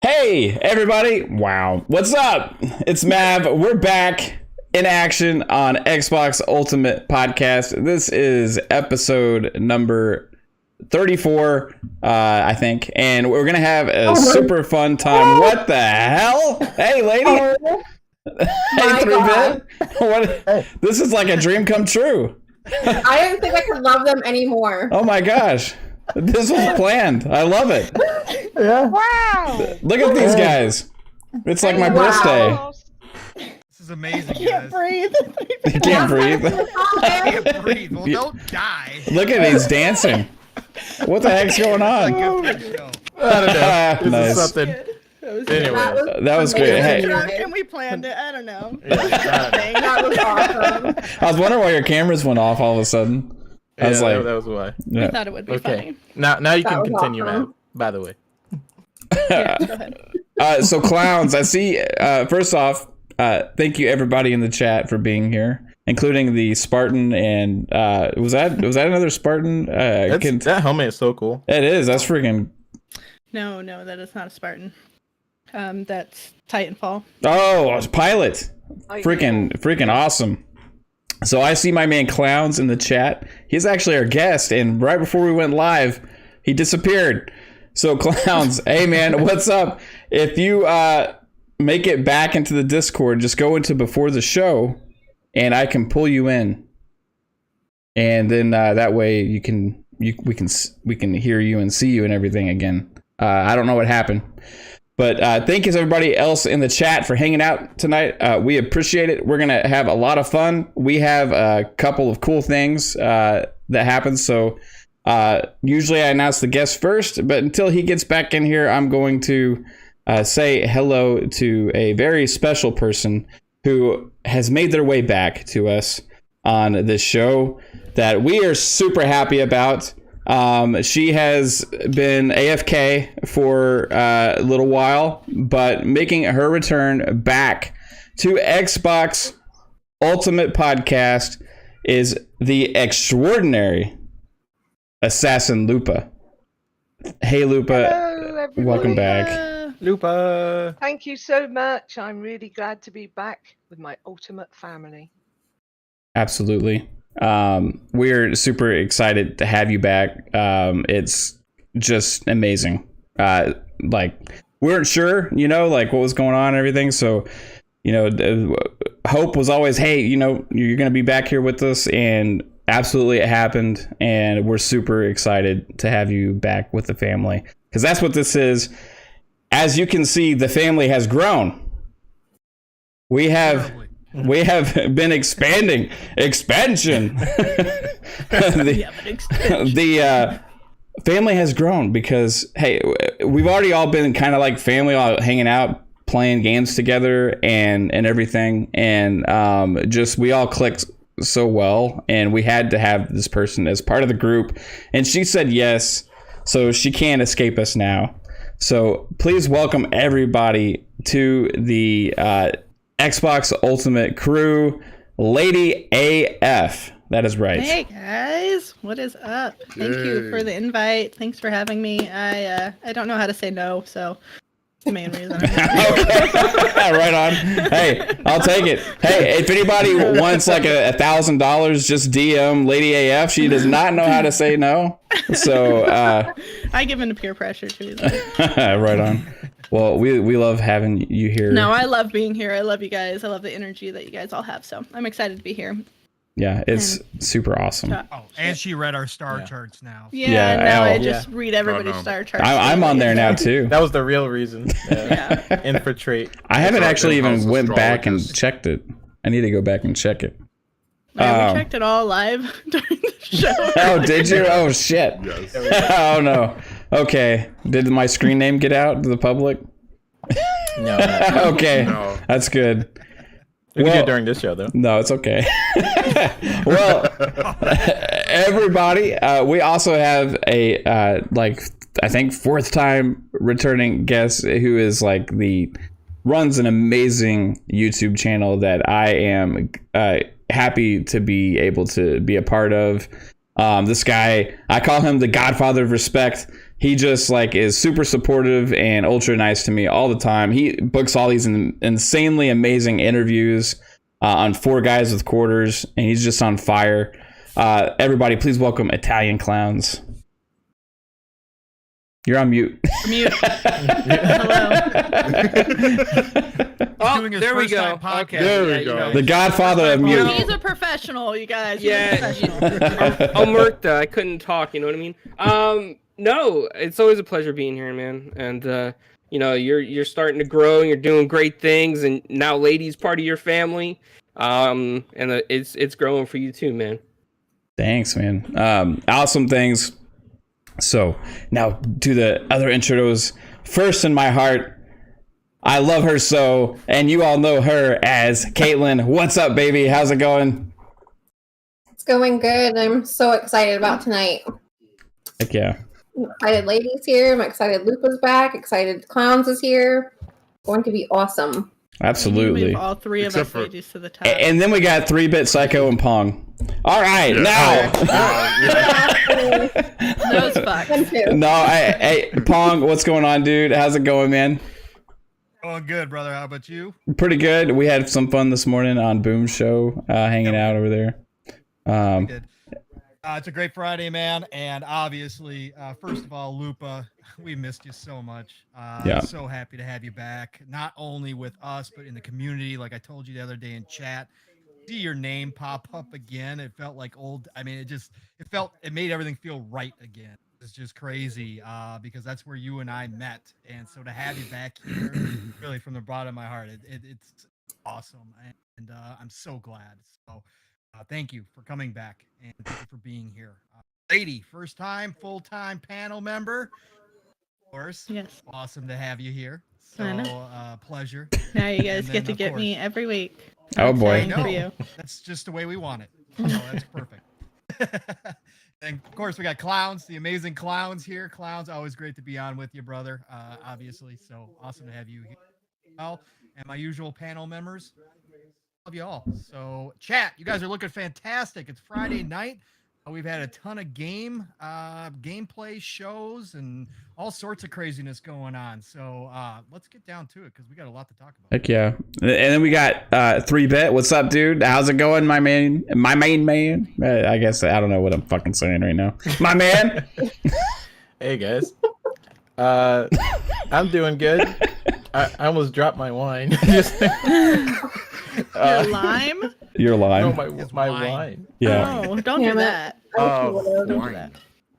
Hey, everybody. Wow. What's up? It's Mav. We're back in action on Xbox Ultimate Podcast. This is episode number 34, I think. And we're going to have a super fun time. What the hell? Hey, lady. Hey, 3-bit. What? This is like a dream come true. I didn't think I could love them anymore. Oh, my gosh. This was planned. I love it. Yeah. Wow. Look at these guys. It's like my birthday. This is amazing, I can't guys. breathe. You can't breathe. I can't breathe. Well, don't die. Look at he's dancing. What the heck's going on? Good for the show. I don't know. This Nice. is something. Anyway. That was great. Hey, And we planned it. I don't know. That was awesome. I was wondering why your cameras went off all of a sudden. I was like, that was why. yeah. I thought it would be funny. Now you That can was continue, awesome. Matt. By the way. Yeah, go ahead. So clowns, I see. First off, thank you everybody in the chat for being here, including the Spartan. And was that another Spartan? That helmet is so cool. It is. That's freaking. No, that is not a Spartan. That's Titanfall. Oh, it's Pilot. Freaking awesome. So I see my man Clowns in the chat. He's actually our guest, and right before we went live, he disappeared. So Clowns, hey man, what's up? If you make it back into the Discord, just go into before the show, and I can pull you in, and then that way we can hear you and see you and everything again. I don't know what happened. But thank you to everybody else in the chat for hanging out tonight. We appreciate it. We're going to have a lot of fun. We have a couple of cool things that happen. So usually I announce the guest first, but until he gets back in here, I'm going to say hello to a very special person who has made their way back to us on this show that we are super happy about. She has been AFK for a little while, but making her return back to Xbox Ultimate Podcast is the extraordinary Assassin Lupa. Hey Lupa, hello, everybody. welcome back. Lupa. Thank you so much. I'm really glad to be back with my ultimate family. Absolutely. We're super excited to have you back. It's just amazing. Like we weren't sure, like what was going on and everything. So, hope was always, hey, you're going to be back here with us, and absolutely it happened. And we're super excited to have you back with the family, because that's what this is. As you can see, the family has grown. We have been expansion. The family has grown because, hey, we've already all been kind of like family, all hanging out, playing games together and everything. And just we all clicked so well, and we had to have this person as part of the group. And she said yes, so she can't escape us now. So please welcome everybody to the Xbox Ultimate crew, Lady AF. That is right. Hey guys, what is up? Thank you for the invite. Thanks for having me. I don't know how to say no, so it's the main reason. Right on. Hey, I'll take it. Hey, if anybody wants like $1,000, just DM Lady AF. She does not know how to say no. So I give into peer pressure too. Right on. Well, we love having you here. No, I love being here. I love you guys. I love the energy that you guys all have. So I'm excited to be here. Yeah, it's super awesome. Oh, and she read our star charts now. Yeah, now I just read everybody's star charts. I'm on there now too. That was the real reason. Infiltrate. I haven't actually even went back and checked it. I need to go back and check it. We checked it all live during the show. Oh, did you? Oh, shit. Yes. Oh, no. Okay. Did my screen name get out to the public? No. Okay. No. That's good. We can do Well- it during this show, though. No, it's okay. Well, everybody, we also have a I think 4th time returning guest who is runs an amazing YouTube channel that I am happy to be able to be a part of. This guy, I call him the Godfather of Respect. He just is super supportive and ultra nice to me all the time. He books all these insanely amazing interviews on 4 Guys with Quarters, and he's just on fire. Everybody, please welcome Italian Clowns. You're on mute. Mute. Hello. Oh, Doing his there we first go. time podcast. Okay, There we you go. know. The Godfather of mute. He's a professional, you guys. He's a Yeah, professional. Omerta, I couldn't talk. You know what I mean? No, it's always a pleasure being here, man. And you're starting to grow, and you're doing great things, and now Lady's part of your family. And it's growing for you too, man. Thanks, man. Awesome things. So now to the other intros. First in my heart, I love her so, and you all know her as Caitlin. What's up, baby? How's it going? It's going good. I'm so excited about tonight. Heck yeah. I'm excited Lady's here. I'm excited Lupa's back. Excited Clowns is here. Going to be awesome. Absolutely. Move all 3 of Except us for- ladies to the top. And then we got 3-Bit Psycho and Pong. All right, now. Those fucks. Them too. No, hey, Pong, what's going on, dude? How's it going, man? Going good, brother. How about you? Pretty good. We had some fun this morning on Boom Show, hanging out over there. Good. It's a great Friday, man. And obviously, first of all, Lupa, we missed you so much. Yeah. So happy to have you back, not only with us, but in the community. Like I told you the other day in chat, see your name pop up again. It felt like old. I mean, it made everything feel right again. It's just crazy because that's where you and I met. And so to have you back here, really from the bottom of my heart, it's awesome. And I'm so glad. So thank you for coming back and thank you for being here. Lady, first time, full-time panel member. Of course. Yes. Awesome to have you here. So I know. pleasure. Now you guys And get then, to of get me course- every week. Oh, boy. Exciting for you. That's just the way we want it. So that's perfect. And of course, we got Clowns, the amazing Clowns here. Clowns, always great to be on with you, brother. Obviously, so awesome to have you here. Well, and my usual panel members, love you all. So, chat, you guys are looking fantastic. It's Friday night. We've had a ton of gameplay shows and all sorts of craziness going on. So let's get down to it because we got a lot to talk about. Heck yeah. And then we got 3-Bit. What's up, dude? How's it going, my main man? I guess I don't know what I'm fucking saying right now. My man. Hey, guys. I'm doing good. I almost dropped my wine. Your lime? You're lying. No, my wine. wine. Yeah. Oh, don't do Damn it. that. Oh, Wine.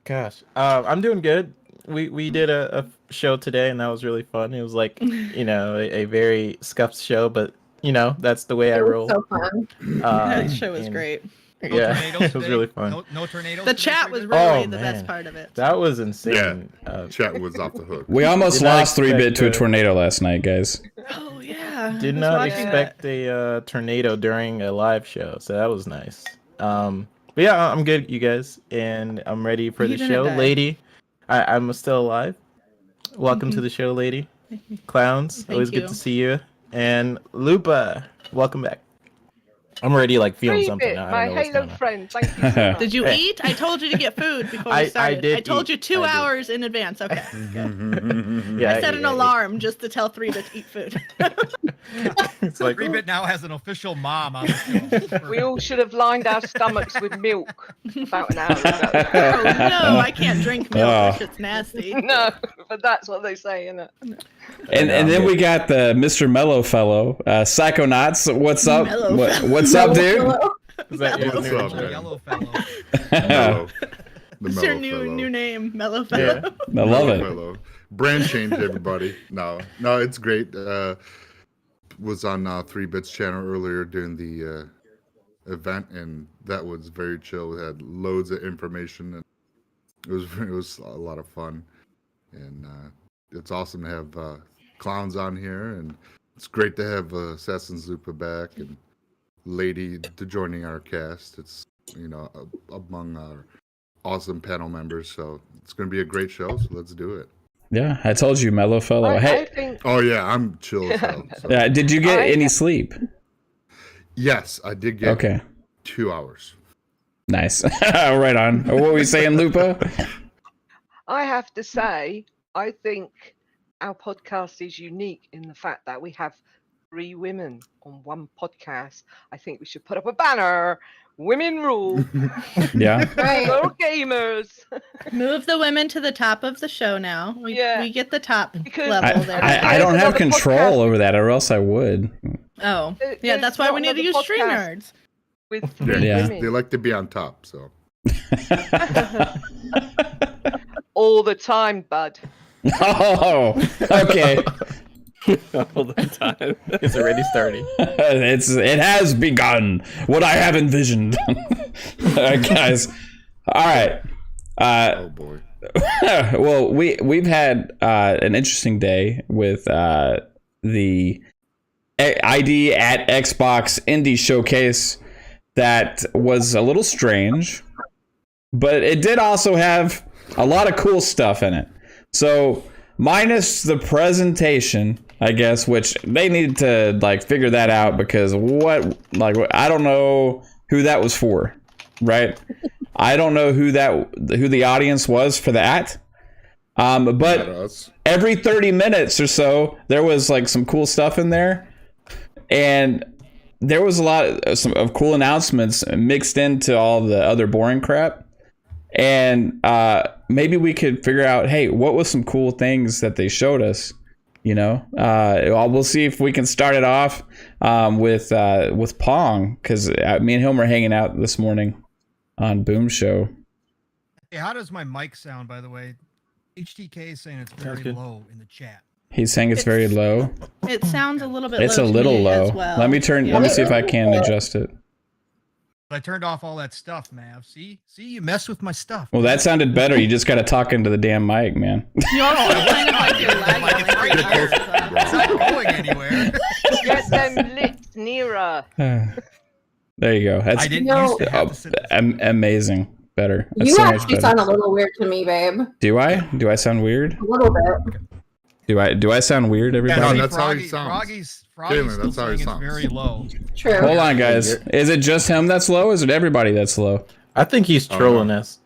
gosh. I'm doing good. We did a show today, and that was really fun. It was like, a very scuffed show, but that's the way I It roll. was so fun. That show was and- great. No Yeah, tornadoes it was today? really fun. No tornadoes. The today, chat was Freeman? really Oh, the man. best part of it. That was insane. Chat was off the hook. We almost Did not lost 3-Bit to a expect, tornado last night, guys. Oh yeah. Did I was not watching expect a tornado during a live show, so that was nice. But yeah, I'm good, you guys, and I'm ready for You the didn't show, die. lady. I'm still alive. Welcome to the show, lady. Clowns, Thank always you. good to see you. And Lupa, welcome back. I'm already feeling Free something. bit, I my don't know what's Halo going on. friend. Thank you so much. Did you Hey. eat? I told you to get food before I we started. did I told you eat. 2 I did. hours in advance. Okay. Yeah, I set an alarm just to tell 3-Bit to eat food. It's like, Freebit now has an official mom on the show. We all should have lined our stomachs with milk about an hour ago. Oh no, I can't drink milk. That Oh. shit's nasty. No, but that's what they say, isn't it? And then we got the Mr. Mellow Fellow, Psychonauts. What's up? Mellow What's up, dude? Hello. is that your What's new up, intro? man? Yellow fellow. Mellow. The It's your mellow fellow. new name, Mellow Yeah. Fellow. I love Mellow it. fellow. Brand change, everybody. No, it's great. Was on 3-Bit's channel earlier during the event, and that was very chill. We had loads of information, and it was a lot of fun. and it's awesome to have clowns on here, and it's great to have Assassin's Lupa back and Lady to joining our cast. It's among our awesome panel members, so it's going to be a great show. So let's do it. Yeah, I told you, mellow fellow. I think Oh yeah, I'm chill as hell. So. Yeah, did you get any sleep? Yes, I did get Okay, 2 hours. nice. Right on. What were we saying, Lupa? I have to say, I think our podcast is unique in the fact that we have 3 women on one podcast. I think we should put up a banner. Women rule. Yeah. Right. Little gamers. Move the women to the top of the show now. We get the top Because- level there. I don't have Another control podcast. over that, or else I would. Oh, There- yeah, there's that's why not we need to another use podcast StreamYards. with 3 Yeah. They women like to be on top, so. all the time, bud. Oh, okay. All the time. It's already starting. It has begun. What I have envisioned. All right, guys. All right. Oh boy. Well, we've had an interesting day with the ID at Xbox Indie Showcase that was a little strange, but it did also have a lot of cool stuff in it. So minus the presentation, I guess, which they needed to figure that out, because I don't know who that was for, right? I don't know who the audience was for that. Not But us. every 30 minutes or so, there was some cool stuff in there, and there was a lot of cool announcements mixed into all the other boring crap. And maybe we could figure out, hey, what was some cool things that they showed us? We'll see if we can start it off with Pong, because me and him were hanging out this morning on Boom Show. Hey, how does my mic sound, by the way? HTK is saying it's very good. low in the chat. He's saying it's very low. It sounds a little bit It's low a to little me low. as well. Let me see if I can adjust it. I turned off all that stuff, Mav. See, you mess with my stuff. Well, that sounded better. You just got to talk into the damn mic, man. You also kind of like your lag Like it's right here. It's not going anywhere. Get them lips nearer. There you go. That's I didn't used to have to sit this amazing. Better. That's You so much actually better. sound a little weird to me, babe. Do I? Do I sound weird? A little bit. Do I sound weird, everybody? No, see, that's how he sounds. Froggy's Jalen, still that's how he saying sounds. it's very low. True. Hold on, guys. Is it just him that's low? Is it everybody that's low? I think he's Oh, trolling no. us.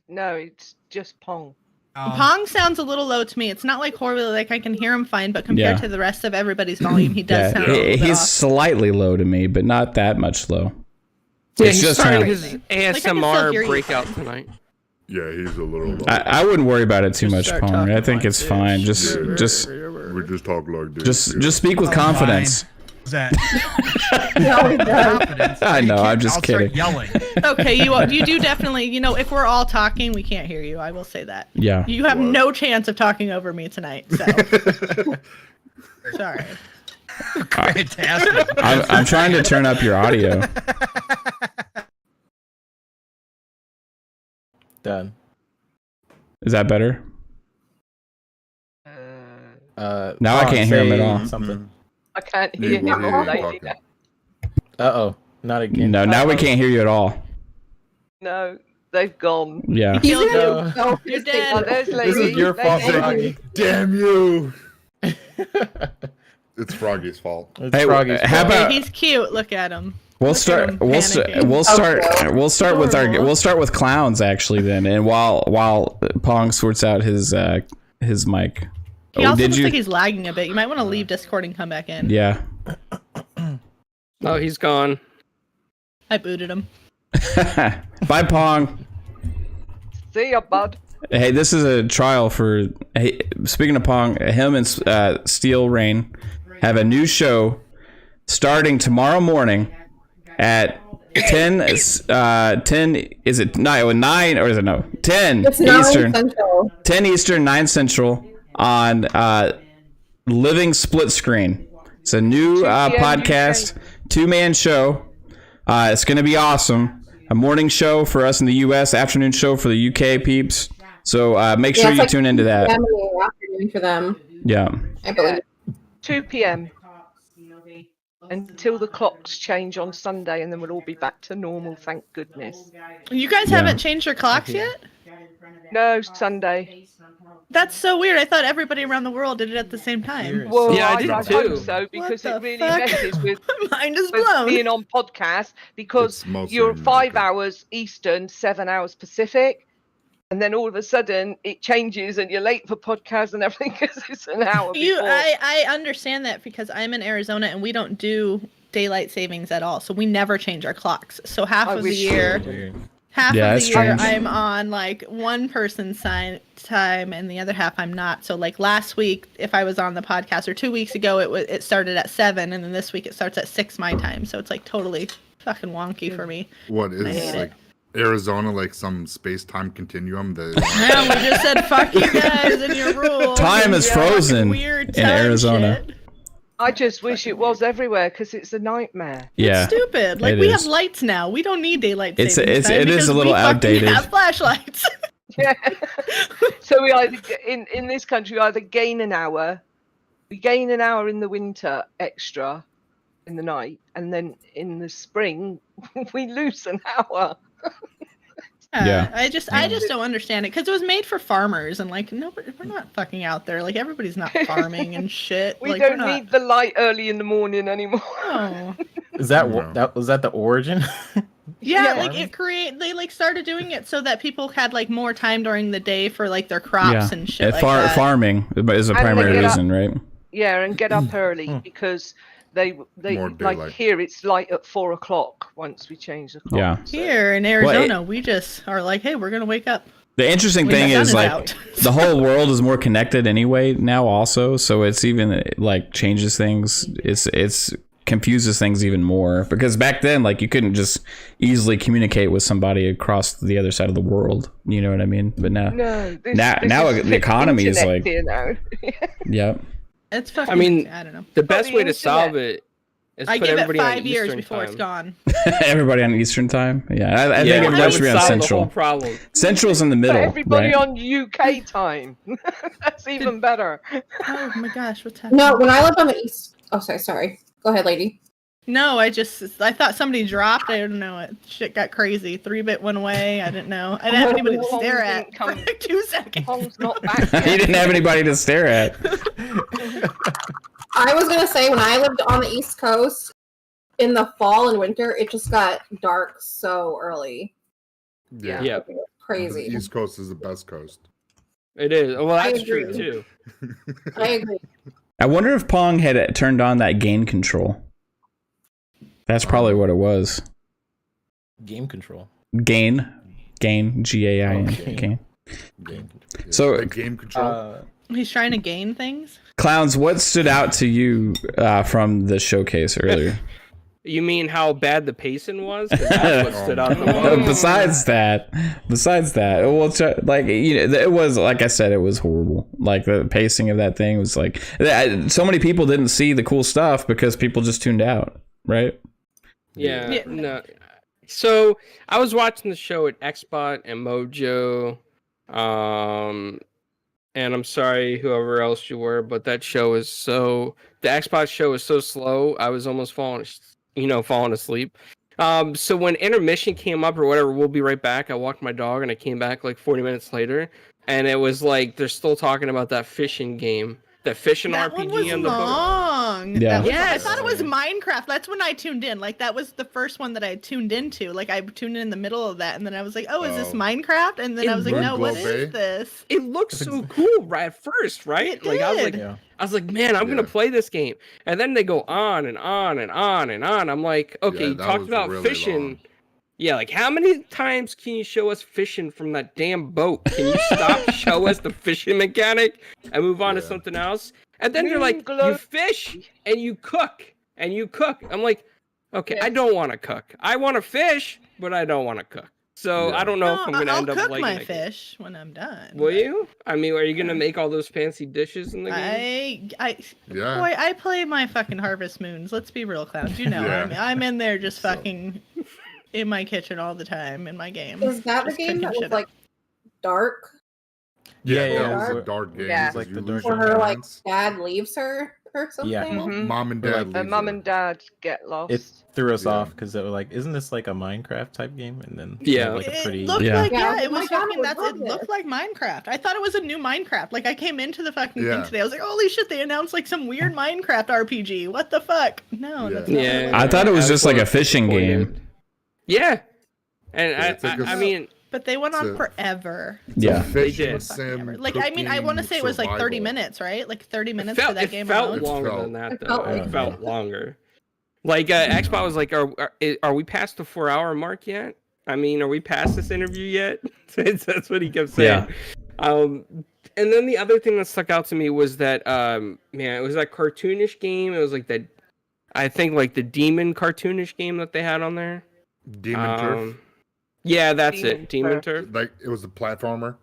No, it's just Pong. Pong sounds a little low to me. It's not horribly I can hear him fine, but compared Yeah. to the rest of everybody's volume, he does sound a little bit he's off. slightly low to me, but not that much low. Yeah, It's he's just starting him. his I can still ASMR hear you. breakout tonight. Yeah, he's a little low. I wouldn't worry about it too much, start Pong. talking I think like it's fine. Just we just talk like this. just speak with confidence. Is that No, he does. confidence? I know, I'm just I'll start kidding. yelling. Okay, you do definitely. If we're all talking, we can't hear you. I will say that. Yeah. You have What? no chance of talking over me tonight. So sorry. Fantastic. I'm trying to turn up your audio. Done. Is that better? Now I Pong, can't hear him at say all. Something. I can't Me, hear we'll him. hear you Lady. talking. Uh-oh. Not again. No, now we can't hear you at all. No, they've gone. Yeah. He's Killed gonna you. go You're pissed dead. Oh, off. there's Lady. This is your fault, Lady. Froggy. Damn you! It's Froggy's fault. It's Hey, Froggy's how fault. about- He's cute. Look at him. We'll Look at start. him We'll panicking. start with clowns actually then, and while Pong sorts out his mic. He also did looks you? like he's lagging a bit. You might want to leave Discord and come back in. Yeah. Oh, he's gone. I booted him. Bye, Pong. See ya, bud. Hey, this is a trial for. Hey, speaking of Pong, him and Steel Rain have a new show starting tomorrow morning at 10. 10 is it 9 or is it no 10 It's 9 Eastern? Central. 10 Eastern, 9 Central on Living Split Screen. It's a new 2 p.m. podcast, 2-man show. It's going to be awesome. A morning show for us in the U.S., afternoon show for the UK peeps. So make sure it's you like tune into 2 that. p.m. in the afternoon for them, Yeah. I believe. 2 p.m. until the clocks change on Sunday, and then we'll all be back to normal, thank goodness. You guys Yeah. haven't changed your clocks yet? No, Sunday. That's so weird. I thought everybody around the world did it at the same time. Well, Yeah, I I did hope too. so, because What it the really fuck? messes with Mind is blown. being on podcast, because It's mostly you're in 5 America. hours Eastern, 7 hours Pacific, and then all of a sudden it changes and you're late for podcast and everything because it's an hour before. I understand that because I'm in Arizona and we don't do daylight savings at all, so we never change our clocks. So half I of the wish year, Weird. half Yeah, of the that's year strange. I'm on like one person's time, and the other half I'm not. So like last week, if I was on the podcast, or 2 weeks ago, it started at 7, and then this week it starts at 6 my time. So it's like totally fucking wonky for me. What I is hate like Arizona like some space-time continuum that No, we just said fuck you guys and your rules. Time is and frozen weird in time Arizona. shit. I just wish it was everywhere because it's a nightmare. Yeah. It's stupid. Like it we is. have lights now. We don't need daylight It's- savings time it is because a little we fucking outdated. have flashlights. Yeah. So we either in this country we either gain an hour, we gain an hour in the winter extra in the night, and then in the spring we lose an hour. Yeah. I just don't understand it because it was made for farmers and like no, we're not fucking out there. Like everybody's not farming and shit. We like, don't we're not- need the light early in the morning anymore. No. Is that No. was that the origin? Yeah, Yeah. like they like started doing it so that people had like more time during the day for like their crops Yeah. and shit like that. Farming is a And they primary get up- reason, right? Yeah, and get up early because they More like daylight. here it's light at 4 o'clock once we change the clock. Yeah. so- Here in Arizona, we just are like, hey, we're gonna wake up. The interesting when thing the sun is like out. the whole world is more connected anyway now also, so it's even like changes things. It's confuses things even more because back then like you couldn't just easily communicate with somebody across the other side of the world, you know what I mean? But now No, now is the economy is internet like here now. yeah. It's fucking. I mean, I don't know. The best way to internet. solve it is I put give it everybody on 5 years Eastern before time. it's gone. Everybody on Eastern time. Yeah, I think Yeah, everybody that should would be on solve the whole Central. problem. Central's in the Put middle, everybody right? on UK time. That's even better. Oh my gosh, what's happening? No, when I lived on the east. Oh, sorry. Go ahead, lady. No, I thought somebody dropped. I don't know. Shit got crazy. 3-bit went away. I didn't know. I didn't have anybody to Pong stare didn't at for come- like 2 seconds. Pong's not back He yet. didn't have anybody to stare at. I was gonna say when I lived on the East Coast, in the fall and winter, it just got dark so early. Yeah. Yeah, Crazy. The East Coast is the best coast. it is. Well, I that's true agree. too. I agree. I wonder if Pong had turned on that gain control. That's probably what it was. Game control. Gain, G-A-I-N. Okay. Gain. Game. Yeah. So- Like game control. He's trying to gain things. Clowns, what stood out to you from the showcase earlier? You mean how bad the pacing was? 'Cause that's what stood out the most. besides that, well, like it was like I said, it was horrible. Like the pacing of that thing was like so many people didn't see the cool stuff because people just tuned out, right? Yeah, Yeah. no. So I was watching the show at Xbot and Mojo, and I'm sorry whoever else you were, but that show is the Xbot show is so slow. I was almost falling asleep. So when intermission came up or whatever, we'll be right back. I walked my dog and I came back like 40 minutes later, and it was like they're still talking about that fishing game. That fishing That RPG one was on the boat. long. Yeah. I thought it was Minecraft. That's when I tuned in. Like that was the first one that I tuned into. Like I tuned in the middle of that, and then I was like, "Oh, is this Oh. Minecraft?" And then It I was like, "No, what Verglow Bay? is this?" It looked so cool right at first, right? It Like I was did. like, Yeah. man, I'm gonna Yeah. play this game. And then they go on and on and on and on. I'm like, okay, Yeah, you that talked was about really fishing. long. Yeah, like how many times can you show us fishing from that damn boat? Can you stop, show us the fishing mechanic, and move on to Yeah. something else? And then they're like, you Glow- fish and you cook and you cook. I'm like, okay, Yeah. I don't want to cook. I want to fish, but I don't want to cook. So Yeah. I don't know if I'm gonna I'll end up cook liking my that game. fish when I'm done. Will but you? I mean, are you gonna make all those fancy dishes in the game? Yeah. Boy, I play my fucking Harvest Moons. Let's be real, clowns. You know, Yeah. I'm in there just So- fucking in my kitchen all the time in my game. Is that the Just game cooking that shit was up. like dark? Yeah, that yeah. was a Dark. dark game. Yeah. because Like you the lose dark Or your her like parents. dad leaves her or something. Yeah. Mhm. Mom and Or, dad like, leave And mum her. and dad get lost. It threw us Yeah. off because they were like, "Isn't this like a Minecraft type game?" And then Yeah. like a pretty. It looked Yeah. like Yeah, yeah, it oh my was God, fucking I that's love it looked this. like Minecraft. I thought it was a new Minecraft. Like I came into the fucking Yeah. thing today. I was like, holy shit, they announced like some weird Minecraft RPG. What the fuck? No, Yeah. that's not Yeah. what I thought it was just like a fishing Disappointed. game. Yeah, and Yeah, it's like I a- mean, But they went on So- forever. Yeah. Fishing did. sim, Like I mean, I want to say it was like 30 cooking, minutes, right? Like 30 minutes it for felt, that it game felt alone. longer felt- than that It though. felt It like felt longer. Like Xbox was like, are we past the 4-hour mark yet? I mean, are we past this interview yet? That's what he kept saying. And then the other thing that stuck out to me was that man, it was that cartoonish game. It was like that, I think like the demon cartoonish game that they had on there. Demon Turf. Yeah, that's Demon it. Demon Turf. Like it was a platformer.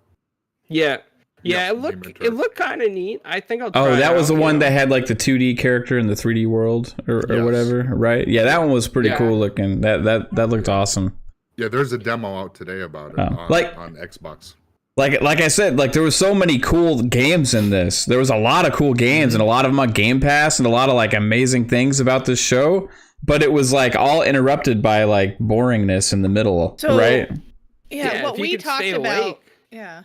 Yeah. Yeah, Yeah, Demon it Turf. looked kind of neat. I think I'll try Oh, it that was out, the you one know? that had like the 2D character in the 3D world or Yes. whatever, right? Yeah, that one was pretty Yeah. cool looking. That looked awesome. Yeah, there's a demo out today about it Oh. on, Like- on Xbox. Like I said, like there was so many cool games in this. There was a lot of cool games and a lot of them on Game Pass and a lot of like amazing things about this show. But it was like all interrupted by like boringness in the middle, So- right? Yeah, Yeah, what if you we could talked stay about. awake. Yeah.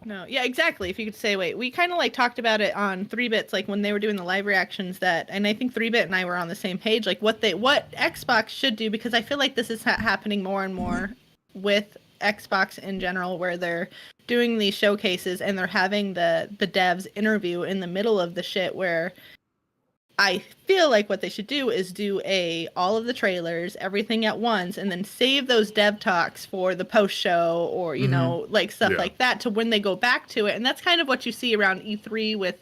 No, yeah, exactly. If you could say, wait, we kind of like talked about it on 3-Bits, like when they were doing the live reactions that, and I think 3-Bit and I were on the same page, like what Xbox should do, because I feel like this is happening more and more with Xbox in general, where they're doing these showcases and they're having the devs interview in the middle of the shit, where I feel like what they should do is do all of the trailers, everything at once, and then save those dev talks for the post show or, you know, like stuff Yeah. like that to when they go back to it. And that's kind of what you see around E3 with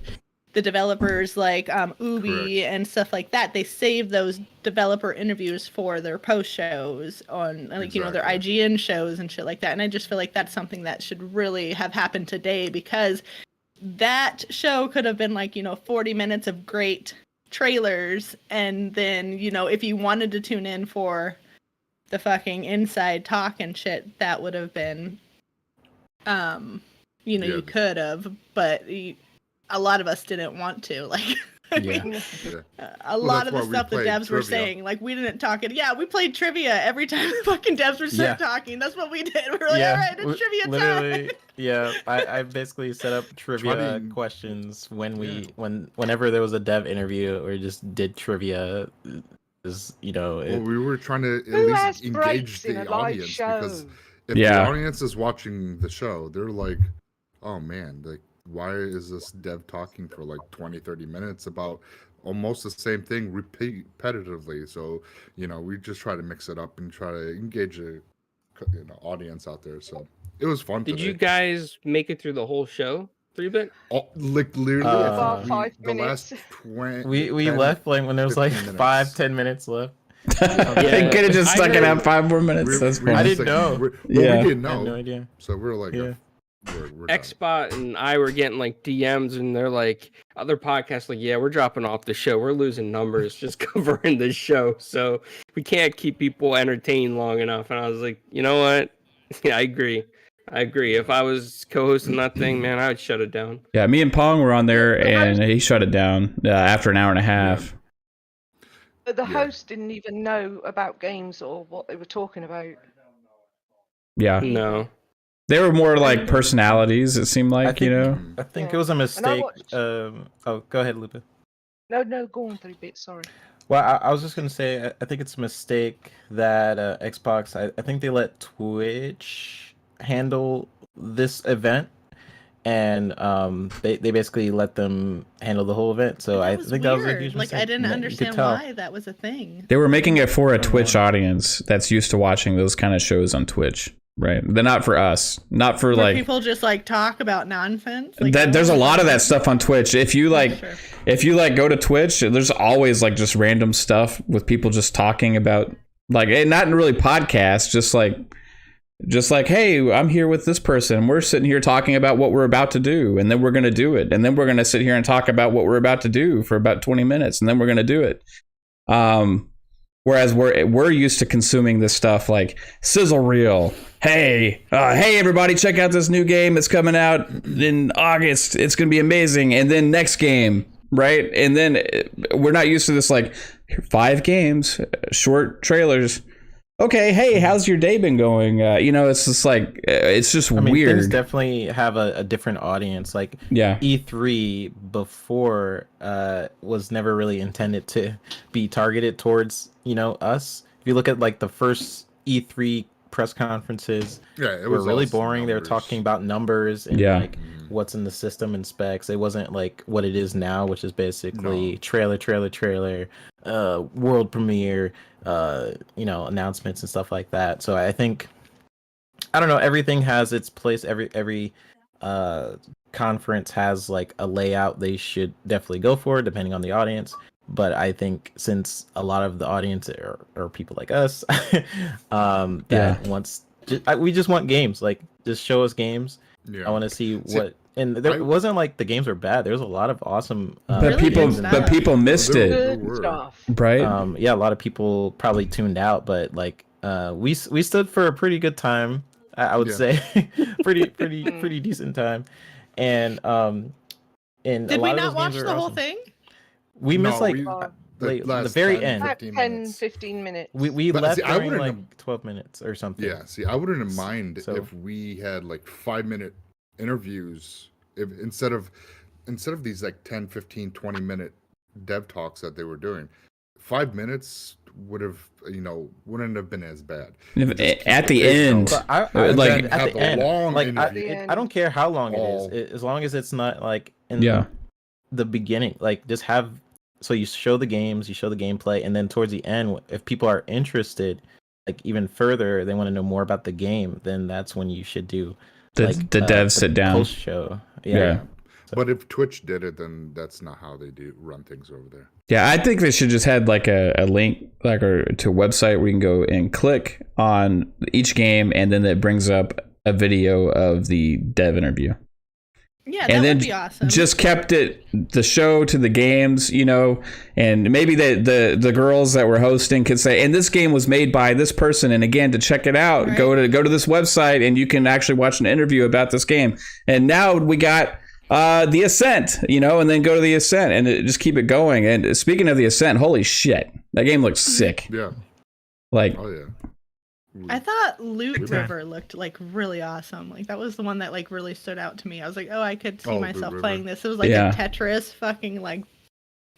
the developers like Ubi Correct. and stuff like that. They save those developer interviews for their post shows on like, you know, their Exactly. IGN shows and shit like that. And I just feel like that's something that should really have happened today, because that show could have been like, you know, 40 minutes of great trailers, and then, you know, if you wanted to tune in for the fucking inside talk and shit, that would have been you know, Yeah. you could have, but a lot of us didn't want to, like Yeah. Yeah. a lot of the that's why we stuff the played devs were trivia. saying, like, we didn't talk it. Yeah, we played trivia every time the fucking devs were Yeah. talking. That's what we did. We were like, all right, it's trivia time. literally, yeah. I basically set up trivia Trying- questions whenever there was a dev interview or just did trivia. Is you know, Well, we were trying to at Who has least engage breaks in the a live audience show? because if Yeah. the audience is watching the show, they're like, oh man, like why is this dev talking for like 20, 30 minutes about almost the same thing repetitively? So, you know, we just try to mix it up and try to engage a audience out there. So it was fun. Did today. you guys make it through the whole show? 3-Bit? Oh, like literally About we- 5 the last minutes. 20 we 10 left like when there was like 15 minutes. 5-10 minutes left. They could have just I stuck it heard- out 5 more minutes. we're- That's we're I fine. just didn't like- know. we're- Yeah. we didn't I had no know. idea. So we're like, Yeah. we're done. Xbot and I were getting like DMs, and they're like, other podcasts like, yeah, we're dropping off the show. We're losing numbers just covering the show, so we can't keep people entertained long enough. And I was like, you know what? Yeah, I agree. If I was co-hosting that thing, man, I would shut it down. Yeah, me and Pong were on there and he shut it down after an hour and a half. But the Yeah. host didn't even know about games or what they were talking about. Yeah. No. They were more like personalities, it seemed like, you know? I think Yeah. it was a And I mistake. watched- Oh, go ahead, Lupa. No, go on 3-Bit, sorry. Well, I was just gonna say, I think it's a mistake that Xbox. I think they let Twitch handle this event, and they basically let them handle the whole event. So I was think that was a weird. huge like, mistake. I didn't You could understand tell. why that was a thing. They were making it for a Twitch audience that's used to watching those kind of shows on Twitch, right? They're not for us. Not for Where like people just like talk about nonsense. Like, that. There's a lot of that stuff on Twitch. If you like, Sure. if you like go to Twitch, there's always like just random stuff with people just talking about like not really podcasts, just like, hey, I'm here with this person. We're sitting here talking about what we're about to do, and then we're going to do it. And then we're going to sit here and talk about what we're about to do for about 20 minutes, and then we're going to do it. Whereas we're used to consuming this stuff like sizzle reel. Hey everybody, check out this new game. It's coming out in August. It's gonna be amazing. And then next game, right? And then we're not used to this like 5 games, short trailers. Okay, hey, how's your day been going? It's just like it's just weird. Things definitely have a different audience. Like E3 before was never really intended to be targeted towards us. If you look at like the first E3 press conferences, it was really boring. They were talking about numbers and like what's in the system and specs. It wasn't like what it is now, which is basically trailer, world premiere, announcements and stuff like that. So I think, I don't know, everything has its place. Every conference has like a layout they should definitely go for, depending on the audience. But I think since a lot of the audience are people like us, we just want games. Like, just show us games. I want to see what. And it wasn't like the games were bad. There was a lot of awesome. But people missed it, right? A lot of people probably tuned out, but like we stood for a pretty good time. I would say, pretty decent time. And did we not watch the whole thing? We missed the very end. 10-15 minutes. We left during like 12 minutes or something. Yeah, see, I wouldn't mind if we had like 5-minute interviews instead of these like 10, 15, 20 minute dev talks that they were doing. 5 minutes wouldn't have been as bad. At the end, I don't care how long it is, as long as it's not like in the beginning. Like, just have, so you show the games, you show the gameplay, and then towards the end, if people are interested, like even further, they want to know more about the game, then that's when you should do the devs sit down post show. But if Twitch did it, then that's not how they run things over there. Yeah, I think they should just had like a link to a website where you can go and click on each game, and then it brings up a video of the dev interview. Yeah, that would be awesome. Just kept the show to the games, and maybe the girls that were hosting could say, and this game was made by this person, and again, to check it out, go to this website, and you can actually watch an interview about this game. And now we got the Ascent, and then go to the Ascent, and just keep it going. And speaking of the Ascent, holy shit, that game looks sick. Yeah. Like, oh yeah. I thought Loot River looked like really awesome. Like, that was the one that like really stood out to me. I was like, oh, I could see myself playing this. It was like a Tetris fucking like,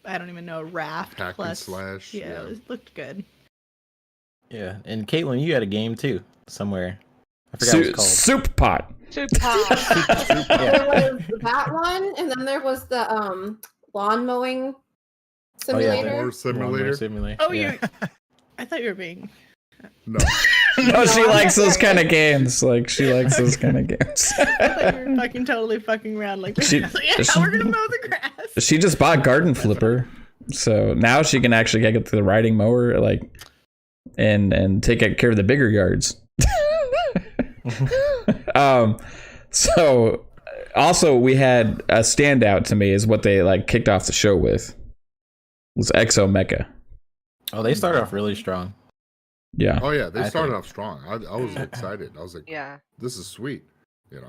I don't even know, raft hack plus and slash. Yeah, it looked good. Yeah, and Caitlin, you had a game too somewhere. I forgot what it's called. Soup Pot. There was that one, and then there was the lawn mowing simulator. Lawnmower simulator. Oh, I thought you were being. No. No, she likes those kind of games. Like, she likes those kind of games. I thought you were fucking totally fucking around like this. We're gonna mow the grass. She just bought Garden Flipper, so now she can actually get to the riding mower, like, and take care of the bigger yards. So also we had a standout to me is what they like kicked off the show with was Exo Mecha. Oh, they started off really strong. Yeah. Oh yeah, they started off strong. I was excited. I was like, yeah, this is sweet. The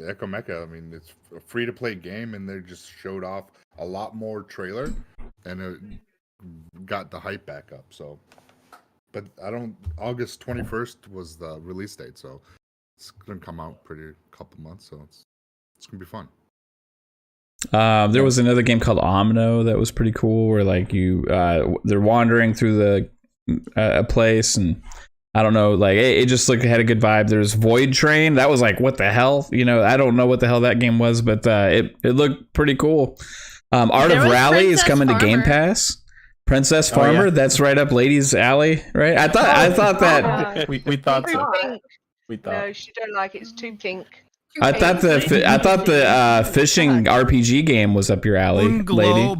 Echo Mecha. I mean, it's a free to play game, and they just showed off a lot more trailer, and it got the hype back up. So, but August 21st was the release date, so it's gonna come out pretty couple months. So it's gonna be fun. There was another game called Omno that was pretty cool, where like they're wandering through a place, and I don't know, like it just had a good vibe. There's Void Train, that was like, what the hell, I don't know what the hell that game was, but it looked pretty cool. Art of Rally is coming to Game Pass. Princess Farmer, that's right up ladies' alley, right? I thought that we thought so. We thought. No, she don't like it. It's too pink. I thought the fishing RPG game was up your alley, lady.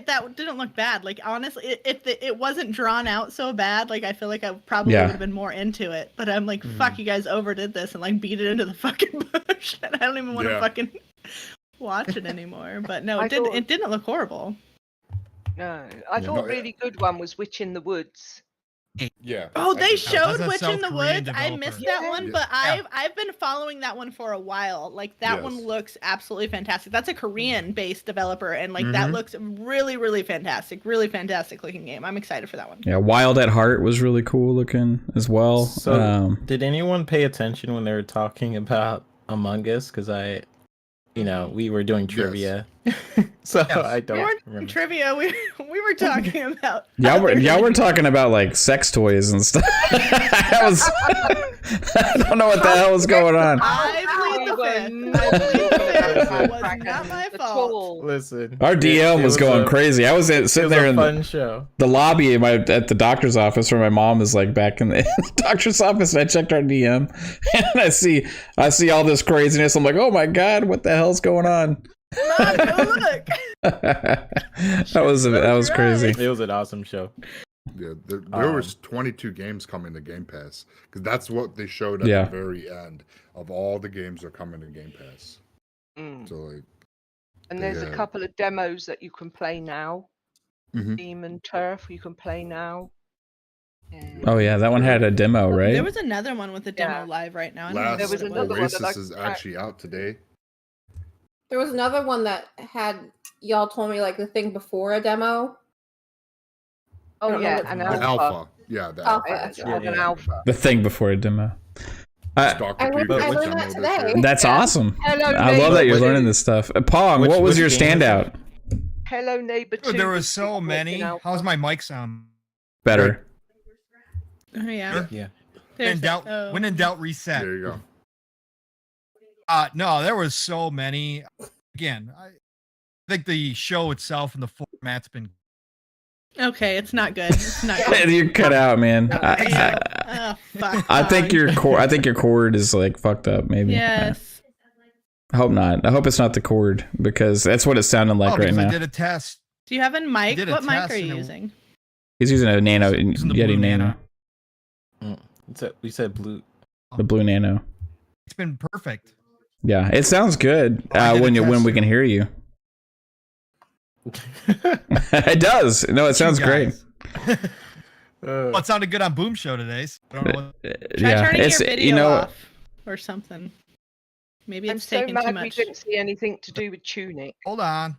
That didn't look bad. Like, honestly, if it wasn't drawn out so bad, like I feel like I probably would have been more into it. But I'm like, fuck, you guys overdid this and like beat it into the fucking bush. And I don't even want to fucking watch it anymore. But no, it didn't look horrible. No, I Yeah. thought No, a really good one was Witch in the Woods. Yeah. Oh, I they did. showed That's a Witch in the South Woods. Korean I developer. missed that one, Yeah. but I've been following that one for a while. Like that one Yes. looks absolutely fantastic. That's a Korean-based developer, and like that Mhm. looks really, really fantastic. Really fantastic looking game. I'm excited for that one. Yeah, Wild at Heart was really cool looking as well. So, did anyone pay attention when they were talking about Among Us? Because we were doing trivia. So Yes. I We don't weren't remember. trivia. We were talking about. y'all were talking about like sex toys and stuff. I don't know what the hell was going on. I plead the fifth. I plead the fifth. It was not my fault. Listen, Our DM was going a, crazy. I was It sitting was there a in fun show. the lobby at the doctor's office where my mom is like back in the doctor's office, and I checked our DM and I see all this craziness. I'm like, oh my god, what the hell's going on? Mom, go look. that was crazy. It was an awesome show. Yeah, there was 22 games coming to Game Pass because that's what they showed at Yeah. the very end of all the games are coming to Game Pass. Mm. So like, And there's a Yeah. couple of demos that you can play now. Mhm. Team and Turf, you can play now. And Oh yeah, that one had a demo, right? There was another one with a demo Yeah. live right now. I don't know Last There was what it another one that Oasis I- is actually out today. There was another one that had y'all told me like the thing before a demo. I Oh don't know yeah, what- an The alpha. alpha. Yeah, the Oh, alpha. yeah, actually. Called an Yeah. alpha. The thing before a demo. Stalker I learned- people I would learned that download today. shit. That's Yeah. awesome. Hello, I love that you're Neighbor learning 2. this stuff. Pong, Which- what was which your game is it? standout? Hello Neighbor 2. Dude, there was was so in many. alpha. How's my mic sound? Better. Oh yeah. Yeah. There's When in doubt, reset. There you go. No, there was so many. Again, I think the show itself and the format's been. Okay, it's not good. It's not good. You cut out, man. Oh fuck. I think Tom. your cord is like fucked up. Maybe. Yes. I hope not. I hope it's not the cord because that's what it sounded like right because I now. did a test. Do you have a mic? did a What mic test are you and it- using? He's using a Nano, Using the Yeti blue Nano, We said blue. the blue Nano. It's been perfect. Yeah, it sounds good I did a when test we can hear you. It does. No, it sounds You great. guys. Well, it sounded good on Boom Show today. So I don't know what... Try turning it's your video you know off or something. Maybe I'm it's so taking too mad we much. didn't see anything to do with Tunic. Hold on.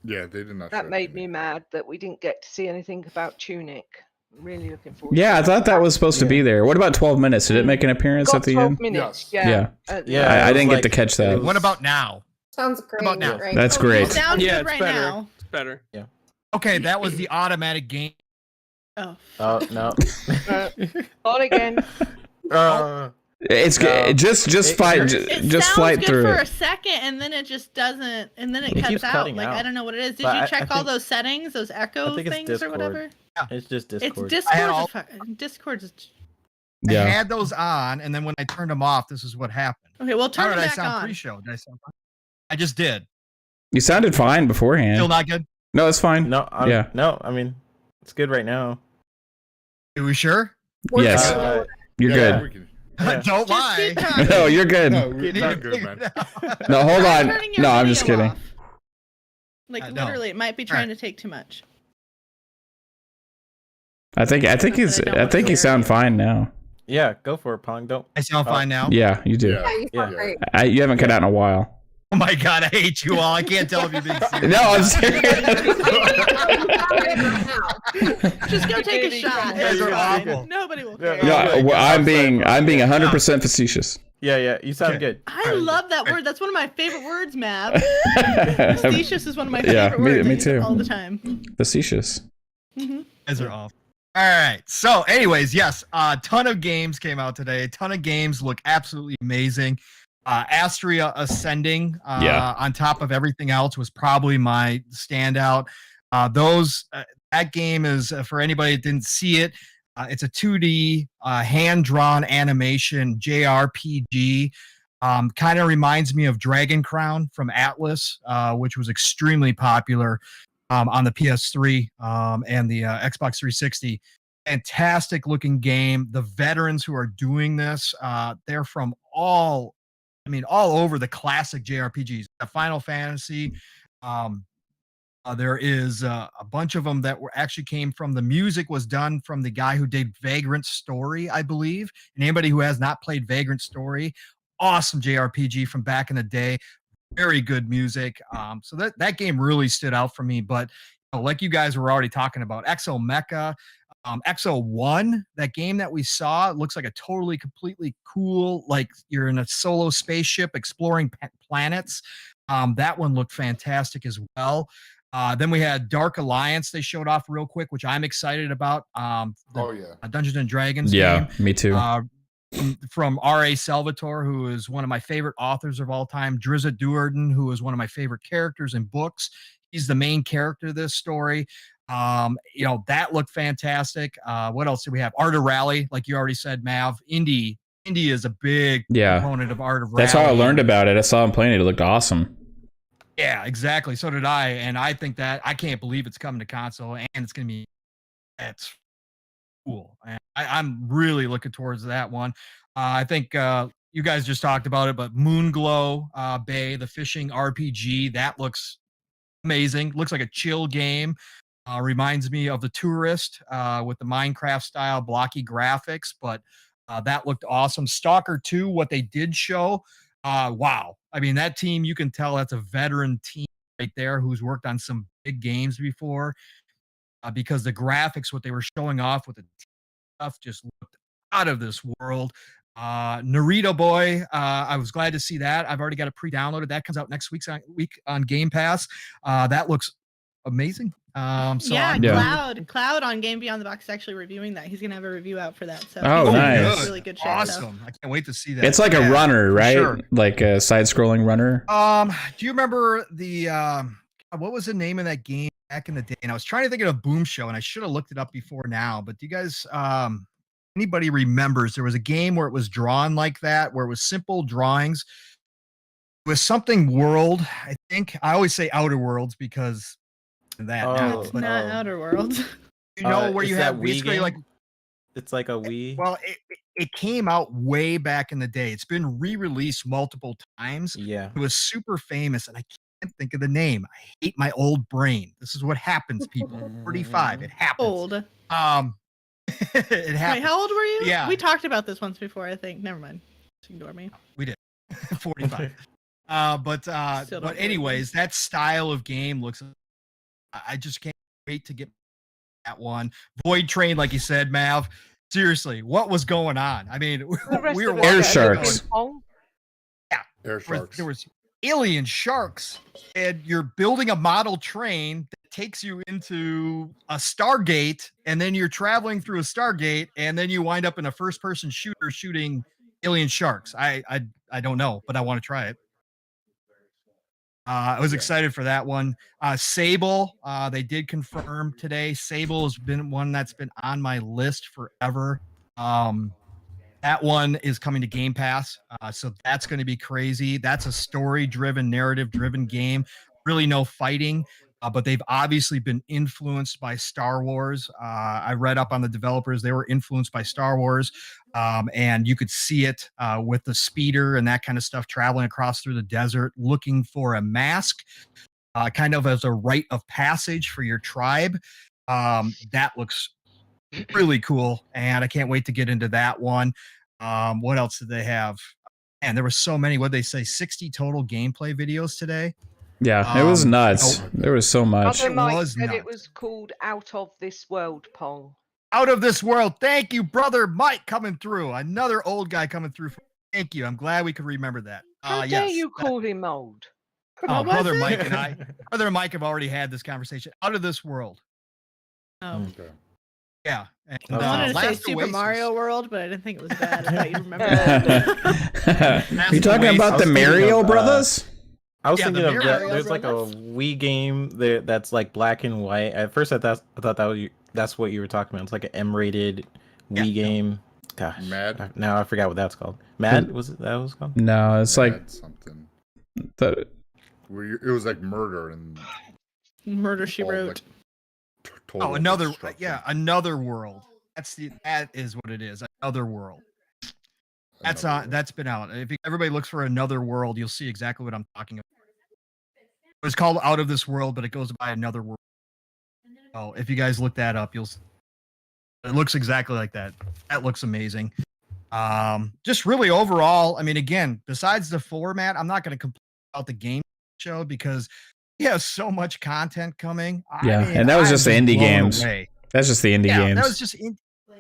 Yeah, they did not. That show made it. me mad that we didn't get to see anything about Tunic. I'm really looking forward. Yeah, I to thought that was supposed to be there. What about 12 minutes? Did it make an appearance Got at the 12 end? minutes. Yes. Yeah. Yeah. Yeah, I it didn't was get to catch that. it was- What about now? Sounds great. about now? Right? That's It great. sounds Yeah, good it's right better. now. It's better. Okay, that was the automatic game. Oh. Oh no. On again. It's good. Just It fight. hurts. It Just sounds fight good through for a it. second, and then it just doesn't, and then it It cuts keeps out. cutting Like I out. don't know what it is. Did But you I check all think- those settings, those echo think it's things or whatever? It's just Discord. It's I had Discord. all- Discord's. I Yeah. had those on, and then when I turned them off, this is what happened. Okay, well How turn did it I back sound on. pre-show? Did I sound fine? I just did. You sounded fine beforehand. Still not good? No, it's fine. No, Yeah. no. I mean, it's good right now. Are we sure? Yes, you're Yeah, good. we can- Yeah. Don't Just lie. keep talking. No, you're good. No, You we're need not to good, figure man. it out. No, hold Try on. turning your No, I'm just video kidding. off. Like No. literally, it might be trying to take too much. I think But I don't you wanna sound scare you. fine now. Yeah, go for it, Pong. Don't. I sound fine now. Yeah, you do. Yeah. Yeah, you sound Yeah. great. You haven't cut out in a while. Oh my god, I hate you all. I can't tell if you're being serious. No, I'm You serious. sound great right now. Just go take a Really shot. good. It's You're fine. awful. Nobody will Yeah, care. no. No, Outside, I'm being yeah. 100% facetious. Yeah, you sound Okay. good. I love that word. That's one of my favorite words, Mav. Facetious is one of my Yeah, favorite me- words. I me use it too. all the time. Facetious. Hmm. Guys are off. All right. So, anyways, yes, a ton of games came out today. A ton of games look absolutely amazing. Astria Ascending, on top of everything else, was probably my standout. That game is for anybody that didn't see it. It's a 2D hand-drawn animation JRPG. Kind of reminds me of Dragon Crown from Atlas, which was extremely popular on the PS3 and the Xbox 360. Fantastic looking game. The veterans who are doing this, they're from all over the classic JRPGs. Final Fantasy, There is a bunch of them that were actually came from the music was done from the guy who did Vagrant Story, I believe. And anybody who has not played Vagrant Story, awesome JRPG from back in the day, very good music. So that game really stood out for me. But like you guys were already talking about, Exo Mecha, Exo One, that game that we saw, it looks like a totally, completely cool, like you're in a solo spaceship exploring planets. That one looked fantastic as well. Then we had Dark Alliance. They showed off real quick, which I'm excited about. Dungeons and Dragons game. Me too. From R.A. Salvatore, who is one of my favorite authors of all time. Drizzt Do'Urden, who is one of my favorite characters in books. He's the main character of this story. That looked fantastic. What else do we have? Art of Rally, like you already said, Mav. Indie is a big component of Art of Rally. That's how I learned about it. I saw him playing it. It looked awesome. Yeah, exactly. So did I. And I think that I can't believe it's coming to console and it's going to be, that's cool. And I'm really looking towards that one. I think you guys just talked about it, but Moonglow Bay, the fishing RPG, that looks amazing. Looks like a chill game. Reminds me of The Tourist with the Minecraft style blocky graphics, but that looked awesome. Stalker 2, what they did show, wow. I mean, that team, you can tell that's a veteran team right there who's worked on some big games before because the graphics, what they were showing off with the stuff just looked out of this world. Naruto Boy, I was glad to see that. I've already got it pre-downloaded. That comes out next week on Game Pass. That looks amazing. Cloud on Game Beyond the Box is actually reviewing that. He's gonna have a review out for that. So nice. Really good shit. Awesome. I can't wait to see that. It's like a runner, right? Sure. Like a side-scrolling runner. Do you remember the what was the name of that game back in the day? And I was trying to think of a Boom Show, and I should have looked it up before now. But do you guys anybody remembers there was a game where it was drawn like that, where it was simple drawings? It was something World, I think. I always say Outer Worlds because that now, it's not Outer Worlds. You know where you have basically game? like it's like a Wii. Well, it came out way back in the day. It's been re-released multiple times. Yeah, it was super famous, and I can't think of the name. I hate my old brain. This is what happens, people. 45. It happens. Old. It happens. Wait, how old were you? Yeah, we talked about this once before. I think. Never mind. Just ignore me. We did. 45. But anyways, that style of game looks. I just can't wait to get that one. Void Train, like you said, Mav. Seriously, what was going on? I mean, we were air sharks. Yeah, air sharks. There was alien sharks, and you're building a model train that takes you into a Stargate, and then you're traveling through a Stargate, and then you wind up in a first-person shooter shooting alien sharks. I don't know, but I want to try it. I was excited for that one. Sable, they did confirm today. Sable has been one that's been on my list forever. That one is coming to Game Pass, so that's going to be crazy. That's a story-driven, narrative-driven game. Really no fighting, but they've obviously been influenced by Star Wars. I read up on the developers. They were influenced by Star Wars, and you could see it with the speeder and that kind of stuff traveling across through the desert, looking for a mask, kind of as a rite of passage for your tribe. That looks really cool, and I can't wait to get into that one. What else did they have? And there were so many. What did they say? 60 total gameplay videos today. Yeah, it was nuts. There was so much. Other Mike said it was called Out of This World, Pong. Out of This World. Thank you, brother Mike, coming through. Another old guy coming through. Thank you. I'm glad we could remember that. How dare you call him old? Brother Mike and I, brother Mike, have already had this conversation. Out of This World. Oh. Okay. Yeah. And, I wanted to say Last Super Oasis. Mario World, but I didn't think it was bad. I thought you'd remember that. Are you talking about the Mario Brothers? I was thinking of that. Mario There's like a Brothers. Wii game that's like black and white. At first, I thought that's what you were talking about. It's like an M-rated Wii game. Gosh, Mad? Now I forgot what that's called. Mad? Was it that was called? No, it's like something. the, Where it was like murder and Murder She all, Wrote. like, total Another destruction. Another World. That is what it is. Another World. That's Another that's been out. If everybody looks for Another World, you'll see exactly what I'm talking about. It was called Out of This World, but it goes by Another World. Oh, if you guys look that up, you'll. It looks exactly like that. That looks amazing. Just really overall, I mean, again, besides the format, I'm not going to complain about the game show because he has so much content coming. Yeah, I mean, and that was I've just the been indie blown games. away. That's just the indie games. That was just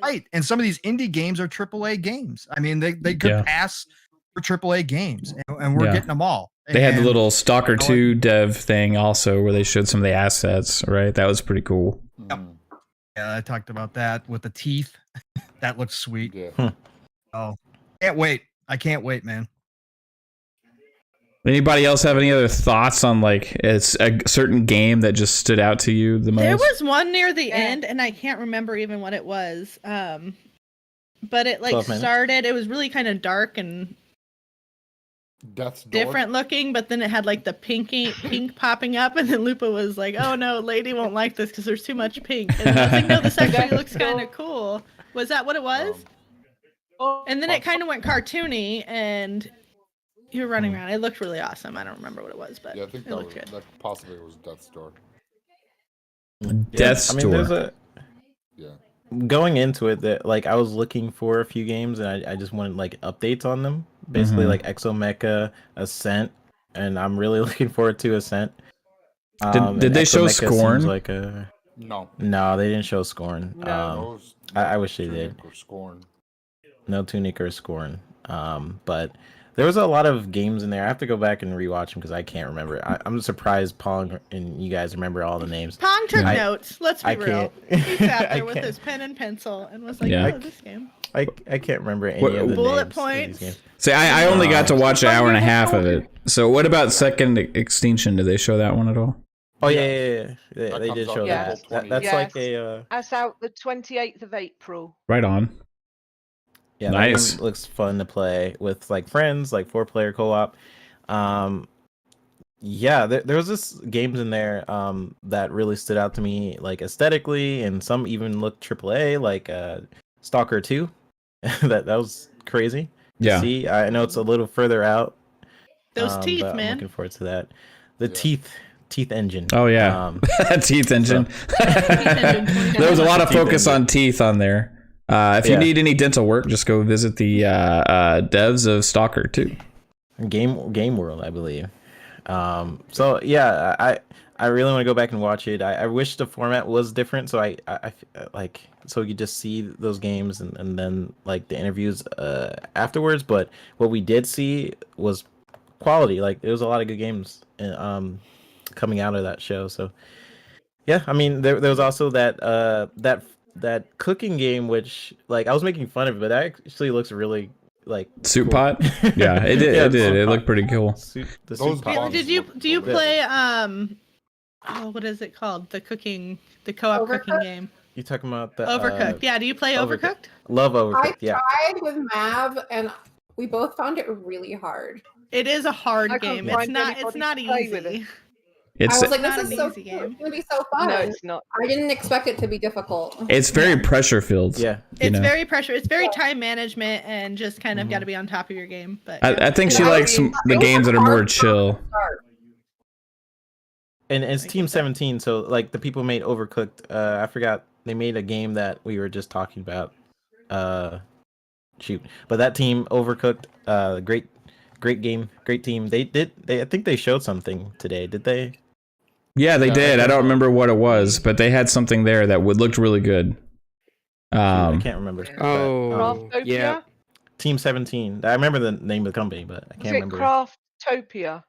right. And some of these indie games are AAA games. I mean, they could pass for AAA games, and we're getting them all. They had the And little Stalker 2 dev thing also where they showed some of the assets, right? That was pretty cool. Yep. Yeah, I talked about that with the teeth. That looks sweet. Yeah. Oh, can't wait. I can't wait, man. Anybody else have any other thoughts on like it's a certain game that just stood out to you the most? There was one near the end, and I can't remember even what it was. But it like started. It was really kind of dark and Death's Door. different looking, but then it had like the pink popping up, and then Lupa was like, "Oh no, lady won't like this because there's too much pink." And then I was like, "No, this actually looks kind of cool." Was that what it was? And then it kind of went cartoony, and you were running around. It looked really awesome. I don't remember what it was, but Yeah, I think it looked good. that possibly was Death's Door. Death's I mean, Door. Yeah. Going into it, that like I was looking for a few games, and I just wanted like updates on them. Basically, like Exomecha, Ascent, and I'm really looking forward to Ascent. Did they show Scorn? Like No. No, they didn't show Scorn. No. I wish they did. Or Scorn. No Tunic or Scorn. But there was a lot of games in there. I have to go back and rewatch them because I can't remember. I'm surprised Pong and you guys remember all the names. Pong took notes. Let's be I real. can't. He sat I there with can't. his pen and pencil and was like, Yeah. "Oh, this game." I can't remember any of the Bullet names points. of these games. See, I only got to watch an hour and a half of it. So what about Second Extinction? Did they show that one at all? Oh yeah. They That did comes show out that. April 20th. That's Yes. like a That's out the 28th of April. Right on. yeah. Nice. That one looks fun to play with like friends, like 4-player co-op. Yeah, there was this games in there that really stood out to me, like aesthetically, and some even looked AAA, like Stalker 2. that was crazy. To Yeah. see, I know it's a little further out. Those teeth, but I'm man. looking forward to that. The teeth engine. Oh yeah. Teeth engine. There was a lot of Teeth focus engine. on teeth on there. If you Yeah. need any dental work, just go visit the devs of Stalker 2. Game World, I believe. So yeah, I really want to go back and watch it. I wish the format was different, so I like so you just see those games and then like the interviews afterwards. But what we did see was quality. Like there was a lot of good games coming out of that show. So yeah, I mean there was also that cooking game, which like I was making fun of it, but that actually looks really like Soup cool. pot? Yeah, it did. Yeah, it did. soup It pot. looked pretty cool. The Those soup pot. bombs Do you look play what is it called? The co-op Overcooked? cooking game. You talking about the Overcooked. Yeah, do you play Overcooked? Love I Overcooked. Yeah. tried with Mav, and we both found it really hard. It is a hard I couldn't game. It's find not anybody to play with it. easy. It's I was like, not this an is so easy cool. game. It's gonna be so fun. No, it's not. I didn't expect it to be difficult. it's very pressure filled. Yeah. It's very pressure. It's very time management and just kind of got to be on top of your game. But I think she And likes the it was games that are hard more from the chill. start. And it's Team 17, so like the people made Overcooked. I forgot they made a game that we were just talking about. Shoot, but that team Overcooked, great game, great team. They I think they showed something today. Did they? Yeah, they No, did. I I don't don't- remember what it was, but they had something there that looked really good. I can't remember. but, Oh, Craftopia? yeah. Team 17. I remember the name of the company, but I Was can't it remember. Craftopia?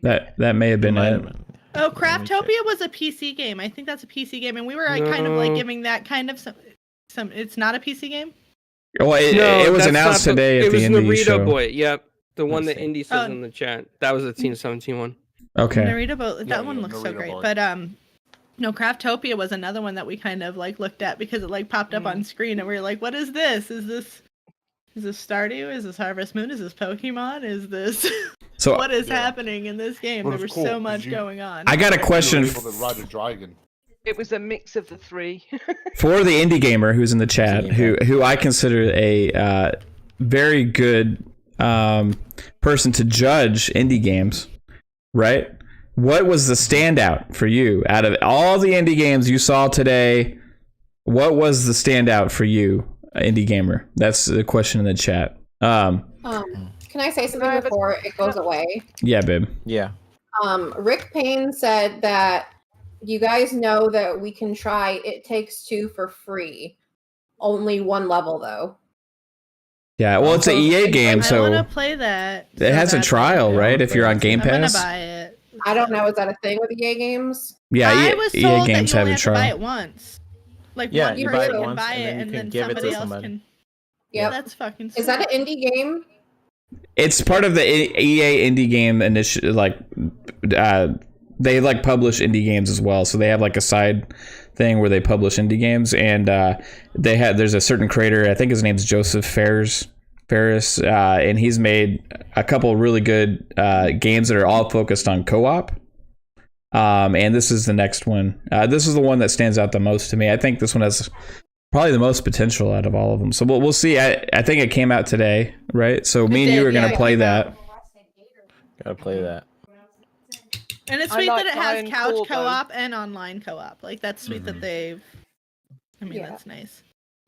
That may have It been might it. have been. oh, Let me check. Craftopia was a PC game. I think that's a PC game, and we were like, kind of like No. giving that kind of some. It's not a PC game. Well, it was that's announced not the- today at It the was indie Narita show. Boy. Yep, the one Let's that see. Indy says Oh. in the chat. That was the Team 17 one. Okay. Narita Boat. That Yeah, one yeah, looks so Narita great. Boy. But no, Craftopia was another one that we kind of like looked at because it like popped up on screen, and we were like, "What is this? Is this Stardew? Is this Harvest Moon? Is this Pokemon? Is this So what is happening in this game?" But There it's was cool, so 'cause much you- going on. I got a You were question able to ride a dragon. It was a mix of the three. for the indie gamer who's in the chat, who I consider a very good person to judge indie games, right? what was the standout for you out of all the indie games you saw today? What was the standout for you, indie gamer? That's the question in the chat. Can I say something before it goes away? Yeah, babe. Yeah. Rick Payne said that you guys know that we can try It Takes Two for free. Only one level though. Yeah, well, it's an EA game, I so want to play that. it has a trial, right? If you're on Game I'm gonna Pass. buy it. I don't know. Is that a thing with EA games? Yeah, I was EA told games that you have only a have to buy trial. it once. Like Yeah, one you buy person it can once, buy and it, then and you then can give it to somebody else somebody. can. Yeah, That's fucking. Is that an indie game? It's part of the EA indie game initiative. Like, they like publish indie games as well, so they have like a side thing where they publish indie games, and there's a certain creator. I think his name's Joseph Ferris, and he's made a couple really good games that are all focused on co-op. And this is the next one. This is the one that stands out the most to me. I think this one has probably the most potential out of all of them. So we'll see. I think it came out today, right? So me and you are going to play that. Gotta play that. And it's I sweet like that it has Ryan couch Corbo. co-op and online co-op. Like that's sweet that they've. I mean, Yeah. that's nice.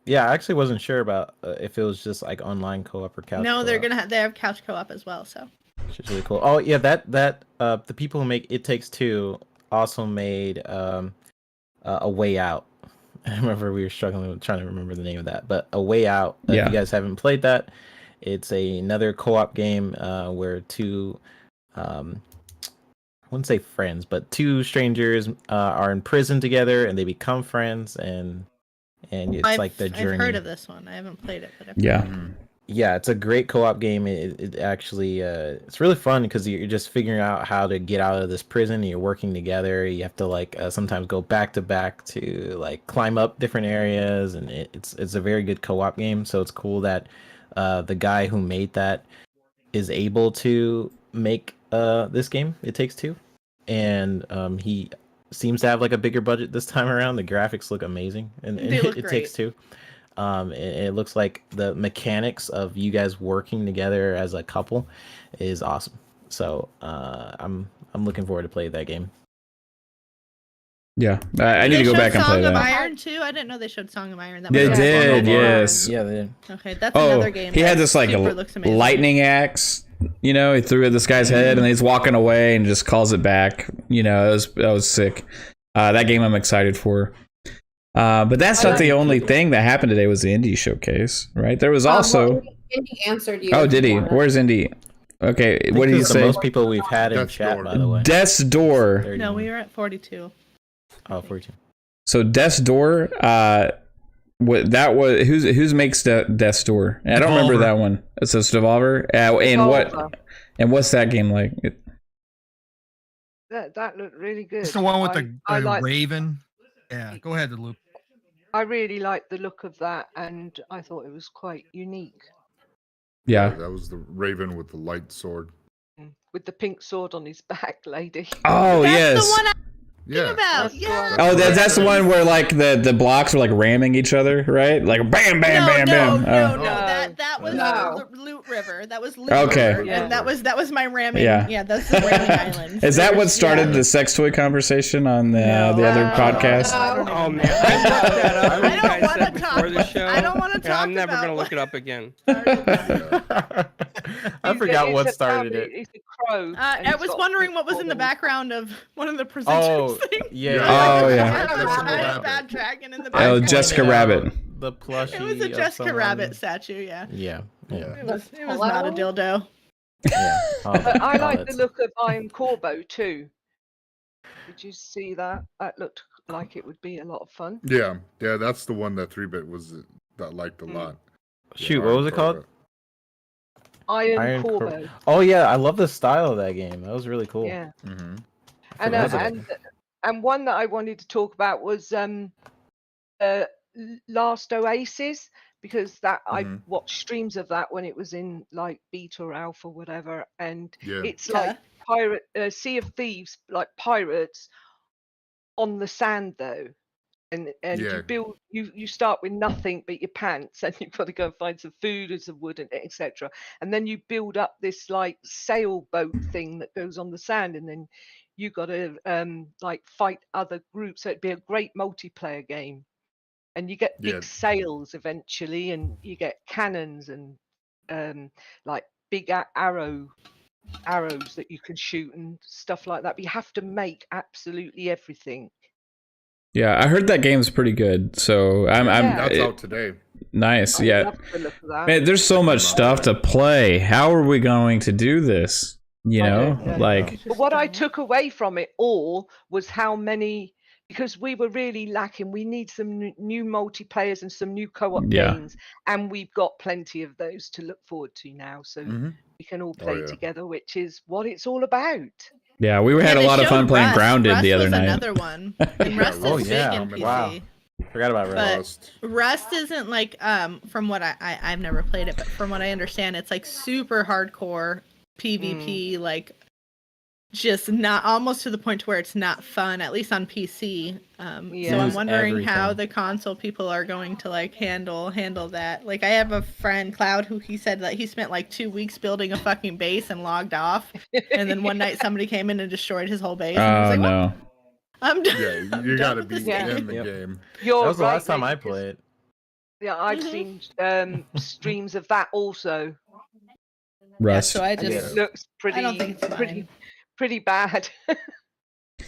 Yeah, I actually wasn't sure about if it was just like online co-op or couch. No, they're co-op. gonna they have couch co-op as well. So. Which is really cool. Oh yeah, that the people who make It Takes Two also made A Way Out. I remember we were struggling with trying to remember the name of that, but A Way Out. If Yeah. you guys haven't played that, it's another co-op game where two, I wouldn't say friends, but two strangers are in prison together and they become friends, and it's like the journey. I've heard of this one. I haven't played it, but I've Yeah. Yeah, it's a great co-op game. It actually it's really fun because you're just figuring out how to get out of this prison. And you're working together. You have to like sometimes go back to back to like climb up different areas, and it's a very good co-op game. So it's cool that the guy who made that is able to make this game. It Takes Two, and he seems to have like a bigger budget this time around. The graphics look amazing, and They look It great. Takes Two. It looks like the mechanics of you guys working together as a couple is awesome. So I'm looking forward to play that game. Yeah. I need to They go showed back and play Song of that. Iron too. I didn't know they showed Song of Iron. That They was did, awesome. yes. Yeah, they did. Okay, that's Oh, another game. he had that this like super looks amazing. lightning axe. You know, he threw it at this guy's head, and he's walking away and just calls it back. You know, that was sick. That game I'm excited for. But that's not the only thing that happened today. Was the indie showcase, right? There was also. Well, Indy answered you. Oh, did he? Where's Indy? Okay, what did he This is the say? most people we've had in Death's chat, Door. by the way. Death's Door. 31. No, we were at 42. Oh, 42. So Death's Door. What that was? Who's makes Death's Door? I don't remember Devolver. that one. It's a Devolver. And Devolver. what's that game like? That looked really good. It's the one with I the like. raven. Yeah, go ahead, Luke. I really liked the look of that, and I thought it was quite unique. Yeah. That was the Raven with the light sword. With the pink sword on his back, lady. Oh That's yes. the one I'm Yeah. talking about. That's the Yeah. one. Oh, that's the one where like the blocks are like ramming each other, right? Like bam, bam, bam, bam. No. Oh. That was No. Loot River. That was Loot Okay. River, Yeah. and that was my ramming. Yeah. Yeah, that's the ramming island. Is that what There's- started yeah. the sex toy conversation on the other No. podcast? No. Oh man, I looked that up. I when you don't guys wanna said talk before the about- show. I don't wanna and talk I'm never about gonna what- look it up again. I forgot what started it. it. It's a crow. and I he's was got wondering a what was in the bottom. background of one of the presenters. Oh, thing. yeah. Oh, yeah. That was Jessica a Rabbit. bad dragon in the Oh, background. Jessica Rabbit. The plushie. It was a of Jessica someone. Rabbit statue. Yeah. Yeah. Yeah. It was Hello? not a dildo. Yeah. Oh, But I oh, like the that's- look of Iron Corbo too. Did you see that? That looked like it would be a lot of fun. Yeah. That's the one that 3-bit was that liked a lot. Shoot, Yeah, what was it called? Iron Cor- Corbo. Oh yeah, I love the style of that game. That was really cool. Yeah. Mm-hmm. And forgot about it. and one that I wanted to talk about was Last Oasis, because that I Mhm. watched streams of that when it was in like beta or alpha, whatever, and Yeah. it's like Sea of Thieves, like pirates on the sand though. And Yeah. you build you start with nothing but your pants, and you've got to go and find some food and some wood and etc. And then you build up this like sailboat thing that goes on the sand, and then you got to like fight other groups. So it'd be a great multiplayer game, and you get big sails eventually, and you get cannons and like big arrows that you can shoot and stuff like that. But you have to make absolutely everything. Yeah, I heard that game's pretty good. So That's out today. Nice. I'd Yeah. love to look at that. Man, there's so much stuff to play. How are we going to do this? You know, like. But what I took away from it all was how many, because we were really lacking. We need some new multiplayers and some new co-op games, and we've got plenty of those to look forward to now. So we can all play together, which is what it's all about. Yeah, we had a lot of fun playing Grounded the other night. Another one. And Rust is big in PC. Wow. Forgot about Rust. But Rust isn't like from what I've never played it, but from what I understand, it's like super hardcore PvP, like just not almost to the point where it's not fun, at least on PC. So I'm wondering how the console people are going to like handle that. Like I have a friend, Cloud, who he said that he spent like 2 weeks building a fucking base and logged off, and then one night somebody came in and destroyed his whole base. And he was like, no. I'm done. Yeah, you gotta be in the game. That was the last time I played. Yeah, I've seen streams of that also. Rust. So it looks pretty bad.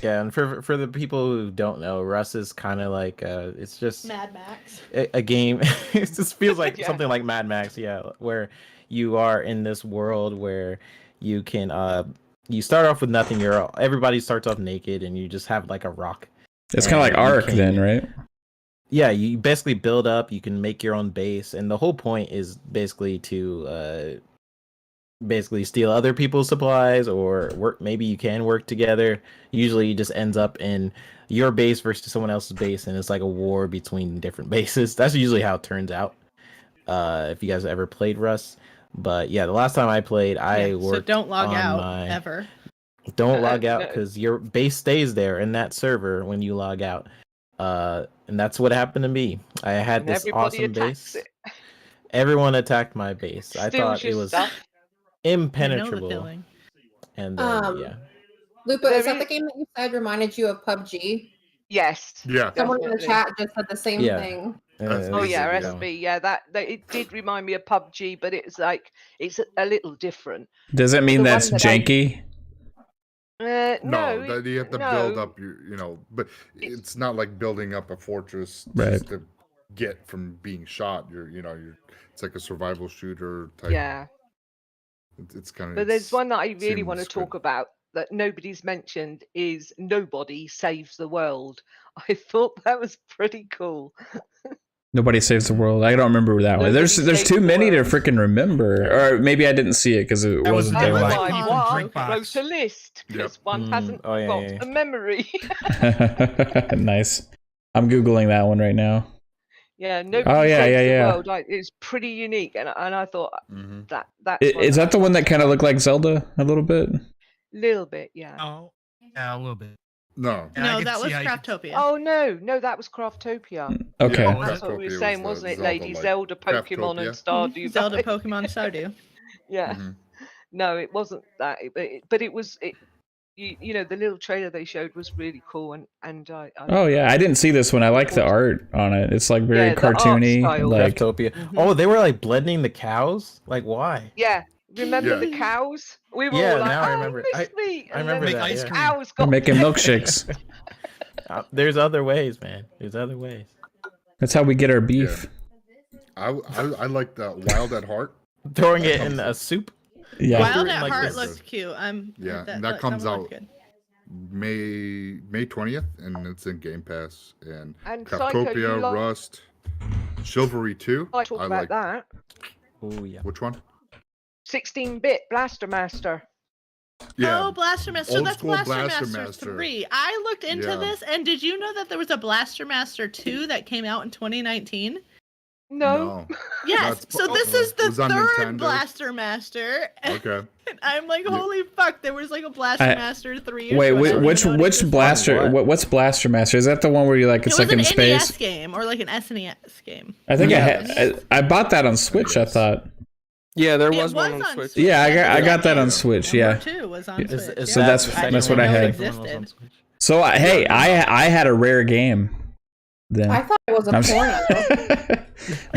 Yeah, and for the people who don't know, Rust is kind of like it's just Mad Max. A game. It just feels like something like Mad Max, where you are in this world where you can you start off with nothing. Everybody starts off naked, and you just have like a rock. It's kind of like Ark, then, right? Yeah, you basically build up. You can make your own base, and the whole point is basically to steal other people's supplies or work. Maybe you can work together. Usually, it just ends up in your base versus someone else's base, and it's like a war between different bases. That's usually how it turns out. If you guys ever played Rust. But yeah, the last time I played, I worked. So don't log out ever. Don't log out because your base stays there in that server when you log out. And that's what happened to me. I had this awesome base. Everyone attacked my base. I thought it was impenetrable. And then, Lupa, is that the game that you said reminded you of PUBG? Yes. Yeah. Someone in the chat just said the same thing. SB. Yeah, that it did remind me of PUBG, but it's like it's a little different. Does it mean that's janky? No, you have to build up but it's not like building up a fortress just to get from being shot. It's like a survival shooter type. Yeah. It's kind of. But there's one that I really want to talk about that nobody's mentioned is Nobody Saves the World. I thought that was pretty cool. Nobody Saves the World. I don't remember that one. There's too many to freaking remember, or maybe I didn't see it because it wasn't there. I wrote a list because one hasn't got the memory. Nice. I'm googling that one right now. Yeah, Nobody Saves the World. It's pretty unique, and I thought that's. Is that the one that kind of looked like Zelda a little bit? Little bit, yeah. Oh, yeah, a little bit. No. No, that was Craftopia. Oh no, that was Craftopia. Okay. Yeah, that's what we were saying, wasn't it, lady? Zelda, Pokemon, and Stardew. Zelda, Pokemon, Stardew. Yeah. No, it wasn't that, but it was. You know, the little trailer they showed was really cool, and I oh yeah, I didn't see this one. I like the art on it. It's like very cartoony, like Craftopia. Oh, they were like blending the cows. Like why? Yeah. Remember the cows? We were all like, now I remember. I remember that. Ice cream. Cows we're making milkshakes. There's other ways, man. There's other ways. That's how we get our beef. Yeah. I like the Wild at Heart. Throwing it in a soup. Yeah. Wild at Heart looks cute. That comes out May 20th, and it's in Game Pass. And Craftopia, Rust, Chivalry 2. I talk about that. Oh yeah. Which one? 16-bit Blaster Master. Yeah. Oh, Blaster Master. So that's Blaster Master 3. I looked into this, and did you know that there was a Blaster Master 2 that came out in 2019? No. Yes. So this is the third Blaster Master. Okay. And I'm like, holy fuck! There was like a Blaster Master 3. Wait, which Blaster? What's Blaster Master? Is that the one where you like it's like in space? NES game or like an SNES game. I think I bought that on Switch. I thought. Yeah, there It was one on Switch. Yeah, I That's got that on Number Switch. Yeah. 2 was on Is- Switch. is So yeah. that's- the second that's what one I or had. the second one was on Existed. Switch? So hey, I had a rare game. Then I thought it was a I'm porno.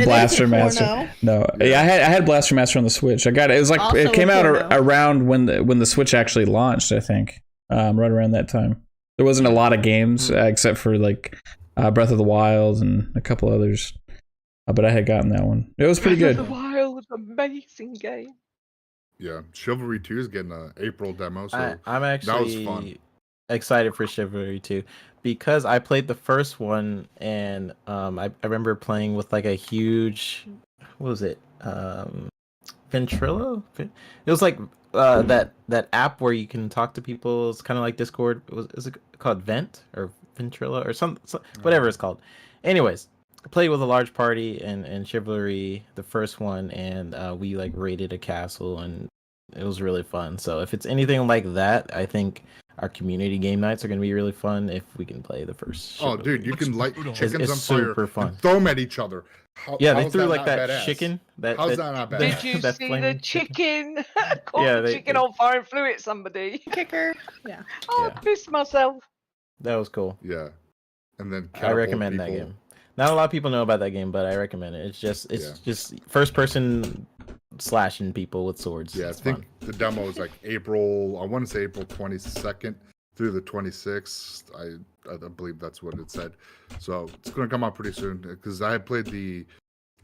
Blaster It is a Master. porno. No, yeah, I had Blaster Master on the Switch. I got it. It was like Also it came a out porno. around when the Switch actually launched. I think right around that time. There wasn't a lot of games except for like Breath of the Wild and a couple others, but I had gotten that one. It was pretty Breath good. of the Wild, amazing game. Yeah, Chivalry 2 is getting an April demo, so I'm that was actually fun. excited for Chivalry 2 because I played the first one and I remember playing with like a huge, what was it? Ventrilo? It was like that app where you can talk to people. It's kind of like Discord. Is it called Vent or Ventrilo or some whatever it's called? Anyways, I played with a large party and Chivalry, the first one, and we like raided a castle and it was really fun. So if it's anything like that, I think our community game nights are going to be really fun if we can play the first. Oh, Chivalry. dude, you can light brutal. chickens It's on fire super fun. and throw them at each other. Yeah, they how's threw like not that badass? chicken. How's that not badass? Did you that see the flaming chicken? Caught Yeah, the they- chicken they- on fire and flew at somebody. Kicker. Yeah. Oh, Yeah. I pissed myself. That was cool. Yeah, and then I catapult recommend that people. game. Not a lot of people know about that game, but I recommend it. It's just first person slashing people with swords. Yeah, I It's think fun. the demo is like April. I want to say April 22nd through the 26th. I believe that's what it said. So it's going to come out pretty soon because I had played the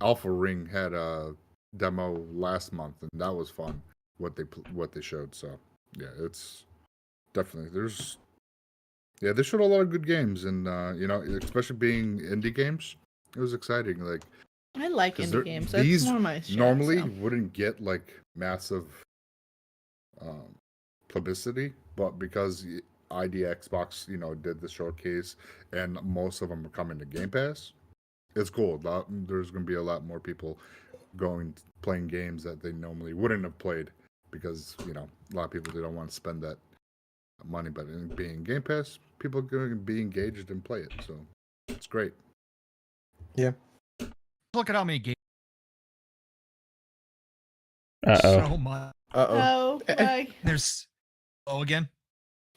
Alpha Ring had a demo last month and that was fun. What they showed. So yeah, it's definitely they showed a lot of good games and especially being indie games, it was exciting. Like I like 'cause indie games. That's these more my shit, normally so. wouldn't get like massive publicity, but because ID Xbox, did the showcase and most of them are coming to Game Pass, it's cool. There's going to be a lot more people playing games that they normally wouldn't have played because a lot of people, they don't want to spend that money, but in being Game Pass, people are going to be engaged and play it, so it's great. Look at how many games. Uh-oh. So much. Oh, There's. Oh, again.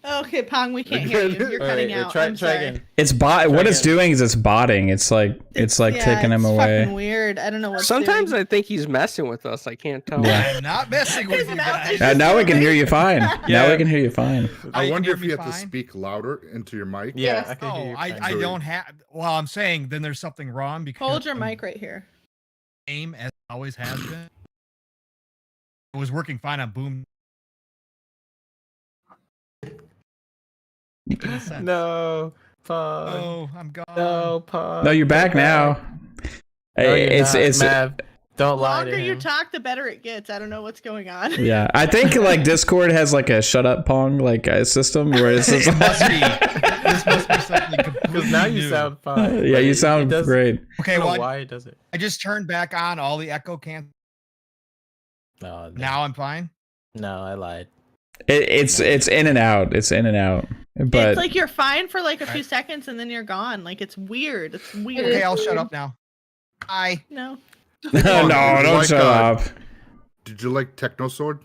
okay, Pong, we can't hear you. You're cutting out. Try I'm sorry. again. It's bot. What it's again. doing is it's botting. It's like taking him it's away. Fucking weird. I don't know what. Sometimes I think he's messing with us. I can't tell. Yeah. I'm not messing with you guys. Now we can hear you fine. Now we can hear you fine. Oh, I you can wonder hear if me you have to fine? speak louder into your mic. Yeah, Yes. I can hear Oh, you. I fine. don't have. Well, I'm saying then there's something wrong because Hold your mic right here. Game as it always has been. It was working fine on Boom. In a sense. No, Pog. Oh, I'm gone. No, Pog. No, you're back now. No, you're It's not, Mav. Don't The lie longer to you him. talk, the better it gets. I don't know what's going on. yeah. I think like Discord has like a shut up Pong like system where it's just It must be. This must be something Because completely now you new. sound fine. yeah, but you it sound does- great. Okay, I don't know well, why it does it. I just turned back on all the echo can. No, Now I'm fine. no, I lied. It's in and out. It's in and out. But It's like you're fine for like a few seconds and then you're gone. Like it's weird. It's weird. Okay, I'll shut up now. Bye. No. no, don't Like, shut up. Did you like Techno Sword?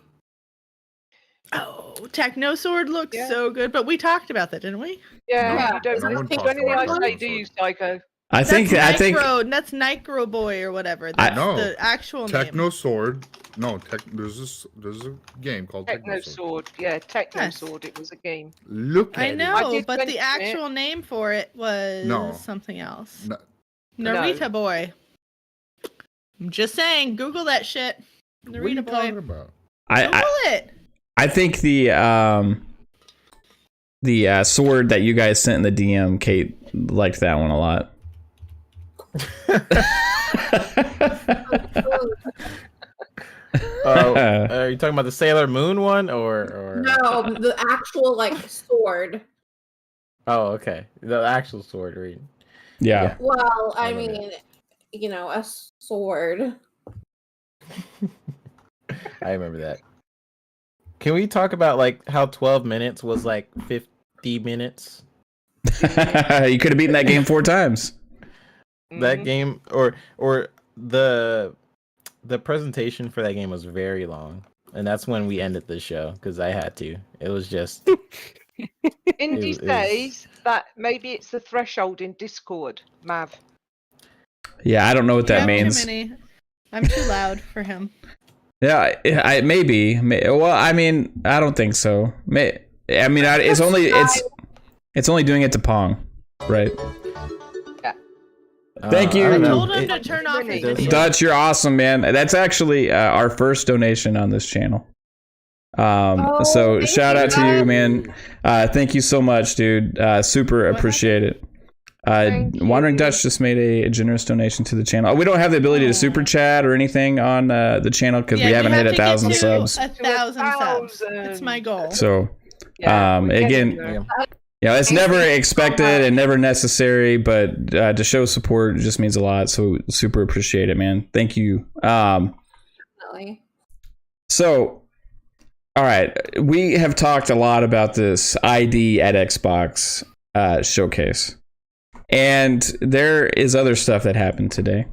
Oh, Techno Sword looks Yeah. so good, but we talked about that, didn't we? Yeah, Yeah, you don't no one listen to talks anything I about say, that. do you, Psycho? I think That's Nicro Boy or whatever. That's No. the actual Techno name. Sword. No, there's a game called Techno Sword. Yeah, Techno Yes. Sword. It was a game. Look at I it. know, did but mention the it. actual name for it was No. something else. No, Narita Boy. I'm just saying, Google that shit. what are you Narita talking Boy. about? Google I it. I think the sword that you guys sent in the DM, Kate liked that one a lot. Are you talking about the Sailor Moon one or? No, the actual like sword. Oh, okay. The actual sword, right? Yeah. Well, I I love mean, a sword. I remember that. Can we talk about like how 12 minutes was like 50 minutes? You could have beaten that game 4 times. That Mhm. game or the the presentation for that game was very long, and that's when we ended the show because I had to. It was just. Indy says that maybe it's the threshold in Discord, Mav. Yeah, I don't know what that means. Too many. I'm too loud for him. Yeah, maybe. Well, I mean, I don't think so. It's only doing it to Pong, right? Yeah. Thank you. I told him to turn off his video. Dutch, you're awesome, man. That's actually our first donation on this channel. So shout out to you, man. Thank you so much, dude. Super appreciate it. Wandering Dutch just made a generous donation to the channel. We don't have the ability to super chat or anything on the channel because we haven't hit 1,000 subs. 1,000 subs. It's my goal. So, again, it's never expected and never necessary, but to show support just means a lot. So super appreciate it, man. Thank you. Definitely. So, all right, we have talked a lot about this ID at Xbox showcase. And there is other stuff that happened today.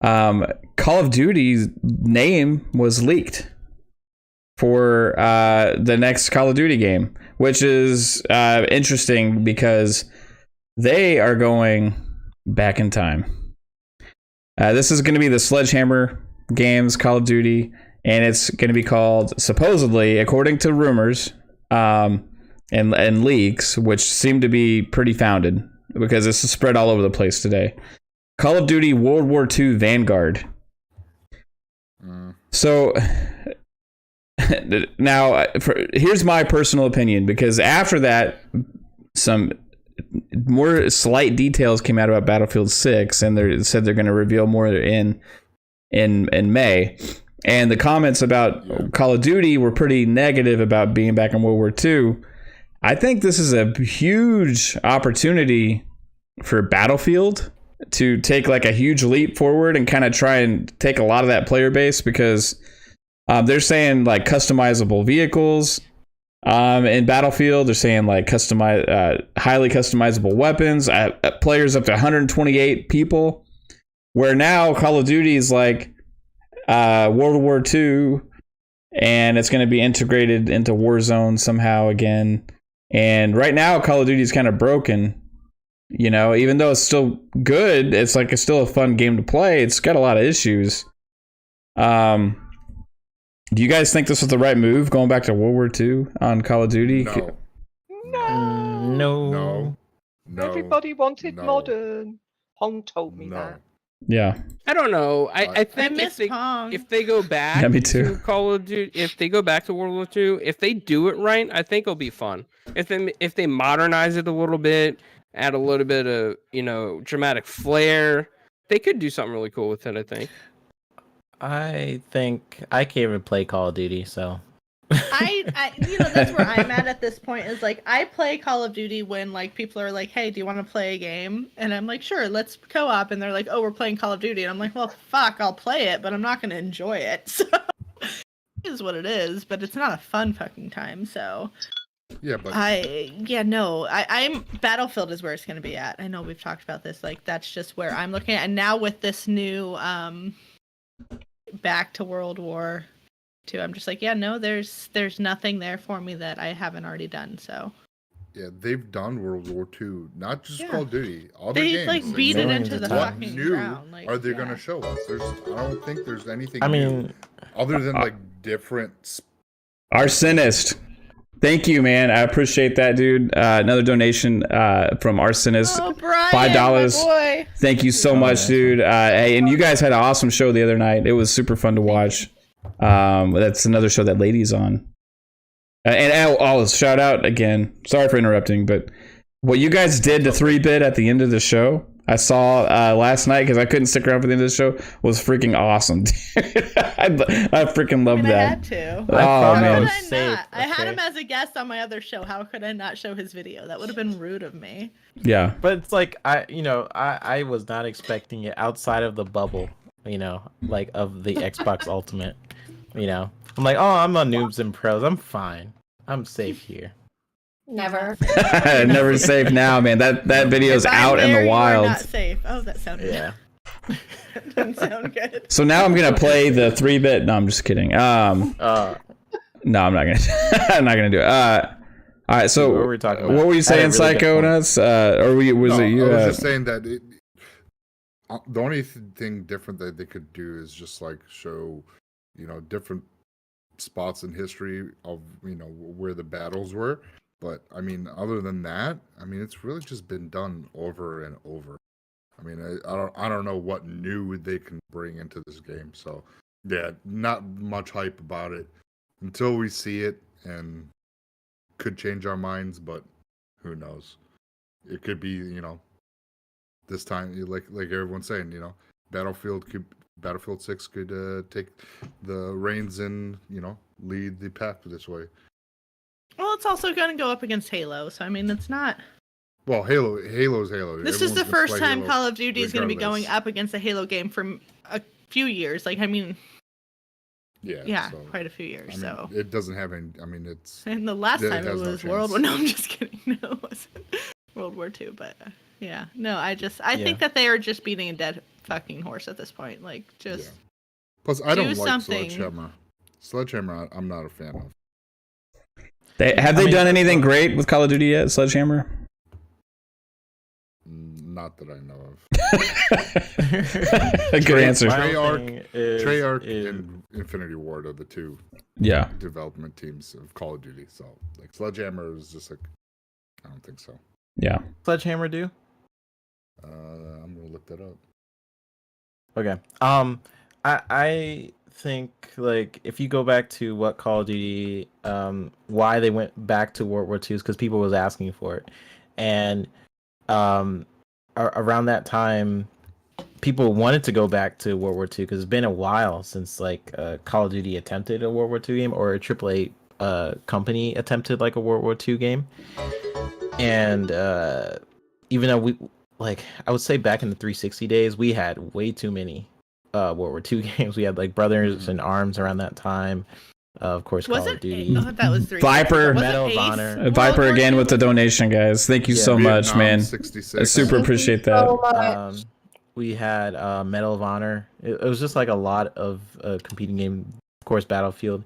Call of Duty's name was leaked for the next Call of Duty game, which is interesting because they are going back in time. This is going to be the Sledgehammer Games Call of Duty, and it's going to be called, supposedly, according to rumors and leaks, which seem to be pretty founded, because this is spread all over the place today. Call of Duty World War II Vanguard. So now, here's my personal opinion, because after that, some more slight details came out about Battlefield 6, and they said they're going to reveal more in May. And the comments about Call of Duty were pretty negative about being back in World War II. I think this is a huge opportunity for Battlefield to take like a huge leap forward and kind of try and take a lot of that player base, because they're saying like customizable vehicles in Battlefield. They're saying like highly customizable weapons, players up to 128 people, where now Call of Duty is like World War II, and it's going to be integrated into Warzone somehow again. And right now, Call of Duty is kind of broken. Even though it's still good, it's still a fun game to play. It's got a lot of issues. Do you guys think this was the right move, going back to World War II on Call of Duty? No. Everybody wanted modern. Hong told me that. Yeah. I don't know. I think if they go back to Call of Duty, if they go back to World War II, if they do it right, I think it'll be fun. If they modernize it a little bit, add a little bit of dramatic flair, they could do something really cool with it. I think I can't even play Call of Duty, so. I that's where I'm at this point, is like I play Call of Duty when like people are like, hey, do you want to play a game? And I'm like, sure, let's co-op. And they're like, oh, we're playing Call of Duty. And I'm like, well, fuck, I'll play it, but I'm not going to enjoy it. So it is what it is, but it's not a fun fucking time. So yeah, but I'm Battlefield is where it's going to be at. I know we've talked about this. Like that's just where I'm looking at. And now with this new back to World War II, I'm just like, there's nothing there for me that I haven't already done. So yeah, they've done World War II, not just Call of Duty. All their they games, like beat it into the what fucking new ground. Like, are they going to show us? I don't think there's anything. new, new other than like different. Arsonist. Thank you, man. I appreciate that, dude. Another donation from Arsonist. Oh, Brian, $5. my boy. Thank you so much, dude. Hey, and you guys had an awesome show the other night. It was super fun to watch. That's another show that Lady's on. And I'll shout out again. Sorry for interrupting, but what you guys did to 3-Bit at the end of the show, I saw last night because I couldn't stick around for the end of the show, was freaking awesome. I freaking loved that. I had to. Oh, man. I had him as a guest on my other show. How could I not show his video? That would have been rude of me. Yeah. But it's like I was not expecting it outside of the bubble, like of the Xbox Ultimate. I'm like, oh, I'm on Noobs and Pros. I'm fine. I'm safe here. Never. Never safe now, man. That video's out in the wild. Not safe. Oh, that sounded. Yeah. That doesn't sound good. So now I'm gonna play the 3-bit. No, I'm just kidding. No, I'm not gonna. I'm not gonna do it. All right. So what were we talking about? What were you saying, Psycho Nuts? Or was it you? I was just saying that the only thing different that they could do is just like show, different spots in history of where the battles were. But I mean, other than that, I mean, it's really just been done over and over. I mean, I don't know what new they can bring into this game. So yeah, not much hype about it until we see it, and could change our minds. But who knows? It could be this time, like everyone's saying, Battlefield 6 could take the reins and lead the path this way. Well, it's also going to go up against Halo, so I mean, it's not. Well, Halo's Halo. This is the first time Call of Duty is going to be going up against a Halo game for a few years. Like, I mean, yeah, so, quite a few years. So it doesn't have any. I mean, it's. And the last time it was World War. No, I'm just kidding. No, it wasn't World War II. But yeah, no, I think that they are just beating a dead fucking horse at this point. Like, just. Yeah. Plus, I don't like Sledgehammer. Sledgehammer, I'm not a fan of. Have they done anything great with Call of Duty yet, Sledgehammer? Not that I know of. A good answer. Treyarch and Infinity Ward are the two development teams of Call of Duty. So, like, Sledgehammer is just like, I don't think so. Yeah. Sledgehammer do? I'm gonna look that up. Okay. I think, like, if you go back to what Call of Duty, why they went back to World War II is because people was asking for it, and around that time, people wanted to go back to World War II because it's been a while since like Call of Duty attempted a World War II game, or a AAA company attempted like a World War II game, and even though I would say back in the 360 days, we had way too many World War II games. We had like Brothers in Arms around that time. Of course, Call of Duty. That was Viper, Medal of Honor. Viper again with the donation, guys. Thank you so much, man. 66. I super appreciate that. We had Medal of Honor. It was just like a lot of competing games. Of course, Battlefield,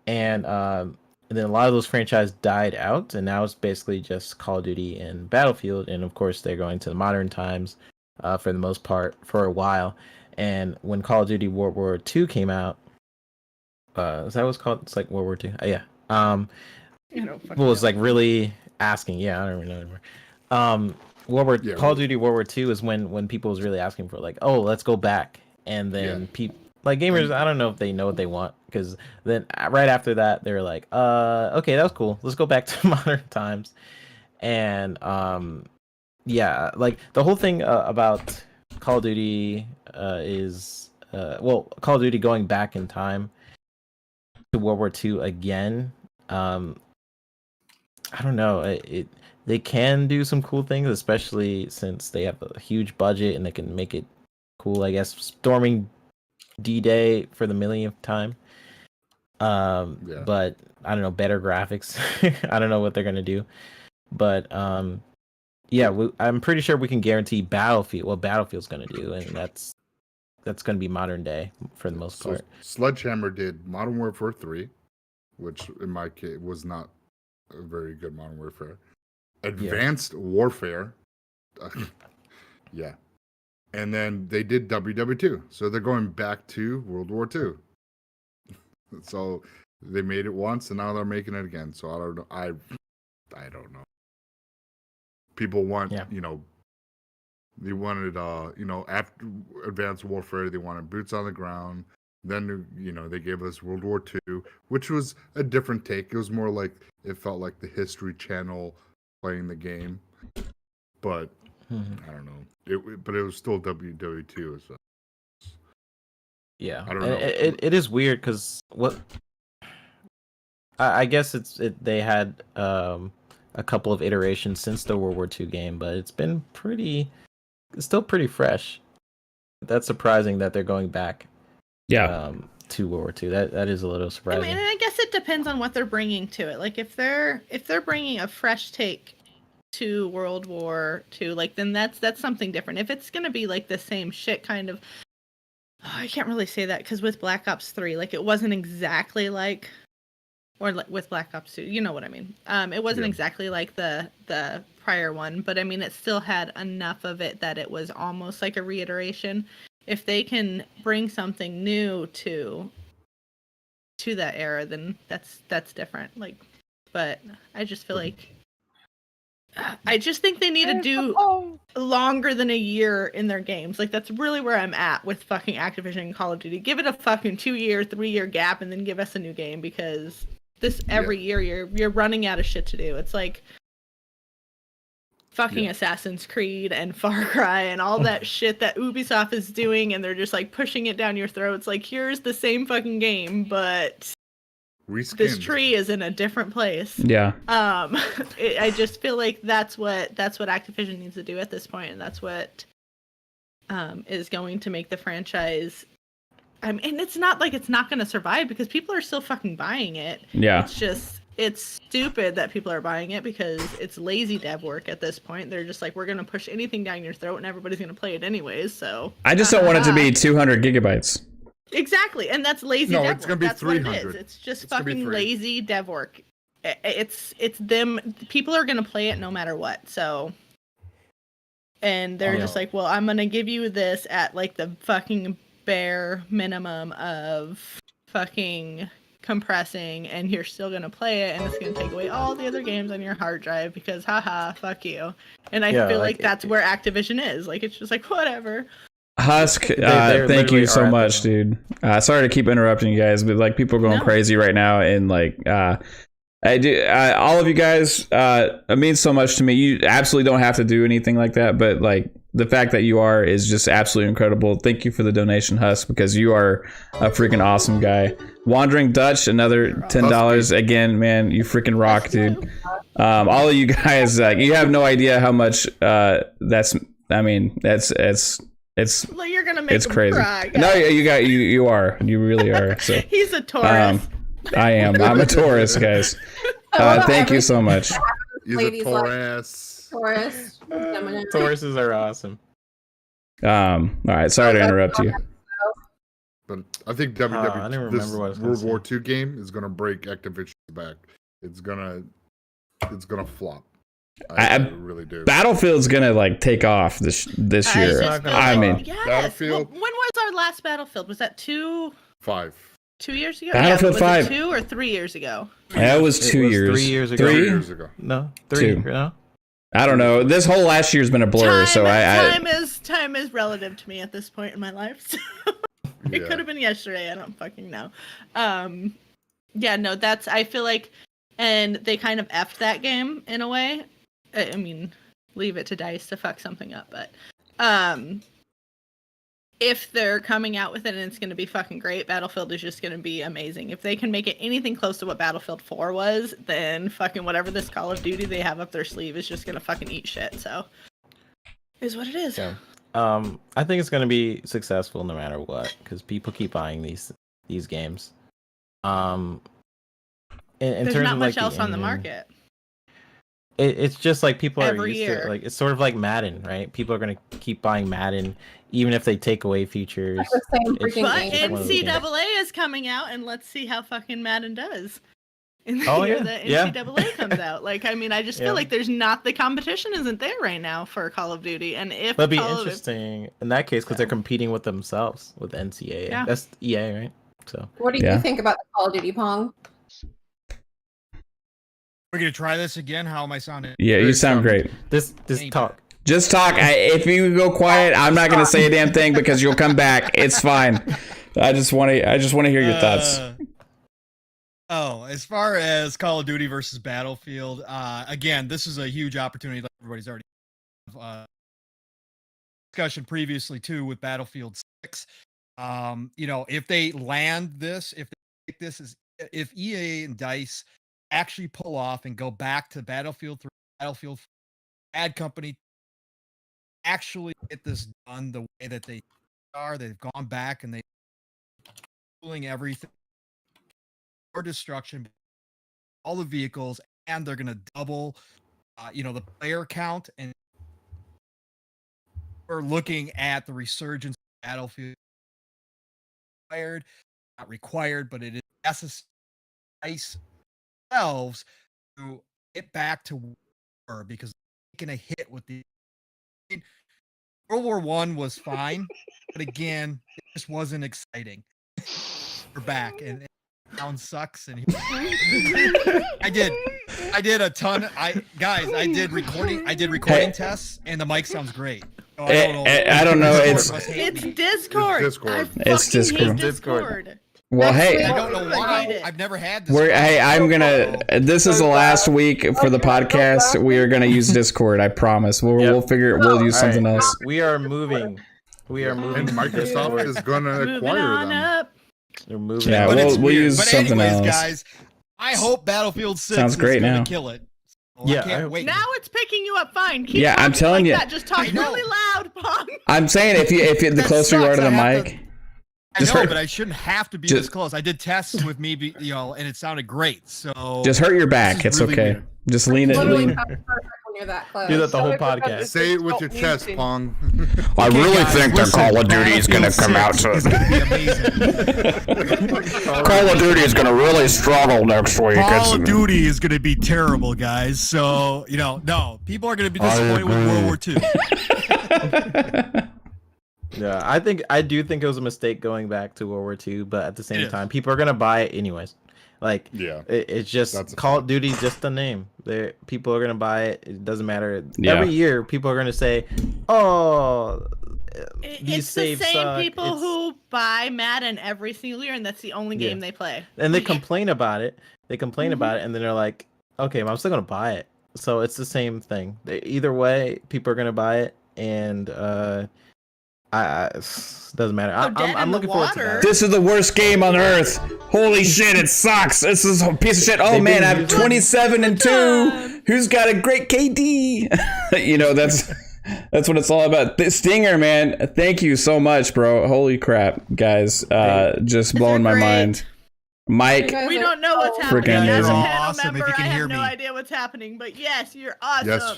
and then a lot of those franchises died out, and now it's basically just Call of Duty and Battlefield. And of course, they're going to the modern times for the most part for a while. And when Call of Duty World War II came out, is that what's called? It's like World War II. Yeah. People was like really asking. Yeah, I don't even know anymore. Call of Duty World War II is when people was really asking for like, oh, let's go back. And then people like gamers, I don't know if they know what they want, because then right after that they're like, okay, that was cool. Let's go back to modern times. And yeah, like the whole thing about Call of Duty is Call of Duty going back in time to World War II again. I don't know. They can do some cool things, especially since they have a huge budget and they can make it cool. I guess storming D-Day for the millionth time. But I don't know, better graphics. I don't know what they're gonna do, but I'm pretty sure we can guarantee Battlefield. What Battlefield's gonna do, and that's gonna be modern day for the most part. Sledgehammer did Modern Warfare 3, which in my case was not a very good Modern Warfare. Advanced Warfare, and then they did WW2. So they're going back to World War II. So they made it once, and now they're making it again. So I don't know. I don't know. People want, they wanted, after Advanced Warfare, they wanted boots on the ground. Then, they gave us World War II, which was a different take. It was more like, it felt like the History Channel playing the game. But, I don't know. But it was still WW2. So. Yeah. I don't know. It is weird because I guess they had a couple of iterations since the World War II game, but it's still pretty fresh. That's surprising that they're going back. To World War II. That is a little surprising. I mean, I guess it depends on what they're bringing to it. Like if they're bringing a fresh take to World War II, like then that's something different. If it's gonna be like the same shit kind of, I can't really say that because with Black Ops 3, like it wasn't exactly like, or like with Black Ops 2, you know what I mean. It wasn't exactly like the prior one, but I mean it still had enough of it that it was almost like a reiteration. If they can bring something new to that era, then that's different. Like, but I just feel like I just think they need to do longer than a year in their games. Like that's really where I'm at with fucking Activision and Call of Duty. Give it a fucking 2-year, 3-year gap, and then give us a new game, because this every year you're running out of shit to do. It's like fucking Assassin's Creed and Far Cry and all that shit that Ubisoft is doing, and they're just like pushing it down your throats. Like, here's the same fucking game, but this tree is in a different place. Yeah. I just feel like that's what Activision needs to do at this point, and that's what is going to make the franchise. And it's not like it's not going to survive, because people are still fucking buying it. Yeah. It's just, it's stupid that people are buying it because it's lazy dev work at this point. They're just like, we're going to push anything down your throat and everybody's going to play it anyways. So I just don't want it to be 200 gigabytes. Exactly, and that's lazy dev work. It's gonna be That's what 300. it is. It's just fucking lazy dev work. It's them. People are gonna play it no matter what. So, and they're just like, well, I'm gonna give you this at like the fucking bare minimum of fucking compressing, and you're still gonna play it, and it's gonna take away all the other games on your hard drive because haha, fuck you. And I feel like that's where Activision is. Like, it's just like whatever. Husk, thank you so much, dude. Sorry to keep interrupting you guys, but like people are going crazy right now, and like I do. All of you guys, it means so much to me. You absolutely don't have to do anything like that, but like the fact that you are is just absolutely incredible. Thank you for the donation, Husk, because you are a freaking awesome guy. Wandering Dutch, another $10 again, man. You freaking rock, dude. All of you guys, you have no idea how much that's. I mean, it's like you're gonna make it's crazy. Cry, no, you are. You really are. So he's a Taurus. I am. I'm a Taurus, guys. Thank you so much. He's a Taurus. Taurus. Tauruses are awesome. All right. Sorry to interrupt you. But I think WW2, this World War II game is gonna break Activision's back. It's gonna flop. I really do. Battlefield's gonna like take off this year. I mean, yes. Battlefield. When was our last Battlefield? Was that 5 years ago? Battlefield was 5. It 2 or 3 years ago? That was 2 years. 3 years ago. 3 years ago. No, 3. Two. No? I don't know. This whole last year's been a blur. Time is relative to me at this point in my life. So it could have been yesterday. I don't fucking know. That's. I feel like, and they kind of effed that game in a way. I mean, leave it to DICE to fuck something up, but if they're coming out with it and it's going to be fucking great, Battlefield is just going to be amazing. If they can make it anything close to what Battlefield 4 was, then fucking whatever this Call of Duty they have up their sleeve is just going to fucking eat shit. So, is what it is. Yeah. I think it's going to be successful no matter what, because people keep buying these games. In There's terms not of, much like, else on the market. It's just like people are Every used year. to it. Like, it's sort of like Madden, right? People are gonna keep buying Madden, even if they take away features. Like the same It's freaking But game. NCAA is coming out, and let's see how fucking Madden does in the Oh, year yeah. that Yeah. NCAA comes out. Like, I mean, I just feel like there's not, the competition isn't there right now for Call of Duty. And if That'd be Call of- interesting in that case, because they're competing with themselves with NCAA. Yeah. That's EA, right? So What do you think about the Call of Duty Pong? We're gonna try this again. How am I sounding? Yeah, you sound great. This talk. Just talk. If you go quiet, I'm not gonna say a damn thing because you'll come back. It's fine. I just want to hear your thoughts. As far as Call of Duty versus Battlefield, again, this is a huge opportunity. Like everybody's already discussion previously too with Battlefield 6. If they land this, if they take this, if EA and DICE actually pull off and go back to Battlefield 3, Battlefield 4, ad company, actually get this done the way that they are, they've gone back and they're pulling everything for destruction, all the vehicles, and they're going to double the player count, and we're looking at the resurgence of Battlefield. Not required, but it is necessary themselves to get back to war because taking a hit with the World War One was fine, but again, it just wasn't exciting. We're back, and sound sucks. And I did a ton. I did recording tests, and the mic sounds great. So I don't know. It's Discord. It's Discord. Well, hey, I don't know why. I've never had this. I'm gonna. This is the last week for the podcast. We are gonna use Discord. I promise. We'll figure. We'll use something else. We are moving. And Microsoft is gonna acquire them. Up. They're moving. Yeah, we'll use something else. Guys, I hope Battlefield 6 sounds great is gonna now. kill it. Yeah, I can't wait. Now it's picking you up fine. Keep Yeah, I'm telling like you. That. Just talk really loud, Pong. I'm saying if the That closer you are sucks. to the I have mic. I Just know, hurt- but I shouldn't have to be this close. I did tests with me, and it sounded great. So Just hurt your back. This is It's really okay. weird. Just lean it. Literally Lean. perfect when you're that close. Do that the whole Sorry for podcast. this. Say it with your Stop chest, muting. Pong. I Okay, really guys, think that listen, Call of Duty is going to come out. Battlefield 6 is gonna be amazing. Call of Duty is going to really struggle next week. Call of Duty is going to be terrible, guys. So no, people are going to be disappointed with World War II. Yeah, I do think it was a mistake going back to World War II, but at the It same is. time, people are gonna buy it anyways. Like, Yeah. it's just That's a Call of Duty, just the name. People are gonna buy it. It doesn't matter. Yeah. Every year, people are gonna say, "Oh, these It's the saves same suck." people It's- who buy Madden every single year, and that's the only Yeah. game they play. and they complain about it. They complain Mm-hmm. about it, and then they're like, "Okay, but I'm still gonna buy it." So it's the same thing. Either way, people are gonna buy it, and I doesn't matter. Dead in I'm the looking forward to water. that. This is the worst game on earth. Holy shit, it sucks. This is a piece of shit. Oh They've man, been I'm using- 27-2. Who's got a great KD? That's what it's all about. Stinger, man, thank you so much, bro. Holy crap, guys. Just blowing my great. mind. Mike, We don't know what's happening. Freaking As a amazing. panel Awesome, if member, you can I hear have no me. idea what's happening, but yes, you're awesome. Yes,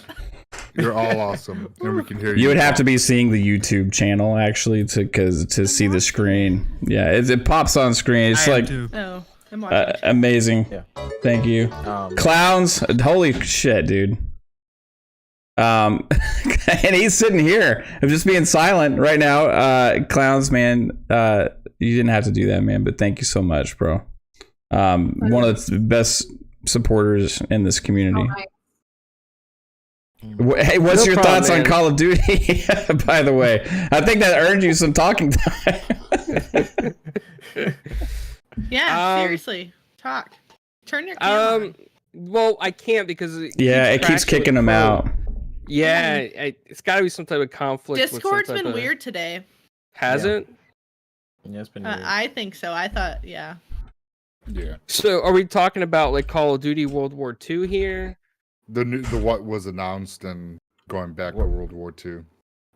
you're all awesome, and we can hear you. you would have to be seeing the YouTube channel actually to see the screen. Yeah, it pops on screen. It's I am like too. Oh, I'm watching. amazing. Yeah. Thank you. Um, Clowns, holy shit, dude. And he's sitting here. I'm just being silent right now. Clowns, man. You didn't have to do that, man, but thank you so much, bro. One of the best supporters in this community. Hey, what's No your problem, thoughts on man. Call of Duty? By the way, I think that earned you some talking time. Yeah, Um, seriously. Talk. Turn your camera on. Well, I can't because It keeps kicking them out. Yeah, it's got to be some type of conflict. with some Discord's type been of- weird today. Has Yeah. it? Yeah, it's been weird. I think so. I thought, yeah. Yeah, So, are we talking about like Call of Duty World War II here? the what was announced and going back to World War II.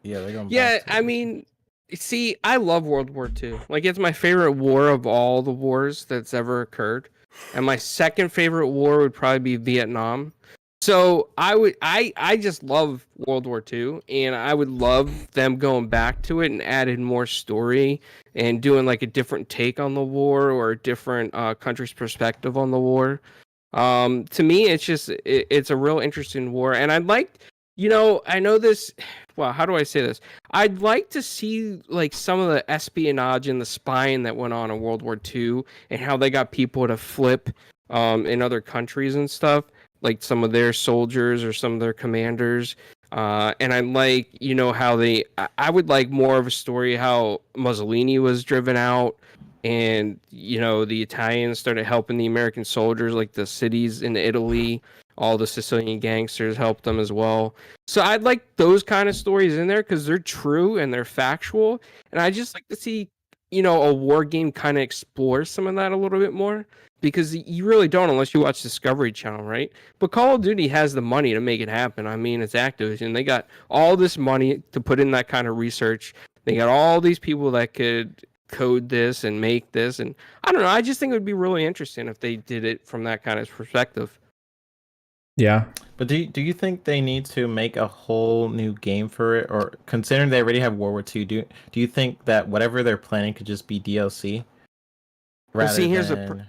Yeah, they're going. Yeah, back to I mean, see, I love World War II. Like, it's my favorite war of all the wars that's ever occurred. And my second favorite war would probably be Vietnam. So I just love World War II, and I would love them going back to it and adding more story and doing like a different take on the war or a different country's perspective on the war. To me, it's a real interesting war, and I'd like, I know this. Well, how do I say this? I'd like to see like some of the espionage and the spying that went on in World War II and how they got people to flip in other countries and stuff, like some of their soldiers or some of their commanders. And I like, how I would like more of a story how Mussolini was driven out and, the Italians started helping the American soldiers, like the cities in Italy. All the Sicilian gangsters helped them as well. So I'd like those kind of stories in there because they're true and they're factual. And I just like to see, a war game kind of explore some of that a little bit more because you really don't unless you watch Discovery Channel, right? But Call of Duty has the money to make it happen. I mean, it's Activision. They got all this money to put in that kind of research. They got all these people that could code this and make this. And I don't know. I just think it would be really interesting if they did it from that kind of perspective. Yeah. But do you think they need to make a whole new game for it, or considering they already have World War II, do you think that whatever they're planning could just be DLC? Well, see, Rather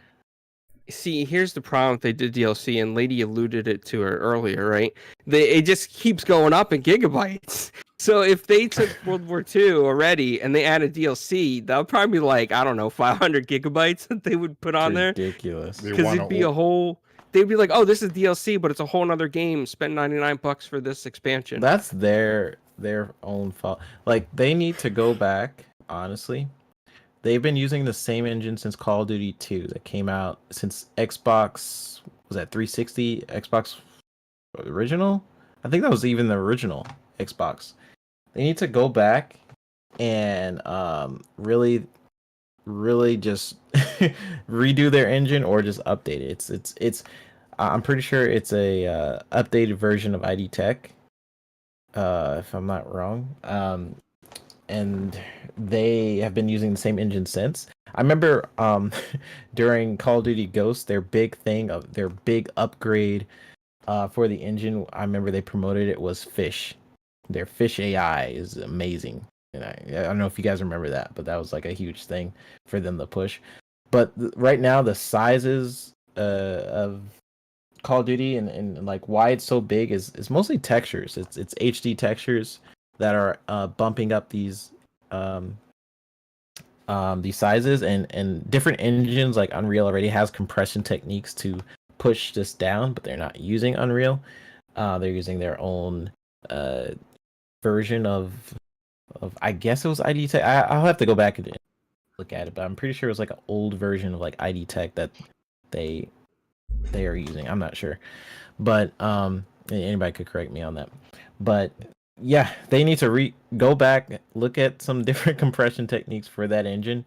here's the problem if they did DLC, and Lady alluded it to her earlier, right? It just keeps going up in gigabytes. So if they took World War II already and they added DLC, that would probably be like, I don't know, 500 gigabytes that they would put on there. ridiculous. Because it'd be a whole... They'd be like, oh, this is DLC, but it's a whole nother game. Spend $99 for this expansion. That's their own fault. Like, they need to go back, honestly. They've been using the same engine since Call of Duty 2 that came out since Xbox, was that 360? Xbox original? I think that was even the original Xbox. They need to go back and really just redo their engine or just update it. It's I'm pretty sure it's a updated version of ID Tech, if I'm not wrong. And they have been using the same engine since. I remember during Call of Duty Ghosts, their big upgrade for the engine, I remember they promoted it, was Fish. Their Fish AI is amazing. And I don't know if you guys remember that, but that was like a huge thing for them to push. But right now, the sizes of Call of Duty and like why it's so big is mostly textures. It's HD textures that are bumping up these sizes, and different engines like Unreal already has compression techniques to push this down, but they're not using Unreal. They're using their own version of I guess it was ID Tech. I'll have to go back and look at it, but I'm pretty sure it was like an old version of like ID Tech that they are using. I'm not sure, but anybody could correct me on that. But yeah, they need to go back, look at some different compression techniques for that engine,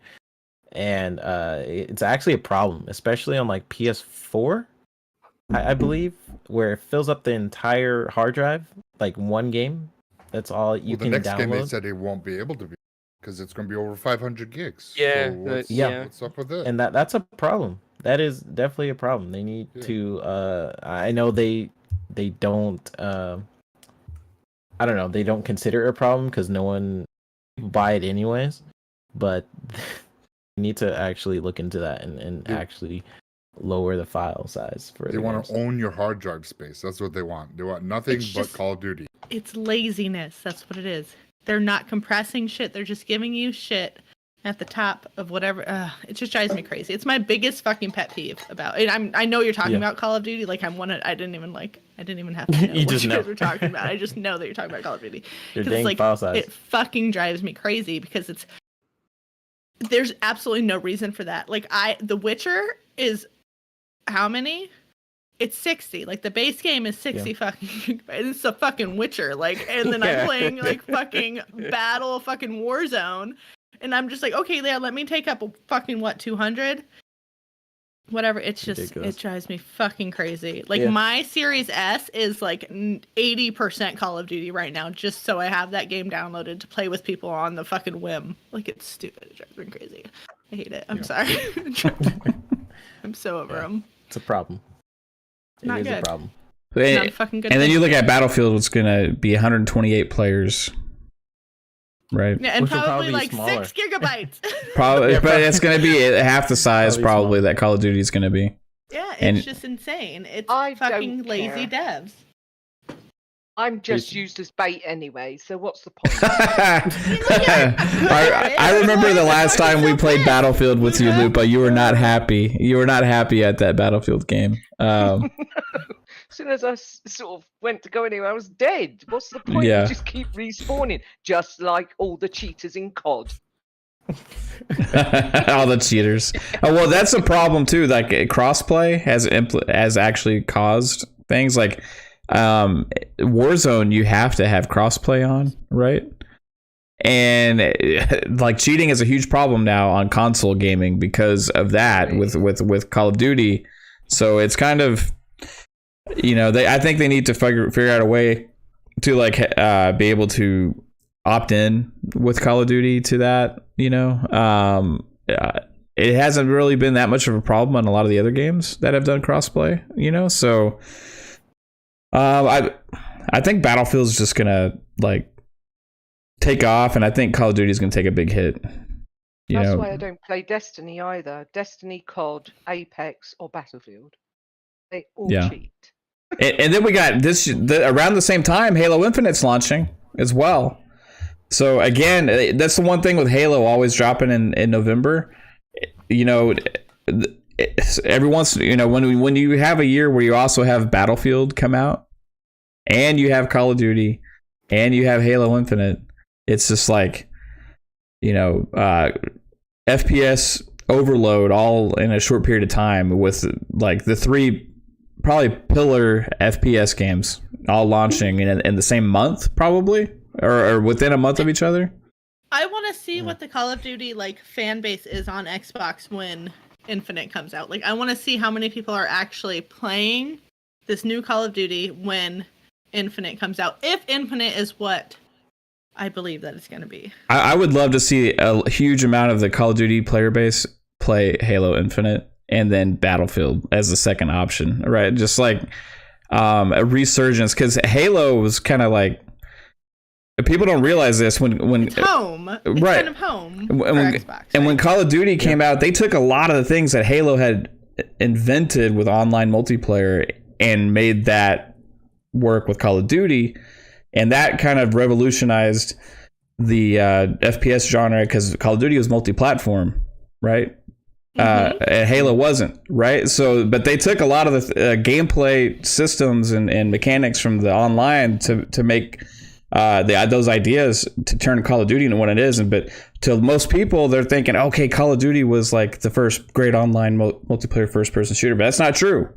and it's actually a problem, especially on like PS4, I believe, where it fills up the entire hard drive, like one game. That's all you can download. The next game they said it won't be able to be because it's going to be over 500 gigs. Yeah, so what's up with that? And that's a problem. That is definitely a problem. They need to. I know they don't. I don't know. They don't consider it a problem because no one buy it anyways. But they need to actually look into that and actually lower the file size for. They want to own your hard drive space. That's what they want. They want nothing but Call of Duty. It's laziness. That's what it is. They're not compressing shit. They're just giving you shit at the top of whatever. It just drives me crazy. It's my biggest fucking pet peeve about it. I know you're talking about Call of Duty. Like I didn't even have to know you what just you know. guys were talking about. I just know that you're talking about Call of Duty. Your It's dang like, file size. it fucking drives me crazy because there's absolutely no reason for that. Like The Witcher is how many? It's 60. Like the base game is 60 fucking. It's a fucking Witcher. Like, and then I'm playing like fucking fucking Warzone, and I'm just like, okay, yeah, let me take up a fucking 200. Whatever. It's just ridiculous. It drives me fucking crazy. Like my Series S is like 80% Call of Duty right now, just so I have that game downloaded to play with people on the fucking whim. Like it's stupid. It drives me crazy. I hate it. I'm sorry. I'm so over them. It's a problem. Not it is good. a problem. Not a fucking good and then thing. you look at Battlefield, it's gonna be 128 players, right? Yeah, and Which will probably probably like be smaller. 6 gigabytes. Probably, but it's gonna be half the size Probably probably that Call of Duty is gonna be. Yeah, it's And- just insane. It's I fucking don't lazy care. devs. I'm just used as bait anyway, so what's the point? I remember the last time we played Battlefield with you, Lupa. You were not happy. You were not happy at that Battlefield game. As soon as I sort of went to go anywhere, I was dead. What's the point? Yeah. You just keep respawning, just like all the cheaters in COD. All the cheaters. Well, that's a problem too. Like crossplay has actually caused things like Warzone. You have to have crossplay on, right? And like cheating is a huge problem now on console gaming because of that with Call of Duty. So it's kind of, I think they need to figure out a way to like be able to opt in with Call of Duty to that. It hasn't really been that much of a problem on a lot of the other games that have done crossplay. So I think Battlefield's just gonna like take off, and I think Call of Duty's gonna take a big hit. That's why I don't play Destiny either. Destiny, COD, Apex, or Battlefield. They all cheat. And then we got around the same time, Halo Infinite's launching as well. So again, that's the one thing with Halo always dropping in November. Every once, when you have a year where you also have Battlefield come out, and you have Call of Duty, and you have Halo Infinite, it's just like, FPS overload all in a short period of time with like the three probably pillar FPS games all launching in the same month, probably, or within a month of each other. I want to see what the Call of Duty like fan base is on Xbox when Infinite comes out. Like, I want to see how many people are actually playing this new Call of Duty when Infinite comes out. If Infinite is what I believe that it's going to be. I would love to see a huge amount of the Call of Duty player base play Halo Infinite and then Battlefield as the second option, right? Just like a resurgence, because Halo was kind of like, people don't realize this when it's home. It's right. kind of home for Xbox. Right? And when Call of Duty came out, they took a lot of the things that Halo had invented with online multiplayer and made that work with Call of Duty. And that kind of revolutionized the FPS genre, because Call of Duty was multi-platform, right? And Halo wasn't, right? So, but they took a lot of the gameplay systems and mechanics from the online to make those ideas to turn Call of Duty into what it is. But to most people, they're thinking, okay, Call of Duty was like the first great online multiplayer first-person shooter, but that's not true.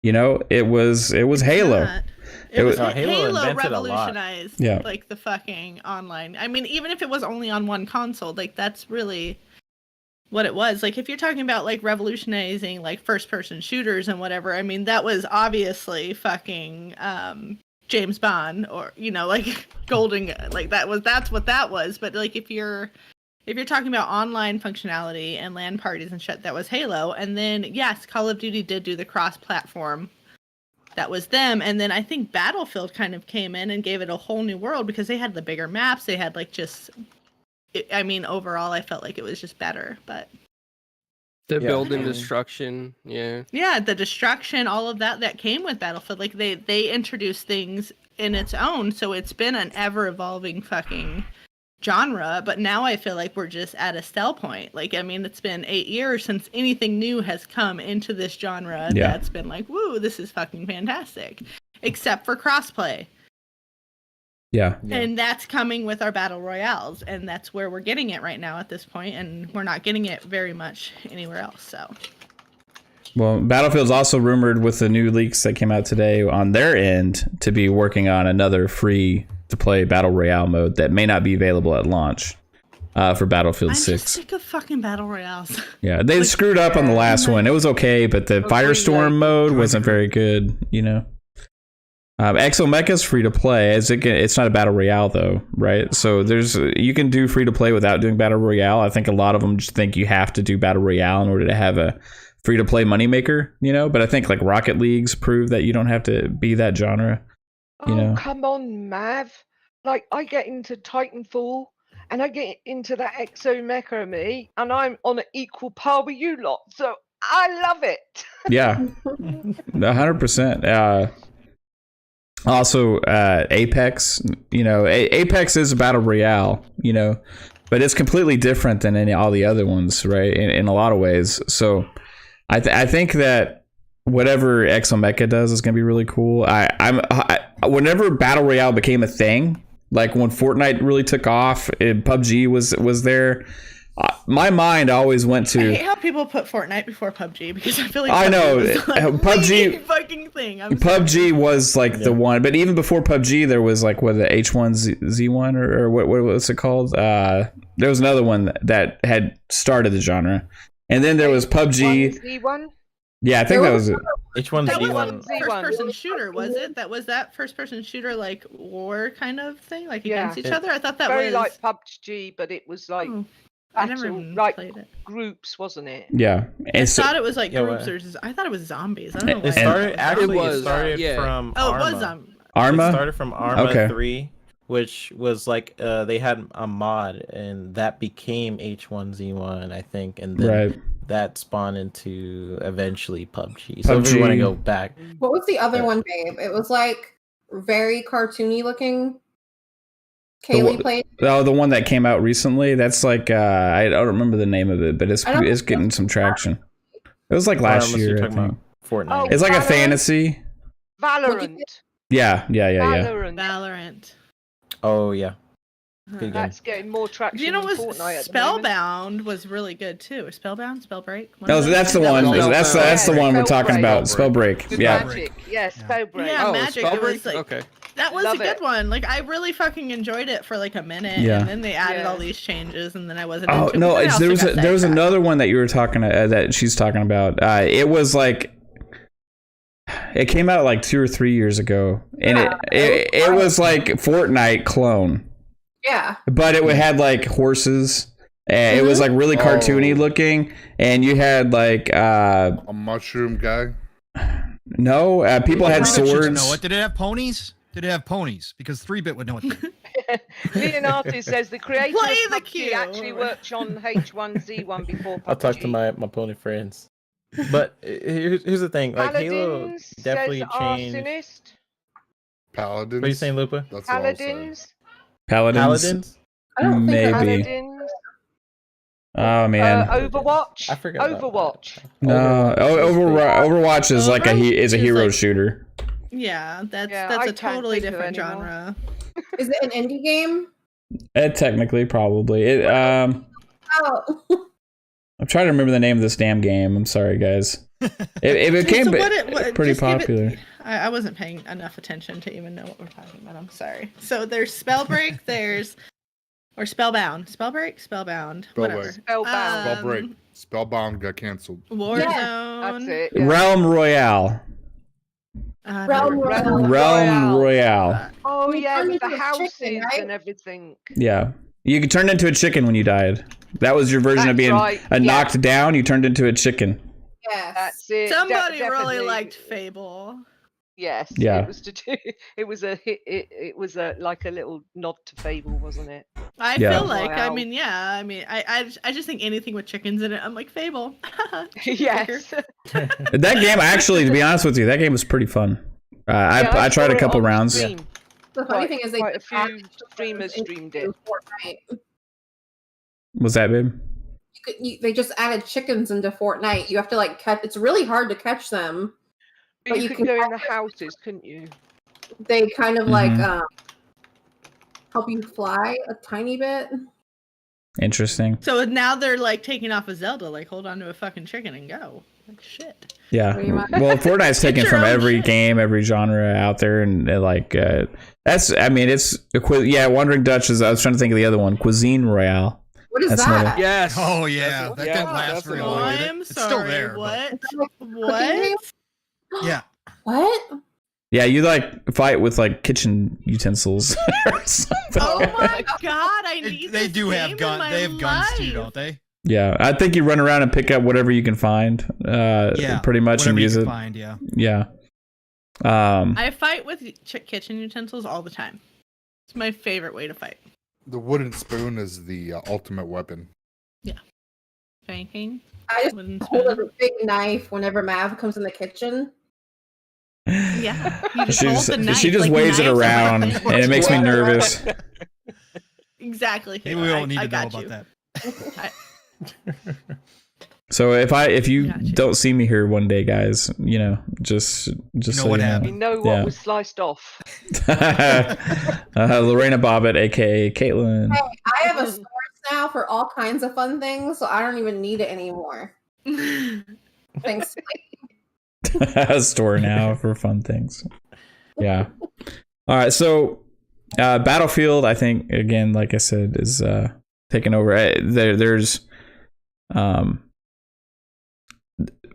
It was Halo. Halo revolutionized like the fucking online. I mean, even if it was only on one console, like that's really what it was. Like, if you're talking about like revolutionizing like first person shooters and whatever, I mean, that was obviously fucking James Bond, or like Golden, like that's what that was. But like if you're talking about online functionality and LAN parties and shit, that was Halo. And then yes, Call of Duty did do the cross platform. That was them. And then I think Battlefield kind of came in and gave it a whole new world, because they had the bigger maps. They had like overall, I felt like it was just better. But the build and destruction, yeah, the destruction, all of that came with Battlefield. Like they introduced things in its own, so it's been an ever evolving fucking genre. But now I feel like we're just at a stale point. Like, I mean, it's been 8 years since anything new has come into this genre that's been like, woo, this is fucking fantastic, except for crossplay. Yeah. And that's coming with our battle royales, and that's where we're getting it right now at this point, and we're not getting it very much anywhere else. So, well, Battlefield's also rumored, with the new leaks that came out today on their end, to be working on another free to play battle royale mode that may not be available at launch for Battlefield 6. I'm just sick of fucking battle royales. Yeah, they screwed up on the last one. It was okay, but the Firestorm mode wasn't very good. Exomecha's free to play. It's not a battle royale though, right? So you can do free to play without doing battle royale. I think a lot of them just think you have to do battle royale in order to have a free to play moneymaker. But I think like Rocket League's prove that you don't have to be that genre. Come on, Mav. Like, I get into Titanfall and I get into that Exomecha me, and I'm on an equal par with you lot. So I love it. Yeah, 100%. Also, Apex, Apex is a battle royale, but it's completely different than all the other ones, right? In a lot of ways. So I think that whatever Exomecha does is going to be really cool. Whenever battle royale became a thing, like when Fortnite really took off, PUBG was there. My mind always went to. I hate how people put Fortnite before PUBG, because I feel like I know PUBG fucking thing. PUBG was like the one, but even before PUBG, there was like the H1Z1 or what was it called? There was another one that had started the genre, and then there was PUBG. Z1? Yeah, I think that was it. H1Z1 first-person shooter, was it? That first-person shooter, like war kind of thing, like against each other. I thought that very was like PUBG, but it was like I never battle, even like played it. groups, wasn't it? Yeah. I And so, thought it was like Yeah, groups what? or I thought it was zombies. I don't know why. It started actually. was, It started yeah. from Oh, Arma. it was It Arma? started from Arma Okay. 3, which was like they had a mod, and that became H1Z1, I think, and then right. that spawned into eventually PUBG. So if we want to PUBG. go back, What was the other Yeah. one, babe? It was like very cartoony looking. The Kaylee one- played. Oh, the one that came out recently. That's like I don't remember the name of it, but I don't it's think getting it's some traction. It was like last unless year. you're I talking about think. Fortnite. Oh, It's like a Valorant. fantasy. Valorant. Yeah. Valorant. Valorant. Oh yeah, good game. That's getting more traction You know, than was Fortnite at the moment. Spellbound was really good too. Spellbound, Spellbreak. One No, of those? that's the That one. was That's the one we're Spellbreak. talking about. Spellbreak. With Yeah. Magic. Yes, Yeah. Spellbreak. Yeah, Oh, Magic, it Spellbreak? was like- Okay. That was Love a good it. one. Like I really fucking enjoyed it for like a minute, Yeah. and then they added Yeah. all these changes, and then I wasn't. Oh into it, no, but then I also got there was sidetracked. another one that you were talking that she's talking about. It was like it came out like 2 or 3 years ago, and it was like Fortnite clone, Yeah. but it had like horses. And it was like really cartoony Oh. looking, and you had like A mushroom guy. people had Three-bit should swords. know it. Did it have ponies? Did it have ponies? Because 3-bit would know it. Leonardo says the creator Play of the PUBG queue. actually worked on H1Z1 before PUBG. I'll talk to my pony friends. But here's the thing, like Halo Paladins, definitely says changed. Arsonist. Paladins. What are you saying, Lupa? That's what I'll say. Paladins. Paladins? I don't think Maybe. Paladins. Oh man, Overwatch. I forgot about Overwatch. no. Overwatch is like a hero Overwatch is shooter. Yeah, that's Yeah, that's I a can't totally think of different any more. genre. Is it an indie game? Technically, probably. I'm Oh. trying to remember the name of this damn game. I'm sorry, guys. It became So what- pretty just give it- popular. I wasn't paying enough attention to even know what we're talking about. I'm sorry. So there's Spellbreak, or Spellbound. Spellbound. Whatever. Spellbound. Spellbreak. Spellbound got canceled. Warzone. That's it. Yeah. Realm Royale. Realm Royale. Realm Royale. Oh You yeah, turned with the into a houses chicken, right? and everything. Yeah. You could turn into a chicken when you died. That was your version of That's being right, yeah. knocked down. You turned into a chicken. Yes. That's it. Somebody really definitely. liked Fable. Yes. Yeah. It was to do. It was a hit. It was a like a little nod to Fable, wasn't it? I Yeah. feel like, Wow. I just think anything with chickens in it, I'm like, Fable. Yes. That game, actually, to be honest with you, that game was pretty fun. Yeah, I tried saw a it couple on rounds. stream. The funny thing is they quite a just few added streamers into streamed it. Fortnite. Was that, babe? They just added chickens into Fortnite. You have to like catch. It's really hard to catch them. But you could go in the houses, couldn't you? They kind of like Mhm. help you fly a tiny bit. Interesting. So now they're like taking off a Zelda, like hold on to a fucking chicken and go. Like shit. Yeah. Pretty much. Well, Fortnite's taken your from own every shit. game, every genre out there, and that's. I mean, it's Wandering Dutch is. I was trying to think of the other one, Cuisine Royale. What is That's that? Yes. Oh yeah, that didn't last that's very another long. one. did it? I'm It's sorry. still there. but- What? Yeah. What? Yeah, you like fight with like kitchen utensils or something. Oh my god, I They, need they this do have game in guns. my They have guns too, life. don't they? Yeah, I think you run around and pick up whatever you can find. Yeah. Pretty much, Whatever and you use can it. find, yeah. Yeah. I fight with kitchen utensils all the time. It's my favorite way to fight. The wooden spoon is the ultimate weapon. Spanking. I just Wooden hold spoon. a big knife whenever Mav comes in the kitchen. Yeah. You just hold the knife, she just like waves it knives are around, weapons. and it makes me nervous. Exactly. Maybe we don't need I to know got about you. that. So if you Gotcha. don't see me here one day, guys, just know so what you We know what Yeah. was sliced off. Lorena Bobbitt, aka Caitlin. I have a source now for all kinds of fun things, so I don't even need it anymore. Thanks. A store now for fun things. Yeah. All right. So, Battlefield, I think, again, like I said, is taking over. There's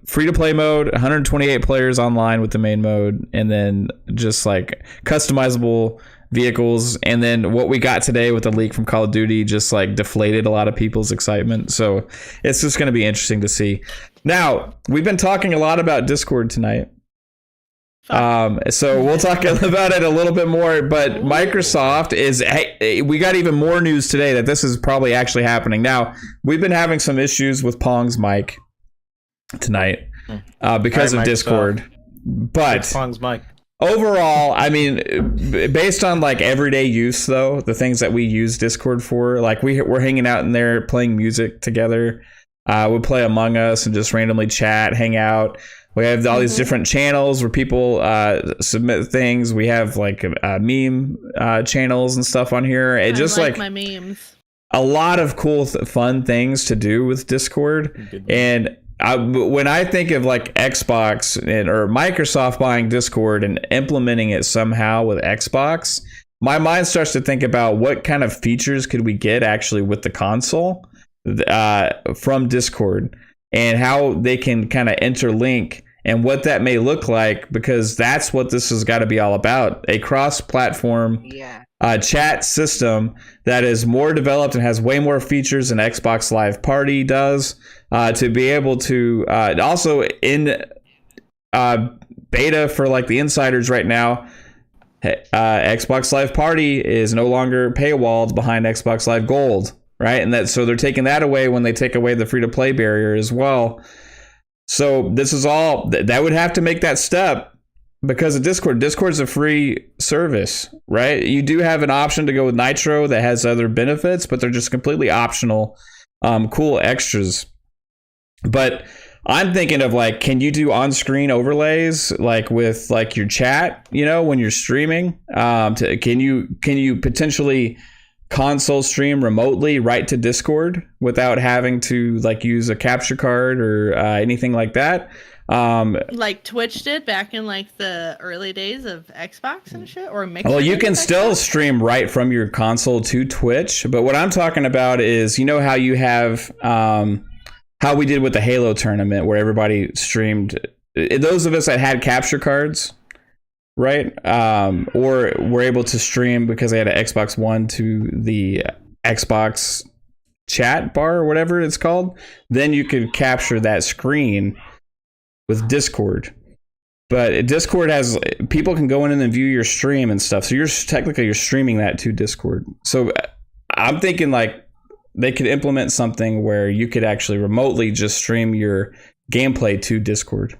free to play mode, 128 players online with the main mode, and then just like customizable vehicles. And then what we got today with the leak from Call of Duty just like deflated a lot of people's excitement. So it's just going to be interesting to see. Now, we've been talking a lot about Discord tonight. So we'll talk about it a little bit more, but Microsoft is, hey, we got even more news today that this is probably actually happening. Now, we've been having some issues with Pong's mic tonight because of Discord, but Pong's mic. Overall, I mean, based on like everyday use though, the things that we use Discord for, like we're hanging out in there playing music together. We play Among Us and just randomly chat, hang out. We have all these different channels where people submit things. We have like meme channels and stuff on here. It just like my memes. A lot of cool, fun things to do with Discord. And when I think of like Xbox or Microsoft buying Discord and implementing it somehow with Xbox, my mind starts to think about what kind of features could we get actually with the console from Discord. And how they can kind of interlink and what that may look like, because that's what this has got to be all about. A cross-platform chat system that is more developed and has way more features than Xbox Live Party does, to be able to also in beta for like the insiders right now. Xbox Live Party is no longer paywalled behind Xbox Live Gold. Right. And so they're taking that away when they take away the free to play barrier as well. So this is all that would have to make that step because of Discord. Discord's a free service, right? You do have an option to go with Nitro that has other benefits, but they're just completely optional, cool extras. But I'm thinking of like, can you do on-screen overlays like with like your chat, you know, when you're streaming? Can you potentially console stream remotely right to Discord without having to like use a capture card or anything like that? Like Twitch did back in like the early days of Xbox and shit, or Mixer. Well, you can still stream right from your console to Twitch, but what I'm talking about is, you know how you have how we did with the Halo tournament where everybody streamed, those of us that had capture cards, right? Or were able to stream because they had an Xbox One to the Xbox chat bar or whatever it's called. Then you could capture that screen with Discord. But Discord has, people can go in and view your stream and stuff. So you're streaming that to Discord. So I'm thinking like they could implement something where you could actually remotely just stream your gameplay to Discord.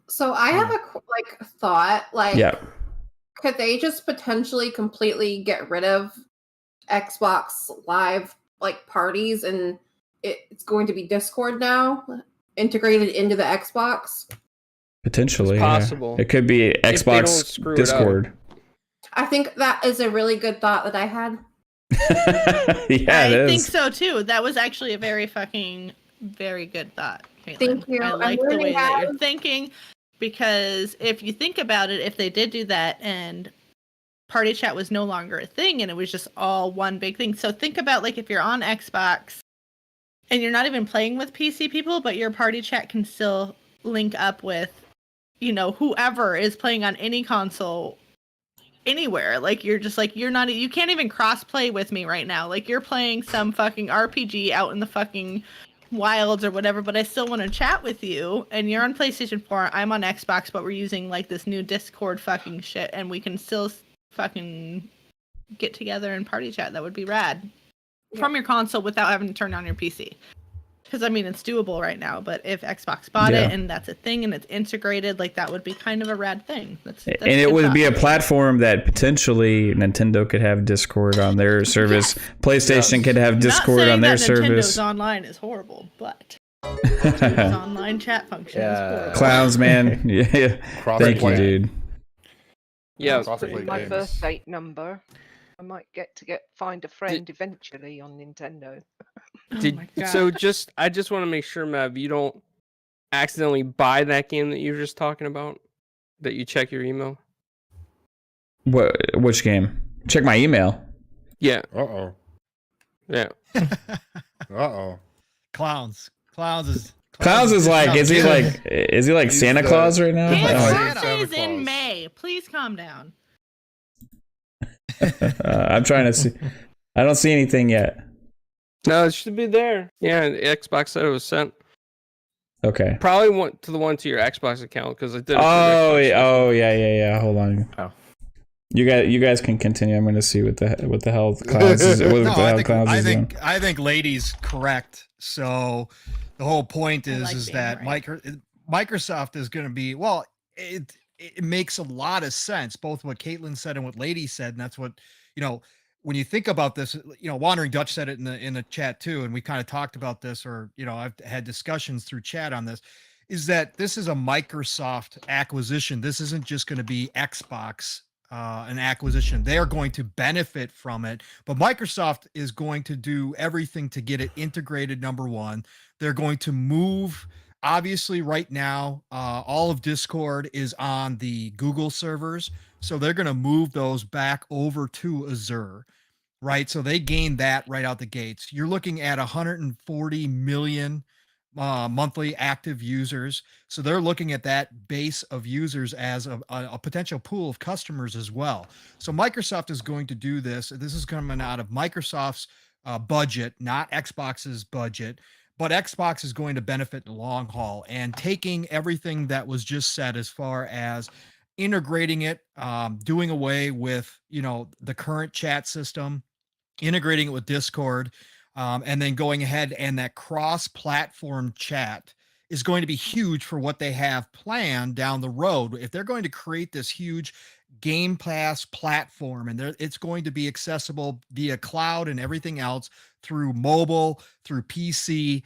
So I have a thought, like, yeah, could they just potentially completely get rid of Xbox Live like parties and it's going to be Discord now integrated into the Xbox? Potentially, it's possible. Yeah. It could be Xbox Discord. I think that is a really good thought that I had. I think so too. That was actually a very good thought, Caitlin. Thank you. I like the way that you're thinking. Because if you think about it, if they did do that and party chat was no longer a thing and it was just all one big thing. So think about like if you're on Xbox and you're not even playing with PC people, but your party chat can still link up with, you know, whoever is playing on any console anywhere. Like you're just like, you can't even cross play with me right now. Like you're playing some fucking RPG out in the fucking wilds or whatever, but I still want to chat with you, and you're on PlayStation 4, I'm on Xbox, but we're using like this new Discord fucking shit, and we can still fucking get together and party chat. That would be rad. From your console without having to turn on your PC. Because I mean, it's doable right now, but if Xbox bought it and that's a thing and it's integrated, like that would be kind of a rad thing. That's and it would be a platform that potentially Nintendo could have Discord on their service. Yes. PlayStation could have Discord on their service. Nintendo's online is horrible, but Nintendo's online chat function is horrible. Clowns, man. Yeah. Thank you, dude. Yeah, my birth date number. I might find a friend eventually on Nintendo. I just want to make sure, Mav, you don't accidentally buy that game that you were just talking about. That you check your email. Which game? Check my email. Yeah. Yeah. Clowns is like, is he like Santa Claus right now? His birthday's in May. Please calm down. I'm trying to see. I don't see anything yet. No, it should be there. Yeah, Xbox said it was sent. Okay. Probably went to the one to your Xbox account because it did. Yeah. Hold on. Oh. You guys can continue. I'm going to see what the hell Clouds is. I think Lady's correct. So the whole point is that right. Microsoft is going to be, well, it makes a lot of sense, both what Caitlin said and what Lady said. And that's what, when you think about this, Wandering Dutch said it in the chat too. And we kind of talked about this, or, I've had discussions through chat on this, is that this is a Microsoft acquisition. This isn't just going to be Xbox an acquisition. They are going to benefit from it, but Microsoft is going to do everything to get it integrated. Number one, they're going to move. Obviously, right now, all of Discord is on the Google servers, so they're going to move those back over to Azure, right? So they gain that right out the gates. You're looking at 140 million monthly active users. So they're looking at that base of users as a potential pool of customers as well. So Microsoft is going to do this. This is coming out of Microsoft's budget, not Xbox's budget, but Xbox is going to benefit in the long haul, and taking everything that was just said as far as integrating it, doing away with, the current chat system, integrating it with Discord, and then going ahead, and that cross-platform chat is going to be huge for what they have planned down the road. If they're going to create this huge Game Pass platform, and it's going to be accessible via cloud and everything else through mobile, through PC,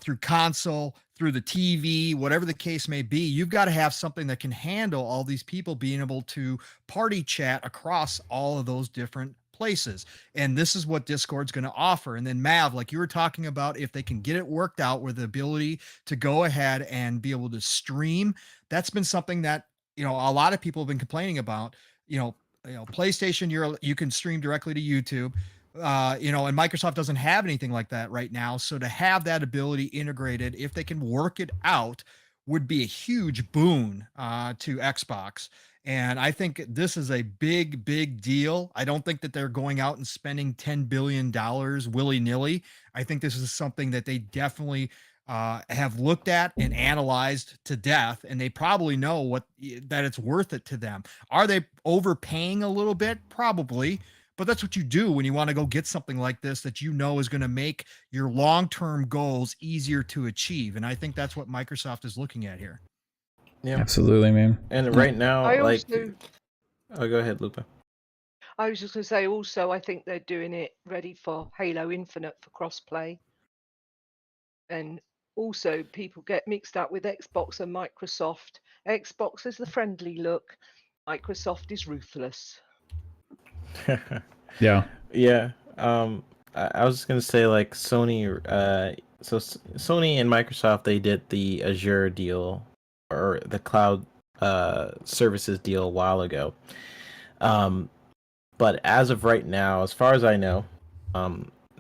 through console, through the TV, whatever the case may be, you've got to have something that can handle all these people being able to party chat across all of those different places. And this is what Discord's going to offer. And then Mav, like you were talking about, if they can get it worked out with the ability to go ahead and be able to stream, that's been something that, a lot of people have been complaining about. PlayStation, you can stream directly to YouTube, and Microsoft doesn't have anything like that right now. So to have that ability integrated, if they can work it out, would be a huge boon to Xbox. And I think this is a big, big deal. I don't think that they're going out and spending $10 billion willy-nilly. I think this is something that they definitely have looked at and analyzed to death, and they probably know that it's worth it to them. Are they overpaying a little bit? Probably, but that's what you do when you want to go get something like this that is going to make your long-term goals easier to achieve. And I think that's what Microsoft is looking at here. Yeah, absolutely, man. And right now, oh, go ahead, Lupa. I was just going to say also, I think they're doing it ready for Halo Infinite for crossplay. And also, people get mixed up with Xbox and Microsoft. Xbox is the friendly look. Microsoft is ruthless. Yeah. I was just gonna say, like, Sony. So Sony and Microsoft, they did the Azure deal, or the cloud services deal, a while ago. But as of right now, as far as I know,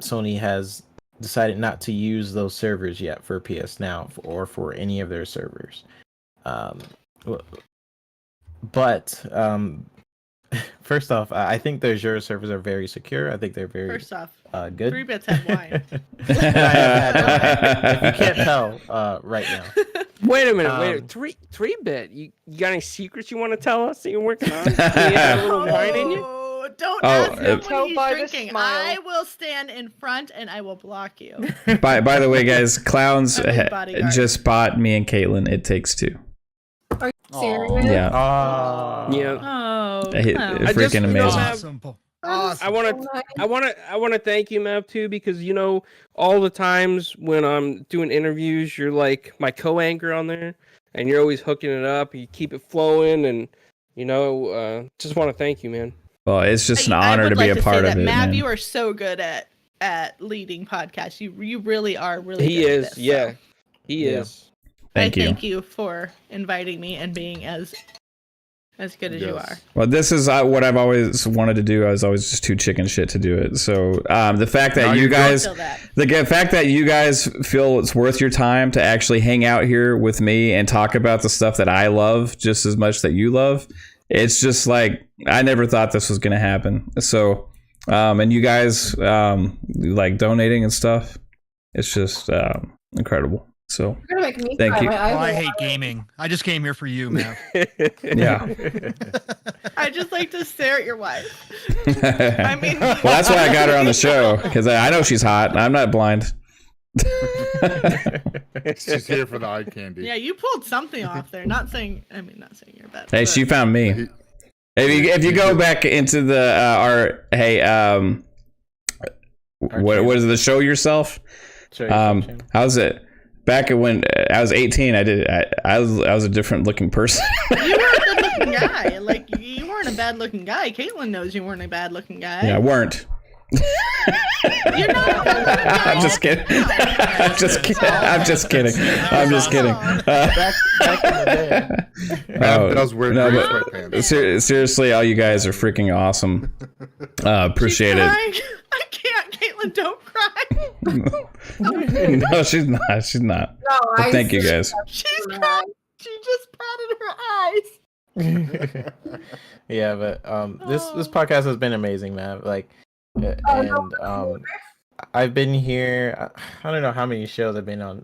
Sony has decided not to use those servers yet for PS Now or for any of their servers. But first off, I think the Azure servers are very secure. I think they're very good. 3 bits had wine. If you can't tell right now. Wait a minute. 3-bit. You got any secrets you want to tell us that you're working on? You have a little wine in you? Don't ask him what he's drinking. I will stand in front and I will block you. By the way, guys, Clowns just bought me and Caitlin It Takes Two. Are you serious? Yeah. Yeah. Oh, freaking amazing. Awesome. I want to thank you, Mav, too, because all the times when I'm doing interviews, you're like my co-anchor on there, and you're always hooking it up. You keep it flowing, and just want to thank you, man. Well, it's just an honor to be a part of it. Mav, man. you are so good at leading podcasts. You really are really. He good is, at this, yeah. So. He is. Thank you. Thank you for inviting me and being as good as you are. Well, this is what I've always wanted to do. I was always just too chicken shit to do it. So the fact that the fact that you guys feel it's worth your time to actually hang out here with me and talk about the stuff that I love just as much that you love it's just like I never thought this was gonna happen. So, and you guys like donating and stuff, it's just incredible. So You're gonna make me thank cry. you. My eyes Well, I are hate watering. gaming. I just came here for you, man. Yeah. I just like to stare at your wife. I mean- well, that's why I got her on the show because I know she's hot. I'm not blind. She's here for the eye candy. Yeah, you pulled something off there. Not saying you're bad. Hey, but- she found me. If you go back into the what is the show yourself? How's it? Back when I was 18, I was a different looking person. You were a good looking guy. Like you weren't a bad looking guy. Caitlin knows you weren't a bad looking guy. Yeah, I weren't. You're not a bad looking guy. I'm just kidding. I'm just kidding. I'm just kidding. I'm just kidding. Back in the day. Matt does wear no, green but sweatpants. seriously, all you guys are freaking awesome. Appreciate it. Crying. I can't. Caitlin, don't cry. No, she's not. She's not. No, But I thank you see guys. She's crying. She just patted her eyes. Yeah, but this podcast has been amazing, man. Like, I've been here. I don't know how many shows I've been on,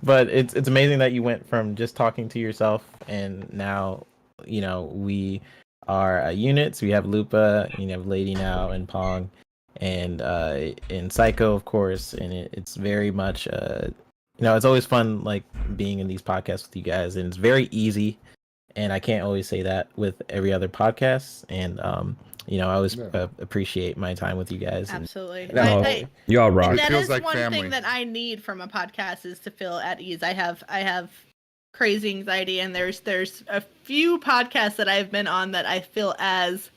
but it's amazing that you went from just talking to yourself and now, we are units. We have Lupa, have Lady now, and Pong, and Psycho, of course. And it's very much, it's always fun like being in these podcasts with you guys, and it's very easy. And I can't always say that with every other podcast. And I always appreciate my time with you guys. And, Absolutely. You all rock. That feels is like one family. thing that I need from a podcast is to feel at ease. I have crazy anxiety, and there's a few podcasts that I've been on that I feel as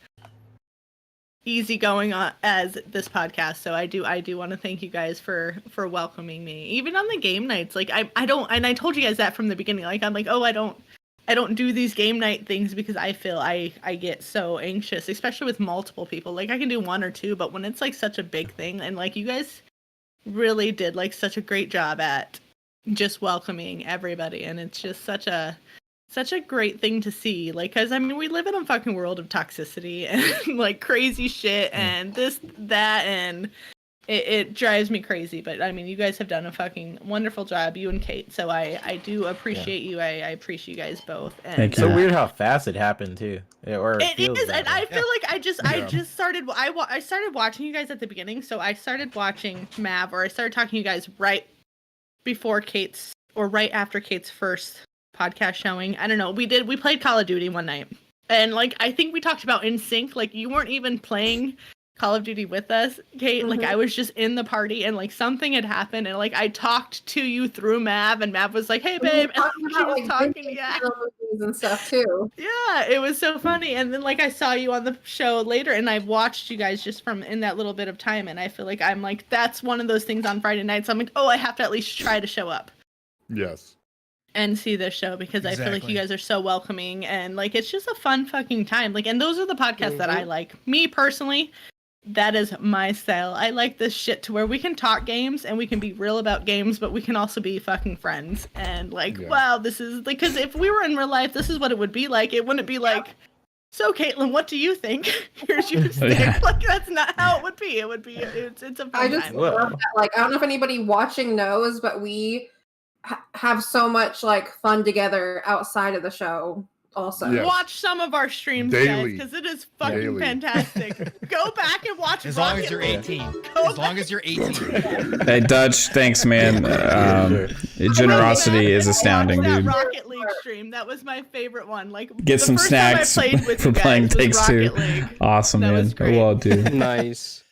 easygoing on as this podcast. So I do want to thank you guys for welcoming me, even on the game nights. Like I don't, and I told you guys that from the beginning. Like I'm like, oh, I don't do these game night things because I feel I get so anxious, especially with multiple people. Like I can do one or two, but when it's like such a big thing, and like you guys really did like such a great job at just welcoming everybody, and it's just such a great thing to see. Like, because I mean, we live in a fucking world of toxicity and like crazy shit and this, that, and it drives me crazy. But I mean, you guys have done a fucking wonderful job, you and Kate. So I do appreciate you. I appreciate you guys both. And Thank it's so weird how fast it happened too. it is, and I feel like I just started. I started watching you guys at the beginning. So I started watching Mav, or I started talking to you guys right before Kate's, or right after Kate's first podcast showing. I don't know. We played Call of Duty one night, and like I think we talked about NSYNC. Like you weren't even playing Call of Duty with us, Kate. Like I was just in the party, and like something had happened, and like I talked to you through Mav, and Mav was like, "Hey, babe," and she was talking, yeah, movies and stuff too. yeah, it was so funny. And then like I saw you on the show later, and I've watched you guys just from in that little bit of time, and I feel like I'm like that's one of those things on Friday nights. I'm like, oh, I have to at least try to show up Yes. and see this show because I feel like Exactly. you guys are so welcoming, and like it's just a fun fucking time. Like, and those are the podcasts that I like. Me personally, that is my style. I like this shit to where we can talk games and we can be real about games, but we can also be fucking friends. And like, Yeah. wow, this is like, because if we were in real life, this is what it would be like. It wouldn't be like, so Caitlin, what do you think? Here's your stick. Yeah. Like that's not how it would be. It would be it's a fun I just time. Whoa. love that. Like I don't know if anybody watching knows, but we have so much like fun together outside of the show. Also, Yeah. Watch some of our streams, Daily. guys, because it is fucking Daily. fantastic. Go back and watch. As long as Rocket you're League. 18. Go As long as you're 18. Hey, Dutch, thanks, man. Generosity is astounding, Watch that dude. Rocket League stream. That was my favorite one. Like Get the some first time I snacks played with for you guys playing was Takes Two. Rocket League. Awesome, That man. was great. Well, dude. Nice.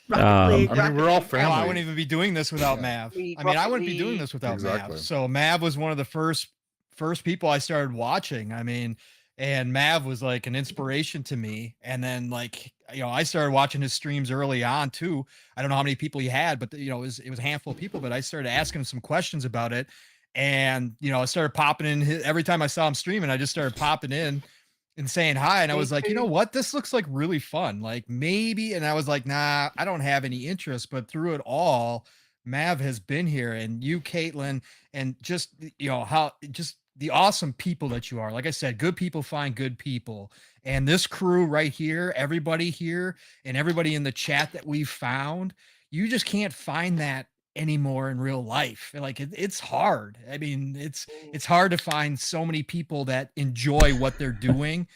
Rocket League. I mean, we're all Oh, I family. wouldn't even be doing this without Yeah. Mav. We I mean, I Rocket wouldn't be doing League. this without Exactly. Mav. So Mav was one of the first people I started watching. I mean, and Mav was like an inspiration to me. And then like, I started watching his streams early on too. I don't know how many people he had, but it was a handful of people, but I started asking him some questions about it. And, I started popping in every time I saw him streaming, I just started popping in and saying hi. And I was like, you know what? This looks like really fun. Like maybe. And I was like, nah, I don't have any interest, but through it all, Mav has been here, and you, Caitlin, and just, how just the awesome people that you are. Like I said, good people find good people. And this crew right here, everybody here and everybody in the chat that we've found, you just can't find that anymore in real life. Like it's hard. I mean, it's hard to find so many people that enjoy what they're doing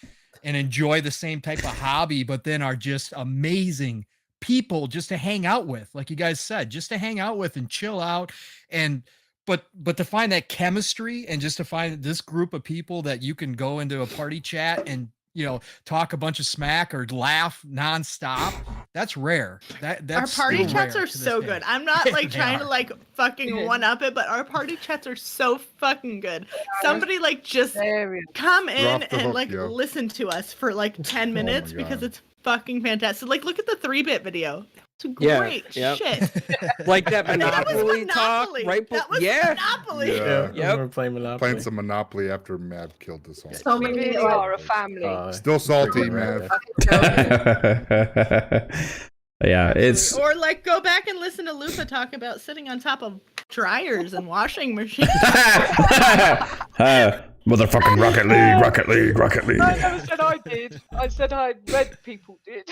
and enjoy the same type of hobby, but then are just amazing people just to hang out with. Like you guys said, just to hang out with and chill out. And but to find that chemistry and just to find this group of people that you can go into a party chat and, you know, talk a bunch of smack or laugh nonstop, that's rare. That's our party still chats rare are to this so day. good. I'm not like They trying to are. like fucking one up it, but our party chats are so fucking good. Somebody like just Very- come You're in off the and hook, like yo. listen to us for like 10 minutes because God. it's fucking fantastic. Like look at the 3-bit video. It's Yeah, great yep. shit. Like that And that was Monopoly talk, Monopoly. right? That was Yeah. Monopoly. Yeah. Yep. We're playing Monopoly. Playing some Monopoly after Mav killed us all. So We many really are a family. Still salty, freaking Mav. Yeah, it's Or like go back and listen to Lupa talk about sitting on top of dryers and washing machines. motherfucking Rocket League. I never said I did. I said I read people did.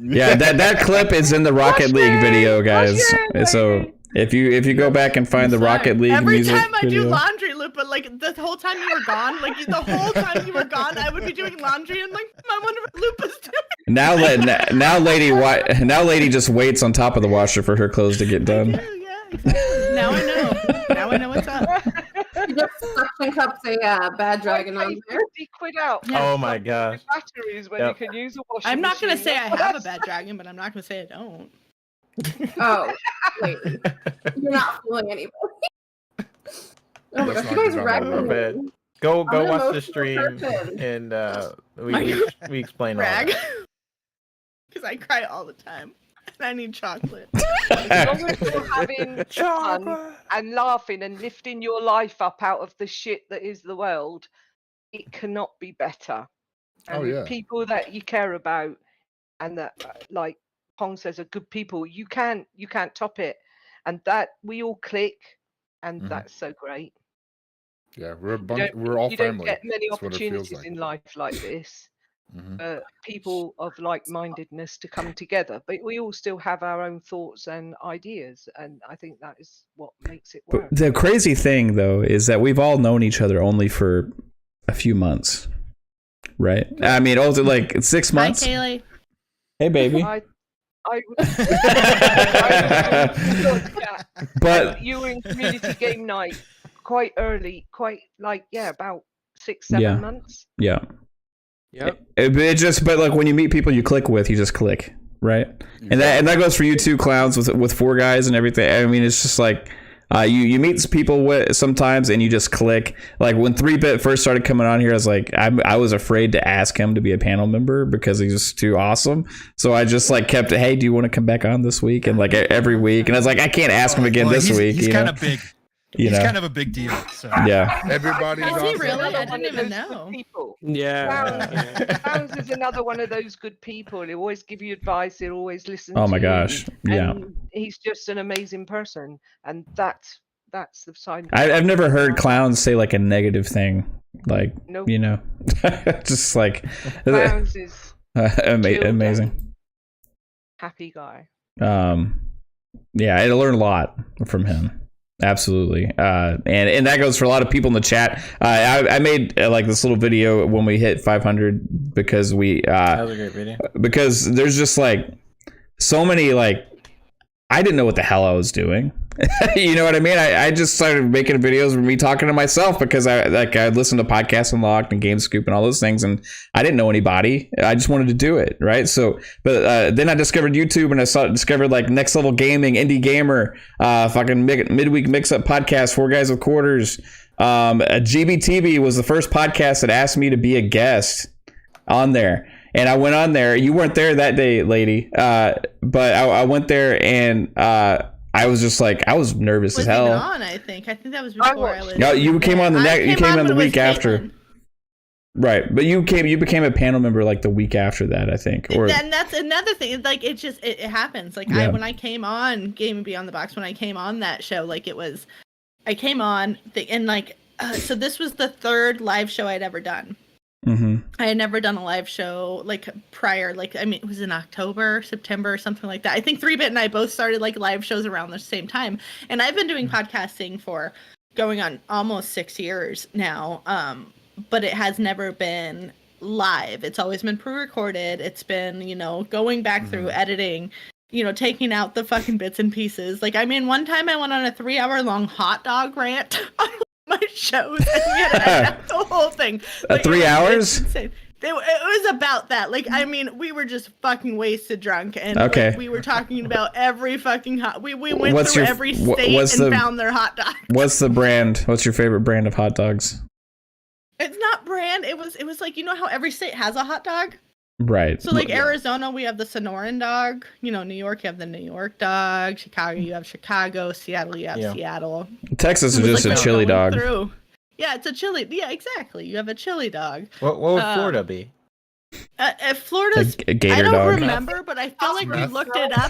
Yeah, that clip is in the Rocket League video, guys. So if you go back and find the Rocket League Every music time I video, do laundry, Lupa, like the whole time you were gone, like the whole time you were gone, I would be doing laundry and like I wonder what Lupa's doing. now lady just waits on top of the washer for her clothes to get done. Yeah, exactly. Now I know. Now I know what's up. He just suction cups a bad dragon on there. £50 out. Oh my gosh. Batteries when Yep. you can use a washing I'm not gonna machine. say I have a bad dragon, but I'm not gonna say I don't. Oh, wait. You're not fooling anybody. Oh my Let's gosh, you not guys get wrecked on our me. bed. Go I'm an watch the emotional stream person. and we explain all Rag. that. Because I cry all the time. And I need chocolate. As long as you're having fun and laughing and lifting your life up out of the shit that is the world, it cannot be better. And Oh, with yeah. people that you care about and that, like Pong says, are good people, you can't top it. And that we all click, and Mhm. that's so great. Yeah, we're a You bunch. don't- We're all you family. don't get many That's what it feels opportunities like. in life like this. Mhm. People of like-mindedness to come together, but we all still have our own thoughts and ideas, and I think that is what makes it work. But the crazy thing, though, is that we've all known each other only for a few months, right? I mean, also like 6 Hi, months. Kaylee. Hey, baby. I was But you were in community game night quite early, quite like about 6-7 Yeah. months. yeah, Yep. it just but like when you meet people you click with, you just click, right? And that goes for you too, clowns, with four guys and everything. I mean, it's just like you meet people sometimes and you just click. Like when 3-Bit first started coming on here, I was like, I was afraid to ask him to be a panel member because he's just too awesome. So I just like kept, hey, do you want to come back on this week? And like every week, and I was like, I can't ask him again this week. He's you kind know? of big. You He's know? kind of a big deal. So Yeah. Everybody's Is he awesome. really? I Another one didn't of even those good know. people. Yeah. Clowns is another one of those good people. He'll always give you advice. He'll always listen. Oh my to you, gosh. Yeah. and he's just an amazing person, and that's the sign. I've never heard clowns say like a negative thing, like Nope. you know, just like Clowns is amazing. happy guy. Yeah, I learned a lot from him. Absolutely. And that goes for a lot of people in the chat. I made like this little video when we hit 500 because That was a great video. because there's just like so many, like, I didn't know what the hell I was doing. You know what I mean? I just started making videos of me talking to myself because I listened to Podcasts Unlocked and Game Scoop and all those things, and I didn't know anybody. I just wanted to do it, right? So, but then I discovered YouTube, and I discovered like Next Level Gaming, Indie Gamer, fucking midweek mix up podcast, Four Guys with Quarters. GBTV was the first podcast that asked me to be a guest on there. And I went on there. You weren't there that day, lady. But I went there, and I was just like, I was nervous Was as hell. even on, I think that was before I was. No, you came on the you came on the week after. Caitlin. Right, but you became a panel member like the week after that, I think. Or And that's another thing. Like it happens. Like Yeah. when I came on Game and Beyond the Box, when I came on that show, like I came on and like So this was the third live show I'd ever done. Mm-hmm. I had never done a live show like prior, like, I mean, it was in October, September, or something like that. I think 3-Bit and I both started like live shows around the same time. And I've been doing podcasting for going on almost 6 years now. But it has never been live. It's always been pre-recorded. It's been, you know, going back through editing, you know, taking out the fucking bits and pieces. Like, I mean, one time I went on a 3-hour-long hot dog rant on my shows, and we had to edit out the whole thing. Like, 3 hours? It was about that. Like, I mean, we were just fucking wasted drunk, and Okay. like, we were talking about every fucking hot. We went What's through your- every wha- state what's and the- found their hot dog. What's the brand? What's your favorite brand of hot dogs? It's not brand. It was like, you know how every state has a hot dog. Right. So like Arizona, we have the Sonoran dog. You know, New York, you have the New York dog. Chicago, you have Chicago. Seattle, you have Seattle. Texas It is was just like a chili going dog. through. Yeah, it's a chili. Yeah, exactly. You have a chili dog. What would Florida be? Florida's. A gator I don't dog. remember, but I feel like we Meth. looked it up.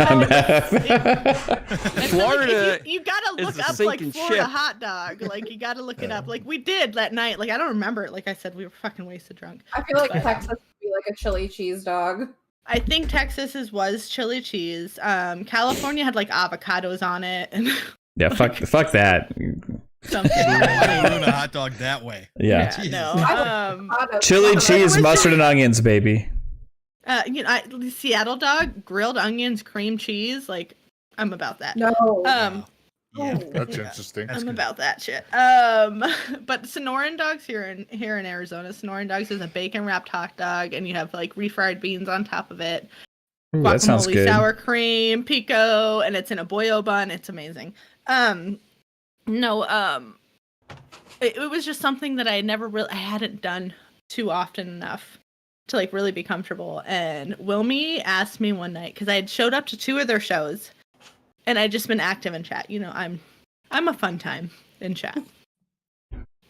And Florida you gotta is look a up like sinking Florida ship. hot dog. Like you gotta look it up. Like we did that night. Like I don't remember it. Like I said, we were fucking wasted drunk. I feel like But- Texas would be like a chili cheese dog. I think Texas's was chili cheese. California had like avocados on it and Yeah, fuck that. something. Why do you ruin a hot dog that way? Yeah. Jeez. No. Chili It cheese, was mustard, and onions, baby. You know, Seattle dog, grilled onions, cream cheese. Like, I'm about that. No. Yeah. That's Yeah. interesting. That's I'm good. about that shit. But Sonoran dogs here in Arizona, Sonoran dogs is a bacon wrapped hot dog, and you have like refried beans on top of it, Ooh, that sounds guacamole, good. sour cream, pico, and it's in a bollo bun. It's amazing. It was just something that I hadn't done too often enough to like really be comfortable. And Wilmy asked me one night because I had showed up to 2 of their shows, and I'd just been active in chat. You know, I'm a fun time in chat.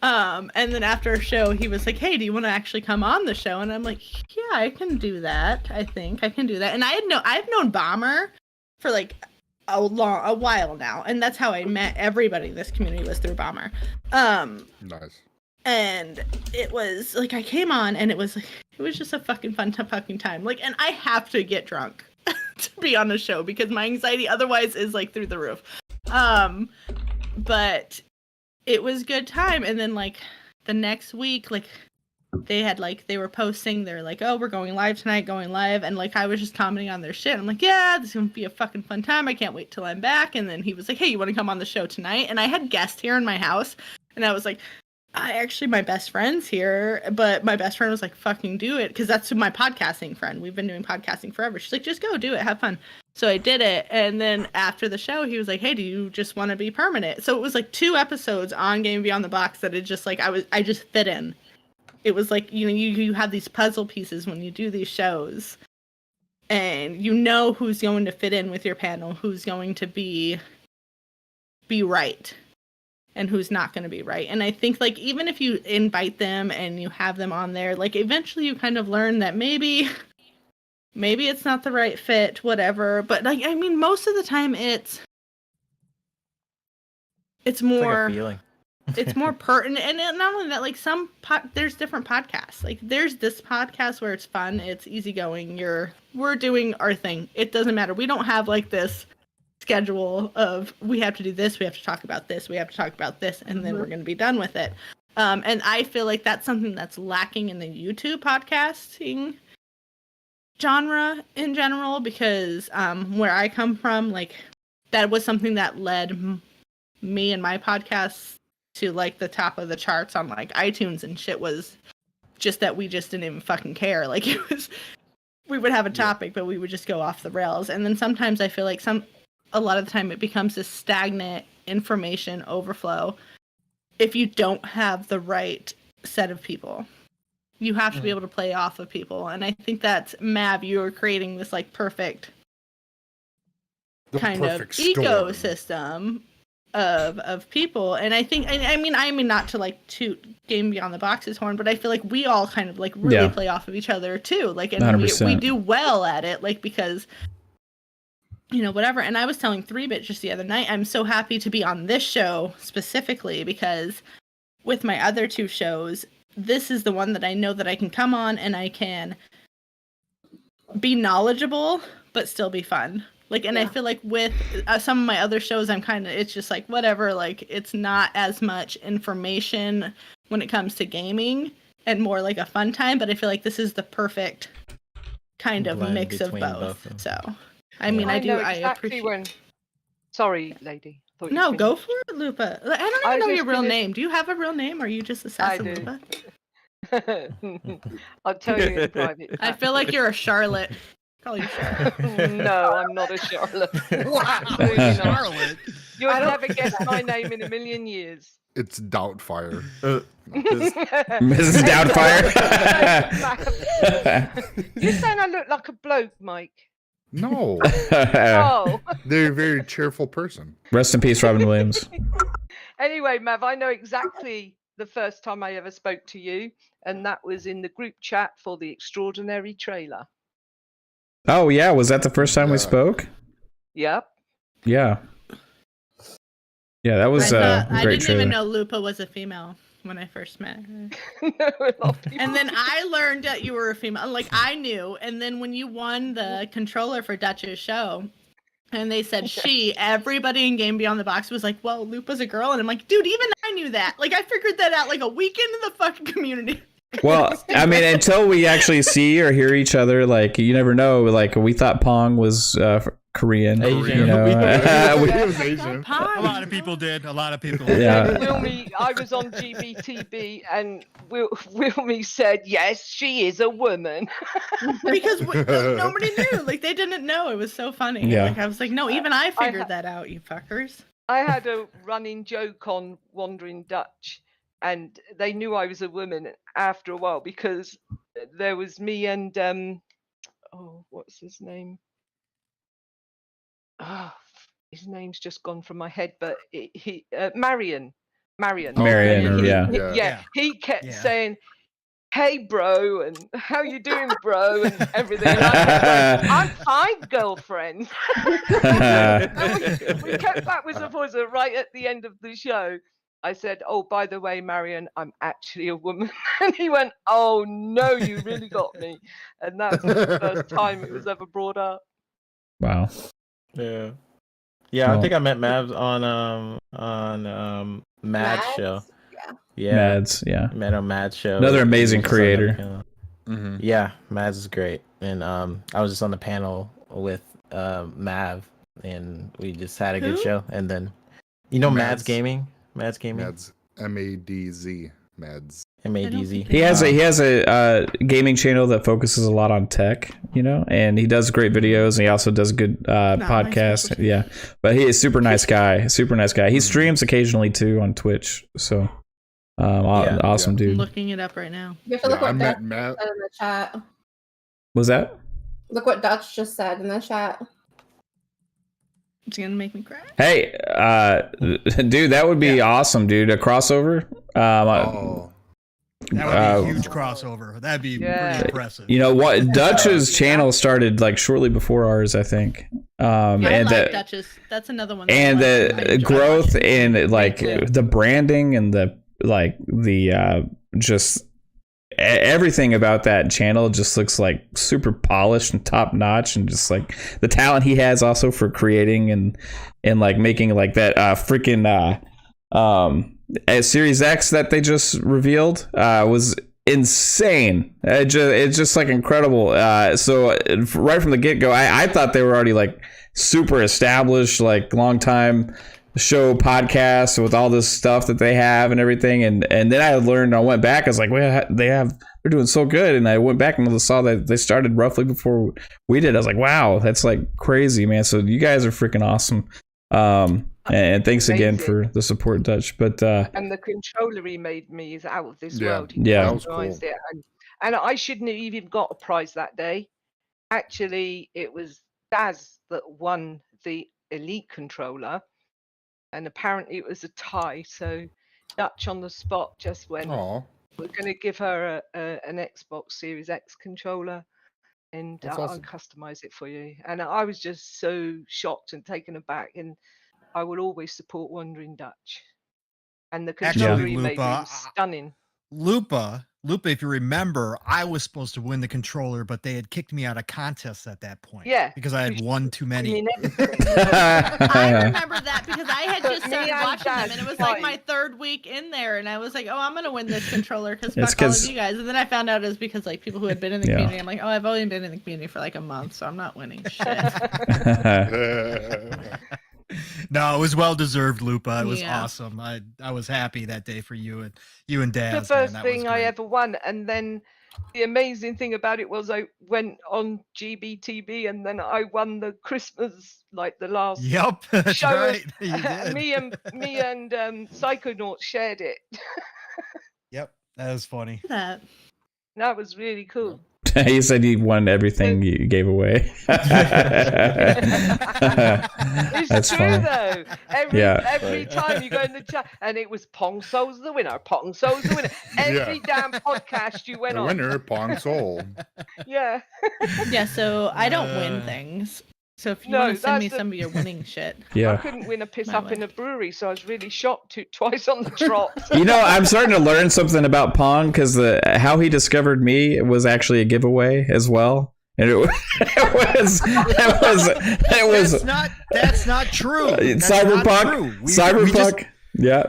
And then after a show, he was like, "Hey, do you want to actually come on the show?" And I'm like, "Yeah, I can do that. I think I can do that." And I've known Bomber for like a while now, and that's how I met everybody in this community was through Bomber. Nice. And it was like I came on, and it was just a fucking fun fucking time. Like, and I have to get drunk to be on the show because my anxiety otherwise is like through the roof. But it was good time. And then like the next week, like they were posting, they're like, "Oh, we're going live tonight, going live." And like I was just commenting on their shit. I'm like, "Yeah, this is gonna be a fucking fun time. I can't wait till I'm back." And then he was like, "Hey, you want to come on the show tonight?" And I had guests here in my house, and I was like, my best friend's here, but my best friend was like, "Fucking do it," because that's my podcasting friend. We've been doing podcasting forever. She's like, "Just go do it, have fun." So I did it, and then after the show, he was like, "Hey, do you just want to be permanent?" So it was like 2 episodes on Game Beyond the Box that it just like I just fit in. It was like, you know, you have these puzzle pieces when you do these shows, and you know who's going to fit in with your panel, who's going to be right, and who's not going to be right. And I think like even if you invite them and you have them on there, like eventually you kind of learn that maybe it's not the right fit, whatever. But like I mean, most of the time it's more Like a feeling. it's more pertinent. And not only that, like there's different podcasts. Like there's this podcast where it's fun, it's easygoing. We're doing our thing. It doesn't matter. We don't have like this schedule of we have to do this, we have to talk about this, we have to talk about this, and then we're going to be done with it. And I feel like that's something that's lacking in the YouTube podcasting genre in general, because where I come from, like that was something that led me and my podcast to like the top of the charts on like iTunes and shit, was just that we just didn't even fucking care. Like it was, we would have a topic, but we would just go off the rails. And then sometimes I feel like a lot of the time it becomes this stagnant information overflow if you don't have the right set of people. You have to be able to play off of people. And I think that's Mav, you're creating this like perfect The kind of perfect storm. ecosystem of people. And I think I mean not to like toot Game Beyond the Box's horn, but I feel like we all kind of like really play off of each other too. Like, and we 100%. do well at it, like because you know, whatever. And I was telling 3-Bit just the other night, I'm so happy to be on this show specifically because with my other two shows, this is the one that I know that I can come on and I can be knowledgeable, but still be fun. Like, and I feel like with some of my other shows, it's just like, whatever, like, it's not as much information when it comes to gaming and more like a fun time, but I feel like this is the perfect kind of Blend mix of between both. both. So, I mean, I know exactly appreciate. when. Sorry, lady. Thought you No, go finished. for it, Lupa. I don't I even know was your real gonna- name. Do you have a real name, or are you just Assassin do. Lupa? I'll tell you in private. I feel like you're a Charlotte. Call you Charlotte. No, I'm not a Charlotte. Wow, Absolutely not. Charlotte. You'll never guess my name in a million years. It's Doubtfire. Mrs. Doubtfire. You saying I look like a bloke, Mike? No, Oh. they're a very cheerful person. Rest in peace, Robin Williams. Anyway, Mav, I know exactly the first time I ever spoke to you, and that was in the group chat for the Extraordinary trailer. Oh yeah, was that the first time we spoke? Yep. Yeah. Yeah, that was a I great didn't trailer. even know Lupa was a female when I first met her. No, a lot of people And then I learned that you were a female. Like, I knew. And then when you won the controller for Dutch's show, and they said she, everybody in Game Beyond the Box was like, well, Lupa's a girl. And I'm like, dude, even I knew that. Like, I figured that out like a week into the fucking community. Well, I mean, until we actually see or hear each other, like, you never know. Like, we thought Pong was Korean. Asian. You know? It was Asian. A lot of people did. A lot of people. Yeah. Wilmy, I was on GBTB, and Wilmy said, yes, she is a woman. Because nobody knew. Like, they didn't know. It was so funny. Yeah. Like, I was like, no, even I I figured that out, you fuckers. I had a running joke on Wandering Dutch, and they knew I was a woman after a while because there was me and what's his name? Oh, his name's just gone from my head, but Marion. Marion, Yeah. Yeah, he kept Yeah. saying, "Hey, bro," and "How you doing, bro?" and everything. And I was like, I'm fine, girlfriend. And we kept backwards and forwards, and right at the end of the show, I said, "Oh, by the way, Marion, I'm actually a woman." And he went, "Oh no, you really got me." And that was the first time it was ever brought up. Wow. Yeah. Yeah, Well- I think I met Mavs on Mad's show. Yeah. Yeah. Mads, yeah. Met on Mad's show. Another amazing He was just on the creator. panel. Mhm. Yeah, Mads is great. And I was just on the panel with Mav, and we just had a good Who? show. And then, you know, Mads Mads. Gaming? Mads Gaming? Mads. MADZ. Mads. MADZ. He has a gaming channel that focuses a lot on tech, you know, and he does great videos, and he also does good podcasts. nice. Yeah, but he is super nice guy. Super nice guy. He streams occasionally too on Twitch. So, awesome I'm dude. looking it up right now. You have to Yeah, look I what met Dutch Matt. said in the chat. Was that? Look what Dutch just said in the chat. It's gonna make me cry. Hey, dude, that would be awesome, dude. A crossover. Oh, That would be a huge crossover. That'd be Yeah. pretty impressive. You know what? Dutch's channel started like shortly before ours, I think. I And like the Duchess. That's another one. that I and like. I the enjoy growth watching. in like too. the branding and the just everything about that channel just looks like super polished and top notch, and just like the talent he has also for creating and like making like that freaking Series X that they just revealed was insane. It's just like incredible. So right from the get-go, I thought they were already like super established, like long time show podcast with all this stuff that they have and everything, and then I went back, I was like, well, they're doing so good, and I went back and saw that they started roughly before we did. I was like, wow, that's like crazy, man. So you guys are freaking awesome. And thanks again Amazing. for the support, Dutch. But And the controller he made me is out of this Yeah. world. He Yeah. That was customized cool. it, and I shouldn't have even got a prize that day. Actually, it was Daz that won the Elite controller, and apparently it was a tie. So Dutch on the spot just went, oh, "We're going to give her an Xbox Series X controller, and That's I'll awesome. customize it for you." And I was just so shocked and taken aback, and I will always support Wandering Dutch. And the Actually, controller he made me Lupa, was stunning. Lupa, if you remember, I was supposed to win the controller, but they had kicked me out of contests at that point. Yeah, because I had won too many. I remember that because I had just Me started and watching them, Dad and it was like my fight. third week in there, and I was like, "Oh, I'm gonna win this controller because It's fuck all 'cause- of you guys." And then I found out it was because like people who had been in the Yeah. community. I'm like, "Oh, I've only been in the community for like a month, so I'm not winning shit." No, it was well deserved, Lupa. It was Yeah. awesome. I was happy that day for you and Dad. The first thing I ever won, and then the amazing thing about it was I went on GBTV, and then I won the Christmas, like the last Yep, that's show. right. You did. me and Psychonauts shared it. Yep, that was funny. That That was really cool. He said he won everything you gave away. It's That's true funny. though. Every time you go in the chat, and it was Pong Soul's the winner. Pong Soul's the winner. Every damn podcast you went The on. winner, Pong Soul. Yeah. yeah. So I don't win things. So if you No, want to send me that's the- some of your winning shit, I Yeah. couldn't win a piss My up way. in a brewery, so I was really shocked twice on the trot. You know, I'm starting to learn something about Pong because how he discovered me was actually a giveaway as well. And it was That's not true. That's not Cyberpunk. true. We Cyberpunk. Yeah.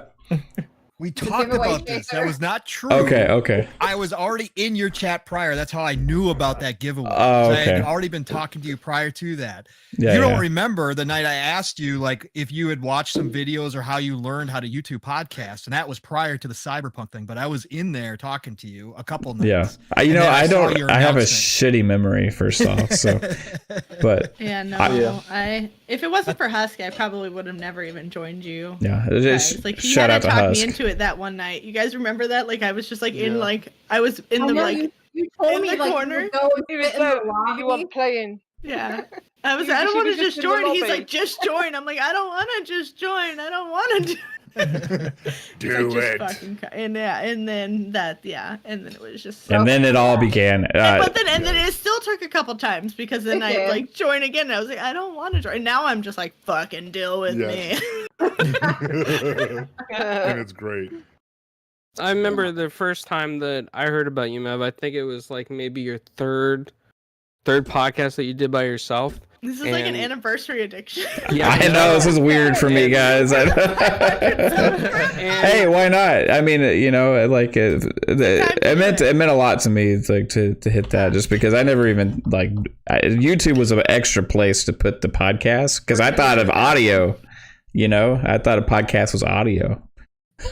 We talked giveaway about this. That chaser. was not true. Okay. I was already in your chat prior. That's how I knew about that giveaway. Oh, I had okay. already been talking to you prior to that. Yeah. You don't yeah. remember the night I asked you, like, if you had watched some videos or how you learned how to YouTube podcast, and that was prior to the Cyberpunk thing. But I was in there talking to you a couple nights. Yeah. And then I saw your have a announcement. shitty memory first off. So, but yeah, no, I- if it wasn't for Husky, I probably would have never even joined you. yeah. Guys. Just Like he shout had out to to talk Husk. me into it that one night. You guys remember that? Like I was just like in Yeah. like I was in the know like you told in me the like corner. you would go and He was sit in the so you lobby. weren't playing. yeah. I was You I don't should want have to just just been in the join. He's lobby. like just join. I'm like I don't want to just join. I don't want to. Do it. And then and then it was just. And then it all began. But then it still took a couple times because then It I did. like joined again. And I was like, I don't want to join. Now I'm just like fucking deal with Yes. me. And it's great. I remember the first time that I heard about you, Mev. I think it was like maybe your third podcast that you did by yourself. This is like an And- anniversary addiction. Yeah, I know this is weird for me, guys. And- Hey, why not? I mean, you know, like it meant a lot to me, like to hit that, just because I never even like YouTube was an extra place to put the podcast because I thought of audio. You know, I thought a podcast was audio.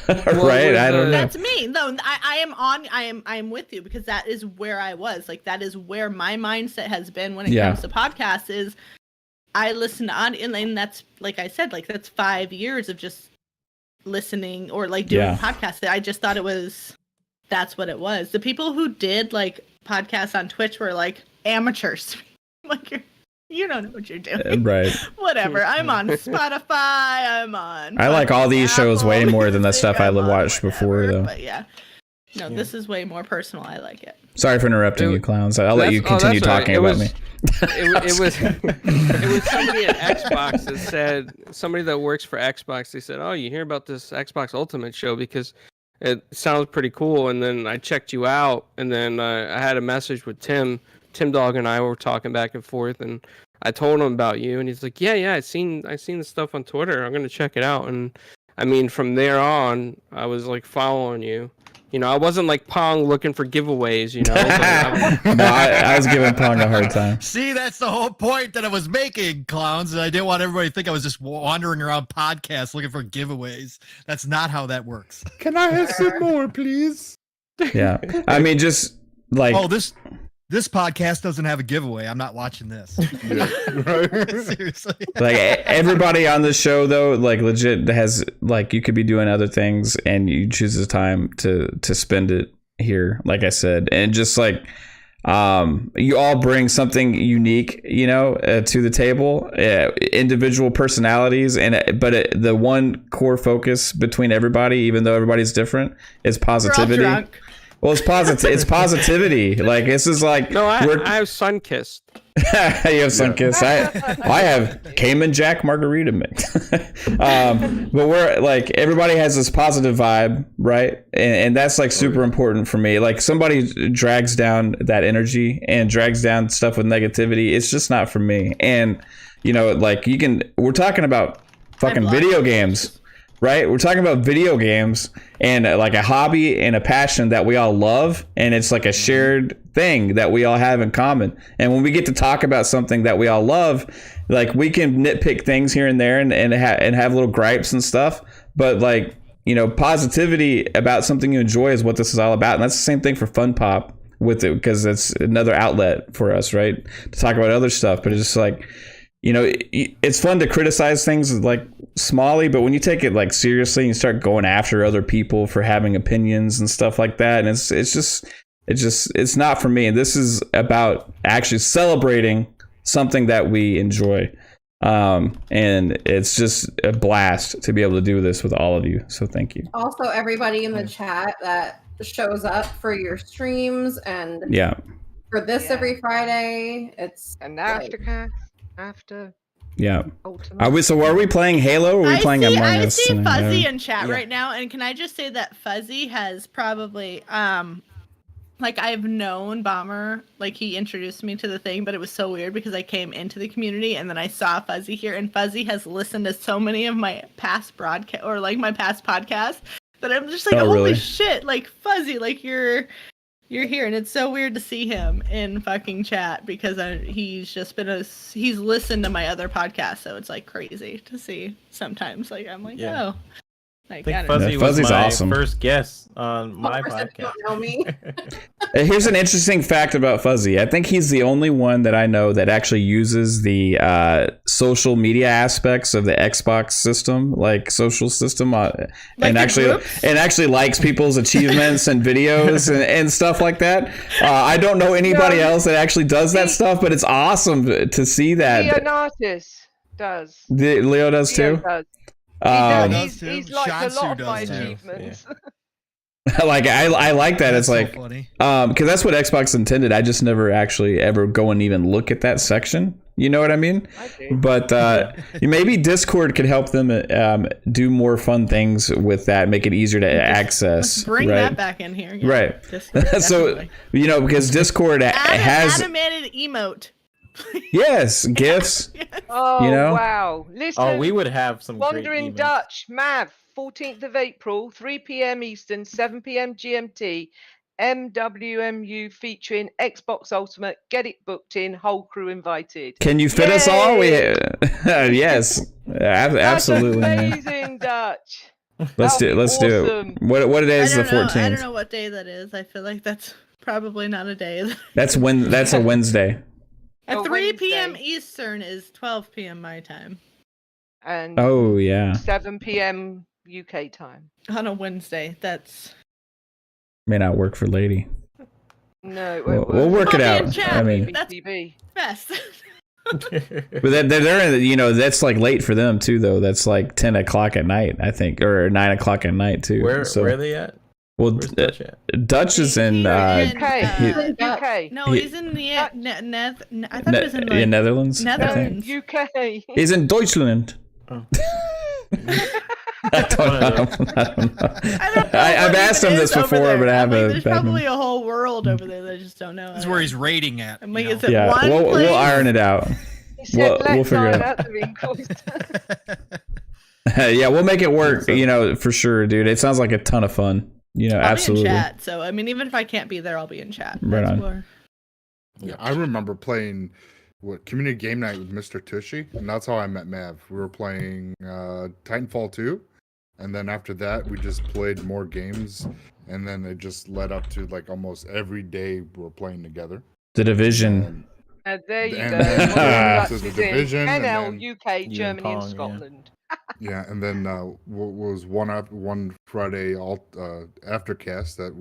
Right? I don't know. That's me. No, I am with you because that is where I was. Like that is where my mindset has been when it Yeah. comes to podcasts is I listen to audio and that's like I said, like that's 5 years of just listening or like doing Yeah. podcasts. I just thought that's what it was. The people who did like podcasts on Twitch were like amateurs. Like you don't know what you're doing. Right. Whatever. I'm on Spotify. I'm on. I like all these shows way Apple more than the Music, stuff I I'm on watched before, whatever, though. But yeah. No, this is way more personal. I like it. Sorry for interrupting you, clowns. I'll let you That's- continue that's all right. talking It about was- me. It was it was somebody at Xbox that said, somebody that works for Xbox, they said, oh, you hear about this Xbox Ultimate show because it sounds pretty cool. And then I checked you out, and then I had a message with Tim Dog and I were talking back and forth, and I told him about you, and he's like, yeah, I seen the stuff on Twitter. I'm gonna check it out. And I mean, from there on, I was like following you. You know, I wasn't like Pong looking for giveaways. You know, No, I was giving Pong a hard time. See, that's the whole point that I was making, clowns. And I didn't want everybody to think I was just wandering around podcasts looking for giveaways. That's not how that works. Can I have some more, please? Yeah. I mean, just like. Oh, this podcast doesn't have a giveaway. I'm not watching this. Yeah, right. Seriously. Like everybody on this show though, like legit has like you could be doing other things and you choose the time to spend it here, like I said, and just like you all bring something unique, you know, to the table, individual personalities, the one core focus between everybody, even though everybody's different, is positivity. We're all drunk. Well, it's positivity. Like this is like No, I have sun kissed. you have Sunkist. I have Cayman Jack Margarita mix. But we're like everybody has this positive vibe, right? And that's like super important for me. Like somebody drags down that energy and drags down stuff with negativity. It's just not for me. And you know, like we're talking about fucking video games. Right? We're talking about video games and like a hobby and a passion that we all love. And it's like a shared thing that we all have in common. And when we get to talk about something that we all love, like we can nitpick things here and there and have little gripes and stuff. But like, you know, positivity about something you enjoy is what this is all about. And that's the same thing for Fun Pop with it, because it's another outlet for us, right? To talk about other stuff. But it's just like, you know, it's fun to criticize things like smally, but when you take it like seriously and you start going after other people for having opinions and stuff like that, and it's not for me. And this is about actually celebrating something that we enjoy. And it's just a blast to be able to do this with all of you. So thank you. Also, everybody in the chat that shows up for your streams and for this every Friday. It's and aftercast. After so are we playing Halo or are we playing Among Us? I see Fuzzy in chat right now, and can I just say that Fuzzy has probably like I've known Bomber, like he introduced me to the thing, but it was so weird because I came into the community and then I saw Fuzzy here, and Fuzzy has listened to so many of my past broadcast or like my past podcasts that I'm just like, holy shit, like Fuzzy, like you're here, and it's so weird to see him in fucking chat because he's just been he's listened to my other podcasts, so it's like crazy to see sometimes. Like I'm like, oh, like I think Fuzzy was my awesome. first guest on my podcast. You don't know me. Here's an interesting fact about Fuzzy. I think he's the only one that I know that actually uses the social media aspects of the Xbox system, like social system, and actually likes people's achievements and videos and stuff like that. I don't know anybody else that actually does that stuff, but it's awesome to see that. Leonatus does. Leo does too. He's like a lot of my achievements. Like I like that. It's like because that's what Xbox intended. I just never actually ever go and even look at that section. You know what I mean? I do. But maybe Discord could help them do more fun things with that, make it easier to access. Let's bring that back in here. Yeah. Right. Discord, so you know, because Discord has animated emote. Yes, GIFs. Oh, you know? wow. Listen, we would have some Wandering Dutch, Mav, 14th of April, 3 p.m. Eastern, 7 p.m. GMT, MWMU featuring Xbox Ultimate. Get it booked in, whole crew invited. Can you fit us all? Yes, absolutely. That's amazing, Dutch. Let's do it. What day is the 14th? I don't know what day that is. I feel like that's probably not a day. That's a Wednesday. At 3 p.m. Eastern is 12 p.m. my time. And 7 p.m. UK time. On a Wednesday. That's may not work for Lady. No, we'll work it out. I mean, that's best. But they're you know, that's like late for them too, though. That's like 10 o'clock at night, I think, or 9 o'clock at night too. Where are they at? Well, Dutch is in UK. No, he's in the I thought it was in the Netherlands. Netherlands. UK. He's in Deutschland. Oh. I don't know. I've asked him this before, but I haven't. There's probably a whole world over there that I just don't know. That's where he's rating at. I'm like, we'll iron it out. We'll figure it out. Yeah, we'll make it work. You know, for sure, dude. It sounds like a ton of fun. You know, absolutely. I'll be in chat, so I mean, even if I can't be there, I'll be in chat. Right on. Yeah, I remember playing community game night with Mr. Tushy, and that's how I met Mav. We were playing Titanfall 2, and then after that, we just played more games, and then it just led up to like almost every day we were playing together. The Division. There you go. The Division. NL, UK, Germany, and Scotland. Yeah, and then was one Friday aftercast that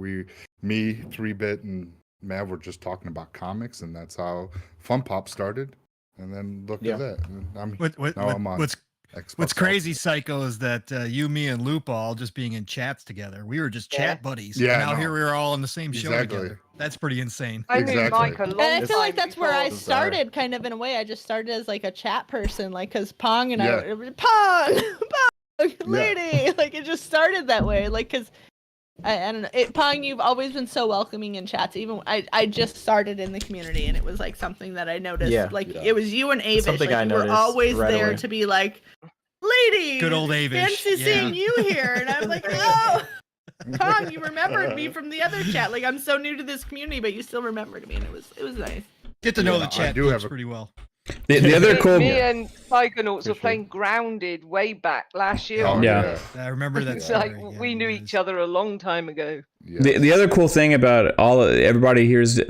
me, 3-Bit, and Mav were just talking about comics, and that's how Fun Pop started. And then look at that. I'm on. Xbox What's crazy, also. Psycho, is that you, me, and Lupa all just being in chats together. We were just chat buddies. Yeah, And now no. here we are all on the same show Exactly. together. That's pretty insane. I knew Exactly. Mike a long And I feel like time that's where I before. started, kind of in a way. I just started as like a chat person, like because Pong and Yeah. Pong, lady, like it just started that way, like because I don't know, Pong, you've always been so welcoming in chats. Even I just started in the community, and it was like something that I noticed. Yeah. Like it was you and Avish. Something like, I you were noticed always right there away. to be like, lady, Good old Avish. fancy Yeah. seeing you here, and I'm like, oh. Pong, you remembered me from the other chat. Like I'm so new to this community, but you still remembered me, and it was nice. Get to know Yeah, the I chat do groups have a- pretty well. The other cool. Me and Psychonauts For were sure. playing Grounded way back last year. Oh, Yeah. I remember that. It's like story, yeah, we knew it each was- other a long time ago. Yeah. The other cool thing about everybody here is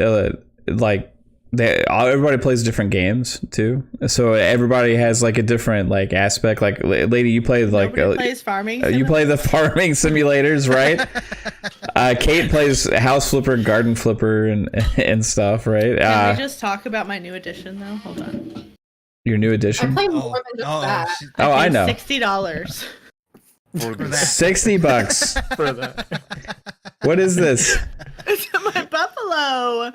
like everybody plays different games too, so everybody has like a different like aspect. Like lady, you play like Nobody plays farming. you play the farming simulators, right? Kate plays house flipper, garden flipper, and stuff, right? Can we just talk about my new edition though? Hold on. Your new I edition. play more than just that. Oh, I know. $60 For For the- that. $60. For that. What is this? It's my buffalo.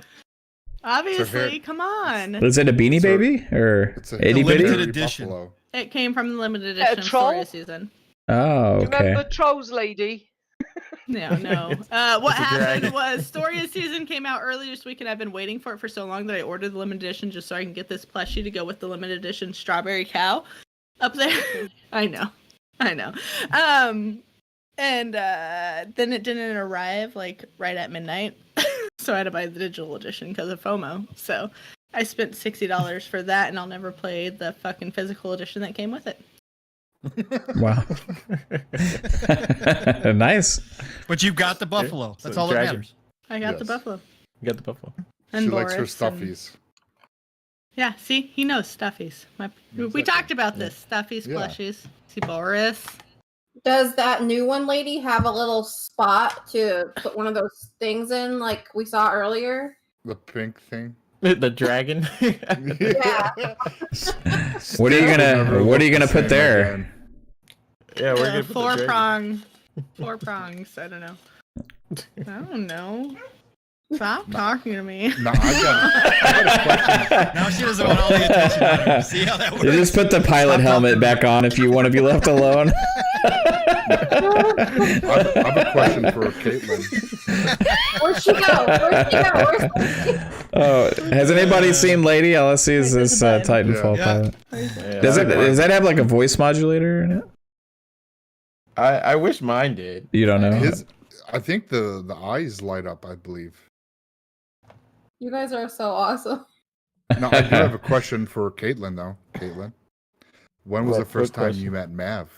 Obviously, here- come on. Is it a Beanie So- Baby or It's a itty bitty? limited edition. Buffalo. It came from the limited Yeah, edition troll? story season. Oh, okay. Remember Trolls Lady? No. What It's a happened dragon. was Storia season came out earlier this week, and I've been waiting for it for so long that I ordered the limited edition just so I can get this plushie to go with the limited edition strawberry cow up there. I know. And then it didn't arrive like right at midnight, so I had to buy the digital edition because of FOMO. So I spent $60 for that, and I'll never play the fucking physical edition that came with it. Wow. Nice. But you've got the buffalo. That's all that dragon. matters. I got the Yes. buffalo. You got the buffalo. And She likes her Boris and- stuffies. Yeah, see, he knows stuffies. We Exactly. talked about this. Stuffies, Yeah. plushies. See, Boris. Does that new one lady have a little spot to put one of those things in like we saw earlier? The pink thing. The dragon. Yeah. What are you gonna Never What are you looked gonna the put same there? again. Yeah, we're gonna put the Four dragon. prong. Four prongs. I don't know. I don't know. Stop talking to me. No, I got a question. Now she doesn't want all the attention on her. See how that works? You just put the pilot helmet back on if you want to be left alone. I have a question for Caitlin. Where'd she go? Where'd she go? Oh, has anybody seen Lady LSC's Wait, this there's a button. Titanfall Yeah. pilot? Yeah, Does that have like a voice modulator in it? I wish mine did. You don't know. I think the eyes light up, I believe. You guys are so awesome. No, I do have a question for Caitlin though. Caitlin, when was What- the first what time question? you met Mav?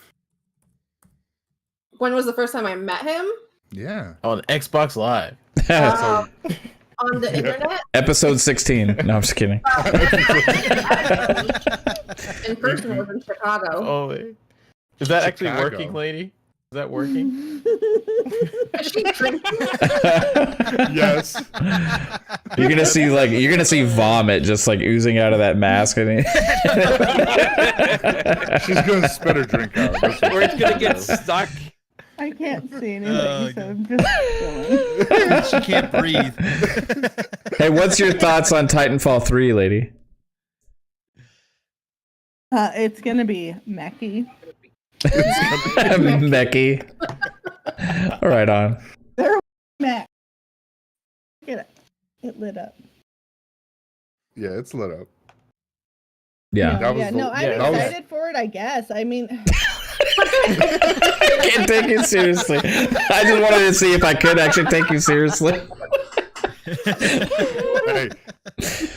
When was the first time I met him? Yeah. On Xbox Live. On the internet? Episode 16. No, I'm just kidding. In person, was in Chicago. Oh, is that actually Chicago. working, lady? Is that working? Is she drinking? Yes. You're gonna see vomit just like oozing out of that mask. She's gonna spit her drink out. That's what Or it's she's gonna get do. stuck. I can't see anything, Oh, so I'm just going. She can't breathe. Hey, what's your thoughts on Titanfall 3, lady? It's gonna be Mackie. Becky. All right, on. Mac. Look at it. It lit up. Yeah, it's lit up. Yeah. That was yeah, the- no, I'm yeah, that was- excited for it, I guess. I mean, I can't take you seriously. I just wanted to see if I could actually take you seriously. Hey,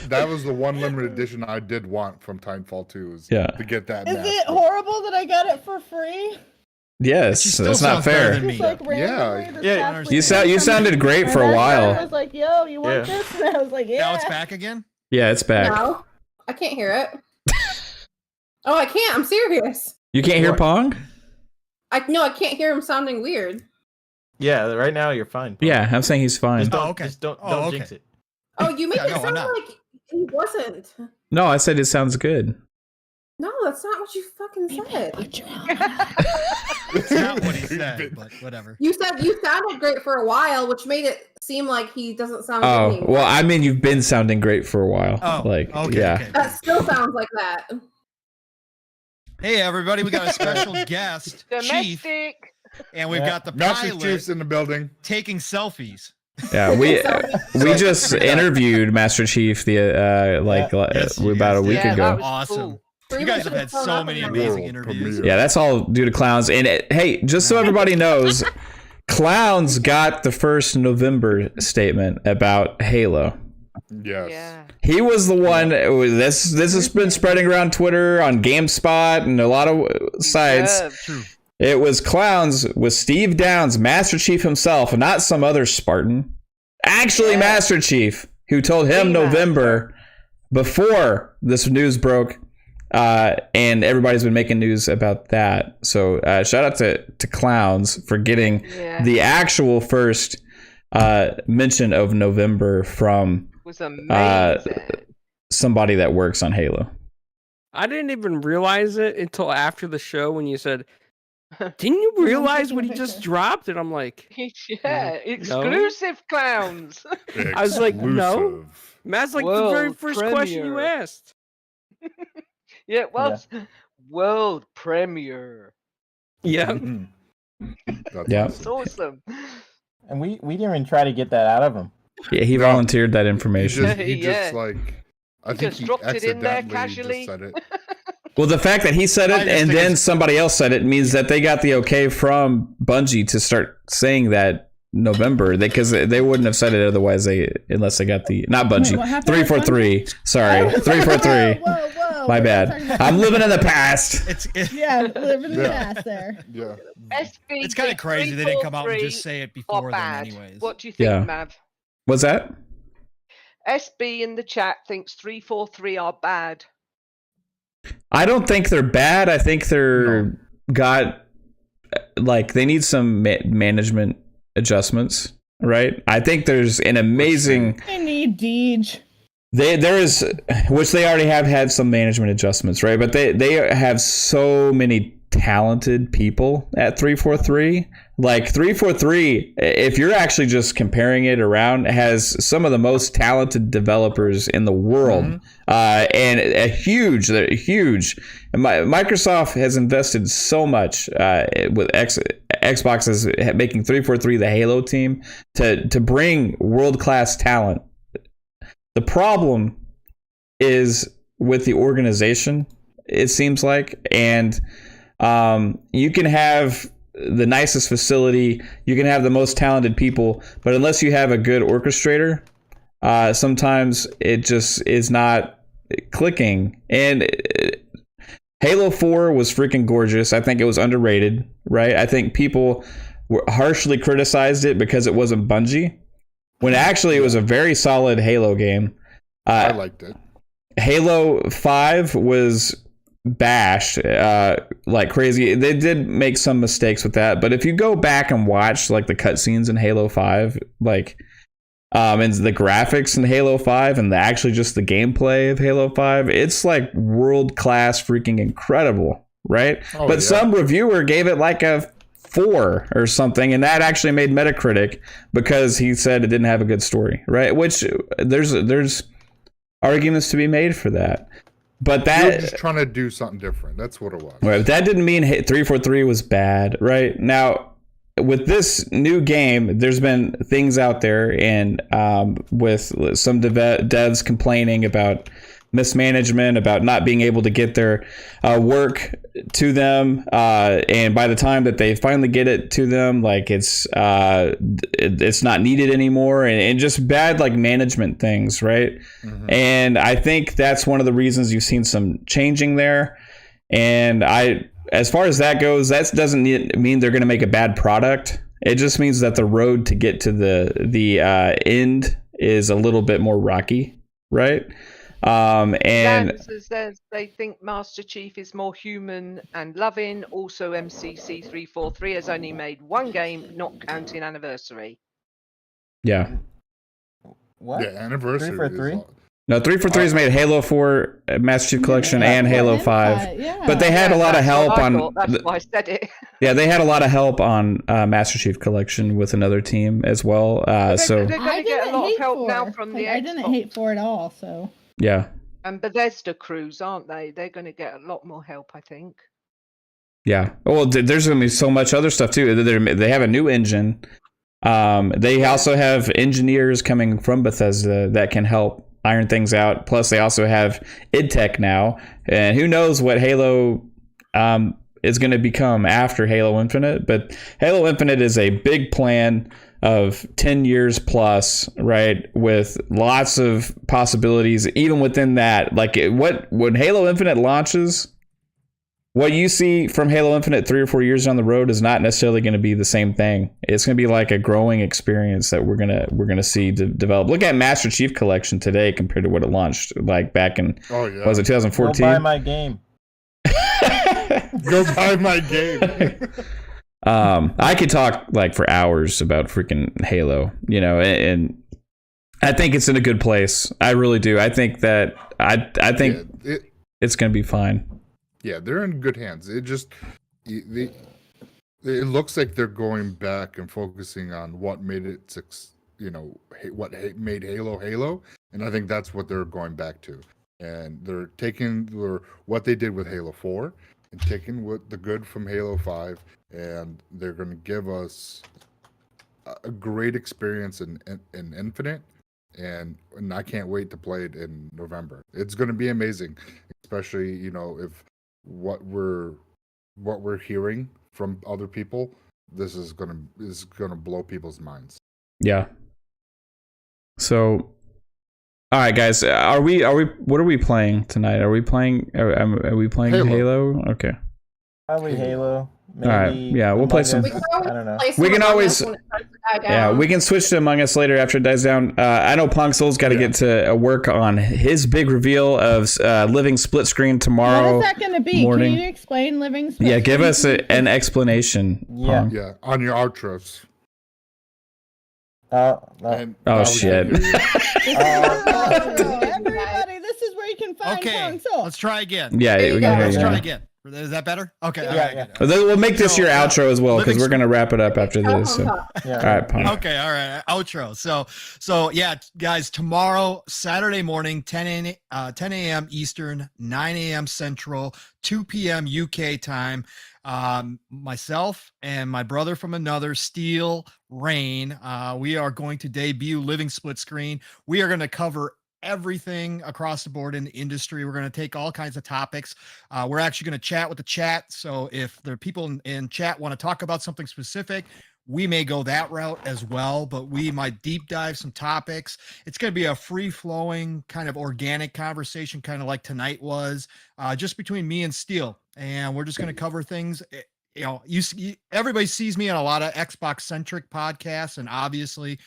that was the one limited edition I did want from Titanfall 2. Is Yeah. to get that. is mask. it horrible that I got it for free? Yes, She still that's not sounds better fair. than Just me. like randomly this Yeah, past You weekend, you sounded great for a I while. was like, "Yo, you want Yeah. this?" And I was like, "Yeah." Now it's back again? Yeah, it's back. No, I can't hear it. Oh, I can't. I'm serious. You can't hear What? Pong? I can't hear him sounding weird. Yeah, right now you're fine. Yeah, I'm saying he's fine. Just don't, Oh, okay. just don't, Oh, don't okay. jinx it. Oh, you make Yeah, it no, I'm sound not. like he wasn't. No, I said it sounds good. No, that's not what you fucking said. It's not what he said, but whatever. You said you sounded great for a while, which made it seem like he doesn't sound good Oh, anymore. well, I mean, you've been sounding great for a while. Oh, like, okay, yeah. okay. That still sounds like that. Hey, everybody, we got a special guest, Chief, Domestic. and we've got the Master pilot Chief's in the building. taking selfies. Yeah, we just interviewed Master Chief about a week Yeah, ago. that was Awesome. cool. You guys have had so many amazing interviews. Yeah, that's all due to Clowns. And hey, just so everybody knows, Clowns got the first November statement about Halo. Yes. Yeah. He was the one. This has been spreading around Twitter, on GameSpot, and a lot of sites. Yeah. True. It was Clowns with Steve Downs, Master Chief himself, and not some other Spartan. Actually, Yeah. Master Chief, who told him November before this news broke. And everybody's been making news about that. So shout out to Clowns for getting the actual first mention of November from Was amazing. somebody that works on Halo. I didn't even realize it until after the show when you said, "Didn't you realize what he just dropped?" And I'm like, Yeah, exclusive Clowns. I was like, no. Exclusive. Matt's like the World very first question you premiere. asked. Yeah, it was world premiere. Yeah. That's Yeah. It's awesome. And we didn't even try to get that out of him. Yeah, he No. volunteered that He information. just, he Yeah. just like, I He think just he dropped it in there accidentally casually. just said it. Well, the fact that he said I it just and think then it's- somebody else said it means that they got the okay from Bungie to start saying that November, because they wouldn't have said it otherwise. Unless they got the not Bungie. what happened? 343. Sorry, 343. Whoa. My bad. I'm living in the past. Yeah, living in the Yeah. past there. Yeah. It's kind of crazy they didn't come out and just 343 say it are before then, bad. anyways. What do you think, Yeah. Mav? What's that? SB in the chat thinks 343 are bad. I don't think they're bad. I think they're they need some management adjustments, right? I think there's an amazing. I need Deej. There is, which they already have had some management adjustments, right? But they have so many talented people at 343. Like 343, if you're actually just comparing it around, has some of the most talented developers in the world, and they're huge. And Microsoft has invested so much with Xbox is making 343 the Halo team to bring world-class talent. The problem is with the organization, it seems like, and you can have the nicest facility, you can have the most talented people, but unless you have a good orchestrator, sometimes it just is not clicking. And Halo 4 was freaking gorgeous. I think it was underrated, right? I think people harshly criticized it because it wasn't Bungie, when actually it was a very solid Halo game. I liked it. Halo 5 was bashed like crazy. They did make some mistakes with that, but if you go back and watch like the cutscenes in Halo 5, like and the graphics in Halo 5 and actually just the gameplay of Halo 5, it's like world-class freaking incredible, right? But some reviewer gave it like a 4 or something, and that actually made Metacritic because he said it didn't have a good story, right? Which there's arguments to be made for that. But You're that just trying to do something different. That's what it was. right, that didn't mean 343 was bad, right? Now, with this new game, there's been things out there, and with some devs complaining about mismanagement, about not being able to get their work to them, and by the time that they finally get it to them, like it's not needed anymore, and just bad like management things, right? And I think that's one of the reasons you've seen some changing there. And as far as that goes, that doesn't mean they're going to make a bad product. It just means that the road to get to the end is a little bit more rocky, right? And says they think Master Chief is more human and loving. Also, MCC 343 has only made one game, not counting Anniversary. yeah, What? Yeah, anniversary. 343? No, 343 has made Halo 4 Master Chief Collection and Halo 5. Yeah. But they had a lot of That's help what I on. thought. That's why I said it. Yeah, they had a lot of help on Master Chief Collection with another team as well. So They're going to get a lot of help now from the I didn't Xbox hate 4 at all. So yeah, and Bethesda crews, aren't they? They're going to get a lot more help, I think. yeah. Well, there's going to be so much other stuff too. They have a new engine. They also have engineers coming from Bethesda that can help iron things out. Plus, they also have id Tech now, and who knows what Halo is going to become after Halo Infinite. But Halo Infinite is a big plan of 10 years plus, right? With lots of possibilities, even within that. Like when Halo Infinite launches, what you see from Halo Infinite 3 or 4 years down the road is not necessarily going to be the same thing. It's going to be like a growing experience that we're gonna see develop. Look at Master Chief Collection today compared to what it launched like back in was it 2014? Go buy my game. Go buy my game. I could talk like for hours about freaking Halo, and I think it's in a good place. I really do. I think that I think it's going to be fine. Yeah, they're in good hands. It looks like they're going back and focusing on what made it, what made Halo, and I think that's what they're going back to. And they're taking what they did with Halo 4 and taking what the good from Halo 5, and they're going to give us a great experience in Infinite, and I can't wait to play it in November. It's going to be amazing, especially if what we're hearing from other people, this is gonna blow people's minds. Yeah. So, all right, guys, are we? What are we playing tonight? Are we playing Halo? Okay. Probably Halo. Maybe all right. Yeah, we'll play some. I don't know. We can always. Yeah, we can switch to Among Us later after it dies down. I know Punk Soul's got to get to work on his big reveal of living split screen tomorrow. What is that going to be? Morning. Can you explain living split Yeah, give screen? us an explanation. Yeah. Punk. Yeah, on your outros. Shit. Everybody, this is where you can find Okay, Soul. let's try again. Yeah, we can hear Let's you try now. again. Is that better? Okay. Yeah, all right, yeah. good. We'll make this So, your outro as well because living we're gonna wrap it up after this. So. Yeah. All right, Punk. Okay, all right. Outro. So yeah, guys, tomorrow, Saturday morning, 10 a.m. Eastern, 9 a.m. Central, 2 p.m. UK time. Myself and my brother from another, Steel Rain, we are going to debut Living Split Screen. We are going to cover everything across the board in the industry. We're going to take all kinds of topics. We're actually going to chat with the chat. So if there are people in chat want to talk about something specific, we may go that route as well, but we might deep dive some topics. It's going to be a free flowing kind of organic conversation, kind of like tonight was, just between me and Steel. And we're just going to cover things. Everybody sees me on a lot of Xbox centric podcasts, and obviously,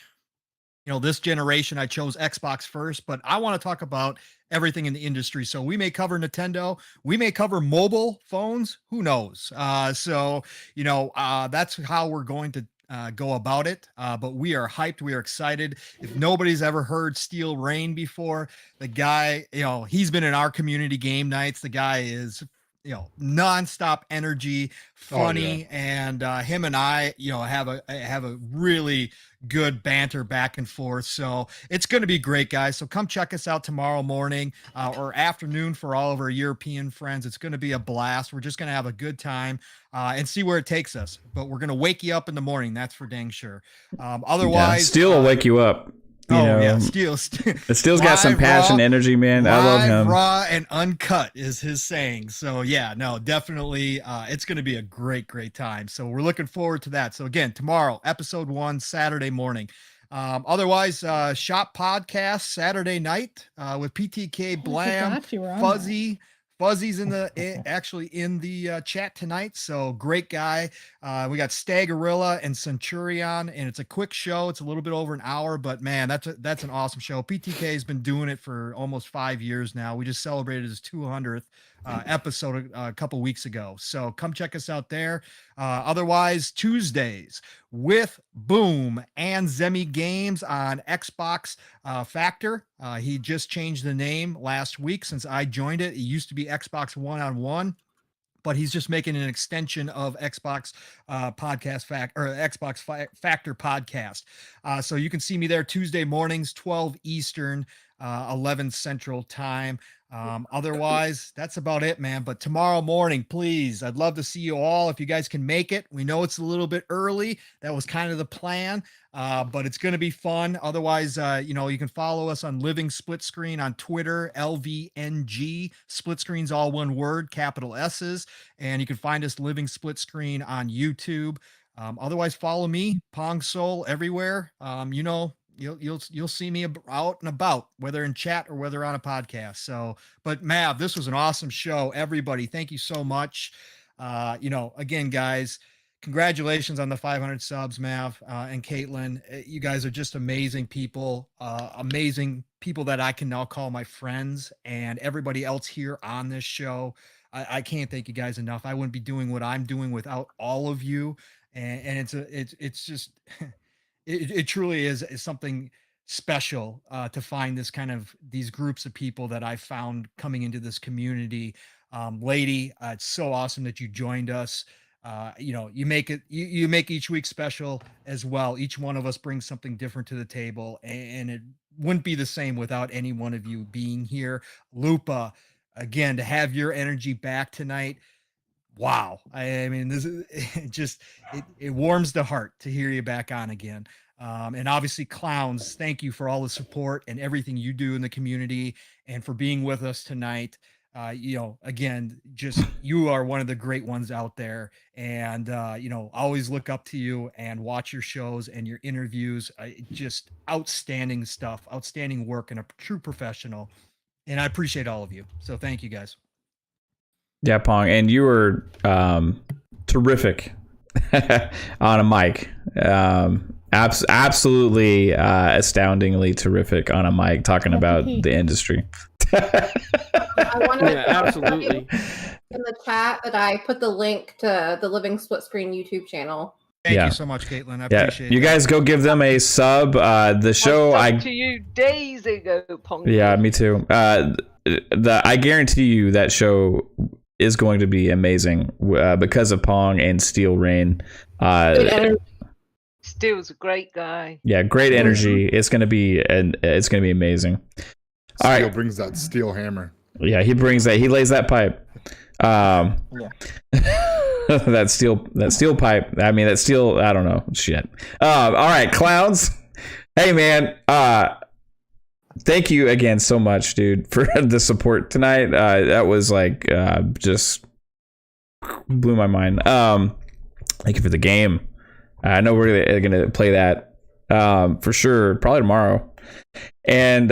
this generation, I chose Xbox first, but I want to talk about everything in the industry. So we may cover Nintendo, we may cover mobile phones, who knows? That's how we're going to go about it. But we are hyped. We are excited. If nobody's ever heard Steel Rain before, the guy, he's been in our community game nights. The guy is nonstop energy, funny, and him and I, have a really good banter back and forth. So it's going to be great, guys. So come check us out tomorrow morning or afternoon for all of our European friends. It's going to be a blast. We're just going to have a good time and see where it takes us. But we're going to wake you up in the morning. That's for dang sure. Otherwise, Steel will wake you up. Steel's got some passion, energy, man. I love him. Raw and uncut is his saying. So yeah, no, definitely, it's going to be a great time. So we're looking forward to that. So again, tomorrow, episode 1, Saturday morning. Otherwise, Shop Podcast Saturday night with PTK, Blam, Fuzzy's in the chat tonight. So great guy. We got Stagorilla and Centurion, and it's a quick show. It's a little bit over an hour, but man, that's an awesome show. PTK has been doing it for almost 5 years now. We just celebrated his 200th episode a couple weeks ago. So come check us out there. Otherwise, Tuesdays with Boom and Zemi Games on Xbox Factor. He just changed the name last week since I joined it. It used to be Xbox One-on-One, but he's just making an extension of Xbox Factor podcast. So you can see me there Tuesday mornings, 12 Eastern, 11 Central time. Otherwise, that's about it, man. But tomorrow morning, please, I'd love to see you all if you guys can make it. We know it's a little bit early. That was kind of the plan, but it's going to be fun. Otherwise, you can follow us on Living Split Screen on Twitter, LVNG. Split Screen's all one word, capital S's. And you can find us Living Split Screen on YouTube. Otherwise, follow me, Pong Soul, everywhere. You'll see me out and about, whether in chat or whether on a podcast. So, but Mav, this was an awesome show. Everybody, thank you so much. Again, guys, congratulations on the 500 subs, Mav and Caitlin. You guys are just amazing people that I can now call my friends, and everybody else here on this show. I can't thank you guys enough. I wouldn't be doing what I'm doing without all of you. And it's just. It truly is something special to find these groups of people that I found coming into this community. Lady, it's so awesome that you joined us. You make each week special as well. Each one of us brings something different to the table, and it wouldn't be the same without any one of you being here. Lupa, again, to have your energy back tonight. Wow. I mean, this is it warms the heart to hear you back on again. And obviously, Clowns, thank you for all the support and everything you do in the community and for being with us tonight. Again, just you are one of the great ones out there, and always look up to you and watch your shows and your interviews. Just outstanding stuff, outstanding work, and a true professional. And I appreciate all of you. So thank you, guys. Yeah, Pong, and you were terrific on a mic. Absolutely astoundingly terrific on a mic, talking about the industry. I want to absolutely. in the chat that I put the link to the Living Split Screen YouTube channel. Thank you so much, Caitlin. I appreciate it. You guys go give them a sub. The show I talked to you days ago, Pong. Yeah, me too. I guarantee you that show is going to be amazing because of Pong and Steel Rain. Steel's a great guy. Yeah, great energy. It's gonna be amazing. All right, brings that steel hammer. Yeah, he brings that. He lays that pipe. that steel pipe. I mean, that steel. I don't know. Shit. All right, Clowns. Hey, man. Thank you again so much, dude, for the support tonight. That was just blew my mind. Thank you for the game. I know we're gonna play that for sure, probably tomorrow. And